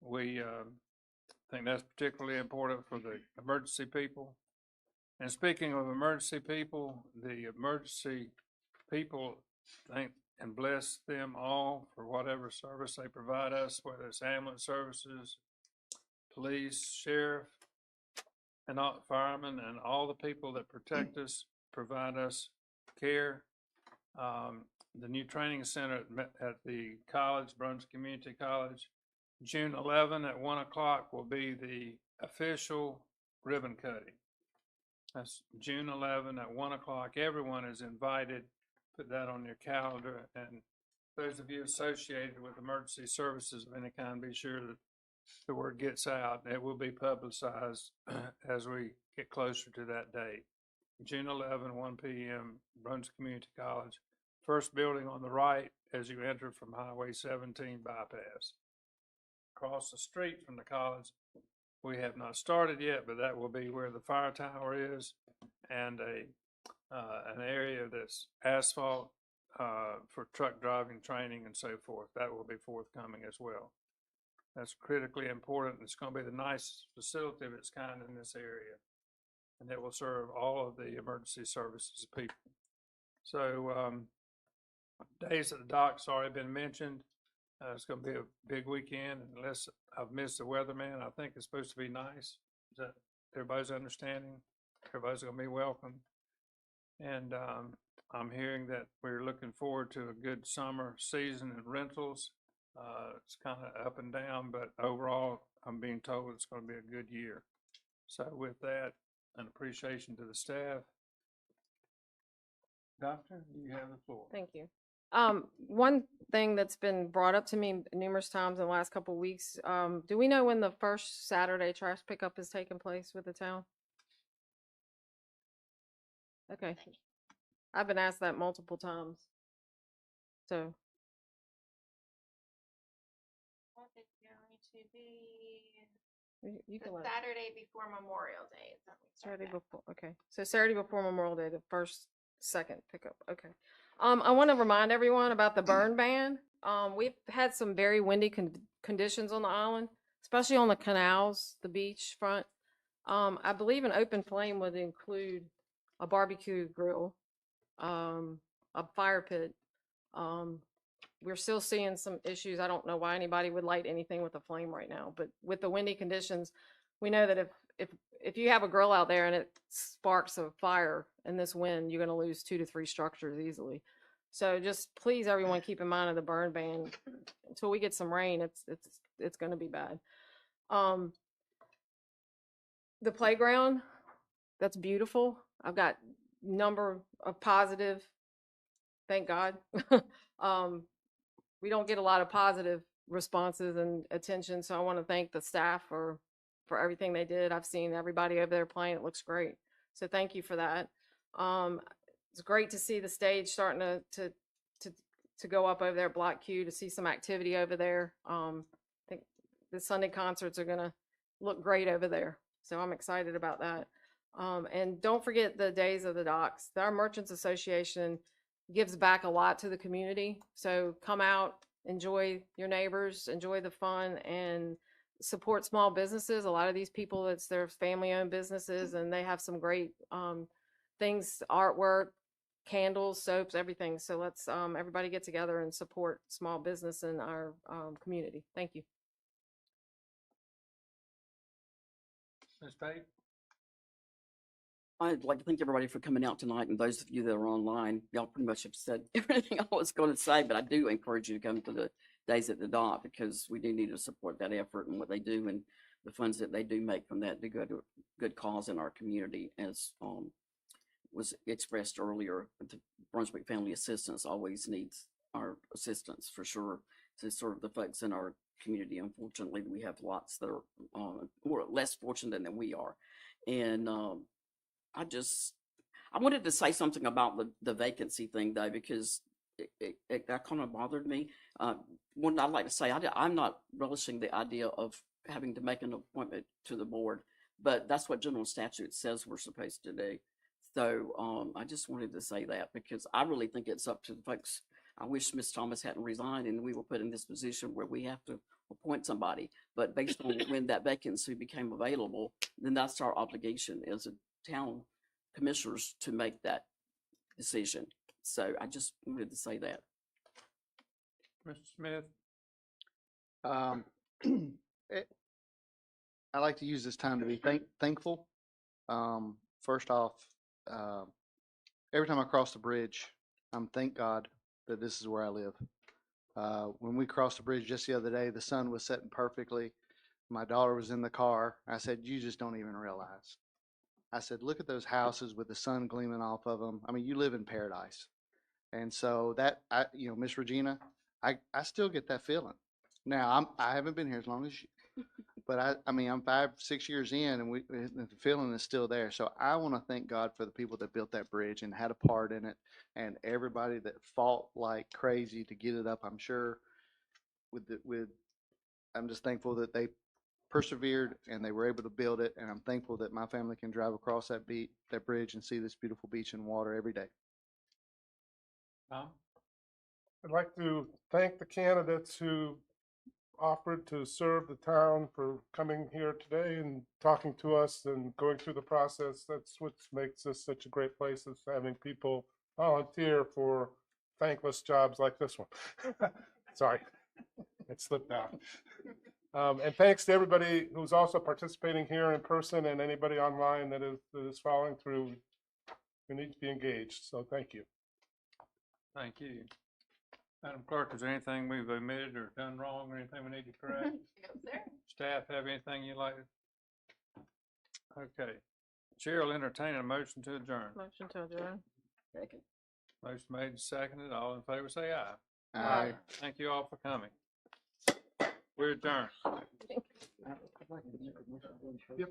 We think that's particularly important for the emergency people. And speaking of emergency people, the emergency people thank and bless them all for whatever service they provide us, whether it's ambulance services, police, sheriff, and all firemen, and all the people that protect us, provide us care. The new training center at the college, Brunswick Community College, June 11 at 1 o'clock will be the official ribbon cutting. That's June 11 at 1 o'clock. Everyone is invited. Put that on your calendar. And those of you associated with emergency services of any kind, be sure that the word gets out. It will be publicized as we get closer to that date. June 11, 1 p.m., Brunswick Community College. First building on the right as you enter from Highway 17 bypass. Across the street from the college, we have not started yet, but that will be where the fire tower is, and an area that's asphalt for truck driving training and so forth. That will be forthcoming as well. That's critically important. It's going to be the nicest facility of its kind in this area, and it will serve all of the emergency services people. So days at the dock's already been mentioned. It's going to be a big weekend, unless I've missed the weatherman. I think it's supposed to be nice. Is that everybody's understanding? Everybody's going to be welcome. And I'm hearing that we're looking forward to a good summer season in rentals. It's kind of up and down, but overall, I'm being told it's going to be a good year. So with that, an appreciation to the staff. Doctor, you have the floor. Thank you. One thing that's been brought up to me numerous times in the last couple of weeks, do we know when the first Saturday trash pickup is taking place with the town? Okay. I've been asked that multiple times. So, Well, it's going to be you the can let Saturday before Memorial Day. Is that what we start Saturday at? before, okay. So Saturday before Memorial Day, the second pickup, okay. I want to remind everyone about the burn ban. We've had some very windy conditions on the island, especially on the canals, the beach front. I believe an open flame would include a barbecue grill, a fire pit. We're still seeing some issues. I don't know why anybody would light anything with a flame right now, but with the windy conditions, we know that if you have a grill out there and it sparks a fire in this wind, you're going to lose 2 to 3 structures easily. So just please, everyone, keep in mind of the burn ban. Until we get some rain, it's going to be bad. The playground, that's beautiful. I've got number of positive, thank God. We don't get a lot of positive responses and attention, so I want to thank the staff for everything they did. I've seen everybody over there playing. It looks great. So thank you for that. It's great to see the stage starting to go up over there at Block Q, to see some activity over there. I think the Sunday concerts are going to look great over there. So I'm excited about that. And don't forget the Days of the Docks. Our Merchants Association gives back a lot to the community. So come out, enjoy your neighbors, enjoy the fun, and support small businesses. A lot of these people, it's their family-owned businesses, and they have some great things, artwork, candles, soaps, everything. So let's everybody get together and support small business in our community. Thank you. Ms. Pate? I'd like to thank everybody for coming out tonight, and those of you that are online, y'all pretty much have said everything I was going to say, but I do encourage you to come to the Days at the Dot, because we do need to support that effort and what they do, and the funds that they do make from that to go to a good cause in our community, as was expressed earlier. The Brunswick Family Assistance always needs our assistance for sure to serve the folks in our community. Unfortunately, we have lots that are more less fortunate than we are, and I wanted to say something about the vacancy thing though, because that kind of bothered me. One, I'd like to say, I'm not relishing the idea of having to make an appointment to the board, but that's what general statute says we're supposed to do. So, I just wanted to say that, because I really think it's up to the folks. I wish Ms. Thomas hadn't resigned and we were put in this position where we have to appoint somebody, but based on when that vacancy became available, then that's our obligation as a town commissioners to make that decision. So I just wanted to say that. Mr. Smith? I like to use this time to be thankful. First off, every time I cross the bridge, thank God that this is where I live. When we crossed the bridge just the other day, the sun was setting perfectly. My daughter was in the car. I said, "You just don't even realize." I said, "Look at those houses with the sun gleaming off of them. I mean, you live in paradise." And so that, Miss Regina, I still get that feeling. Now, I haven't been here as long as you, but I mean, I'm 5-6 years in, and the feeling is still there. So I want to thank God for the people that built that bridge and had a part in it, and everybody that fought like crazy to get it up. I'm sure I'm just thankful that they persevered and they were able to build it, and I'm thankful that my family can drive across that bridge and see this beautiful beach and water every day. I'd like to thank the candidates who offered to serve the town for coming here today and talking to us and going through the process. That's what makes this such a great place, is having people volunteer for thankless jobs like this one. Sorry, it slipped out. And thanks to everybody who's also participating here in person and anybody online that is following through. We need to be engaged, so thank you. Thank you. Madam Clerk, is there anything we've omitted or done wrong, or anything we need to correct? No, sir. Staff have anything you'd like? Okay. Chair will entertain a motion to adjourn. Motion to adjourn. Second. Motion made and seconded. All in favor say aye. Aye. Thank you all for coming. We're adjourned. Yep.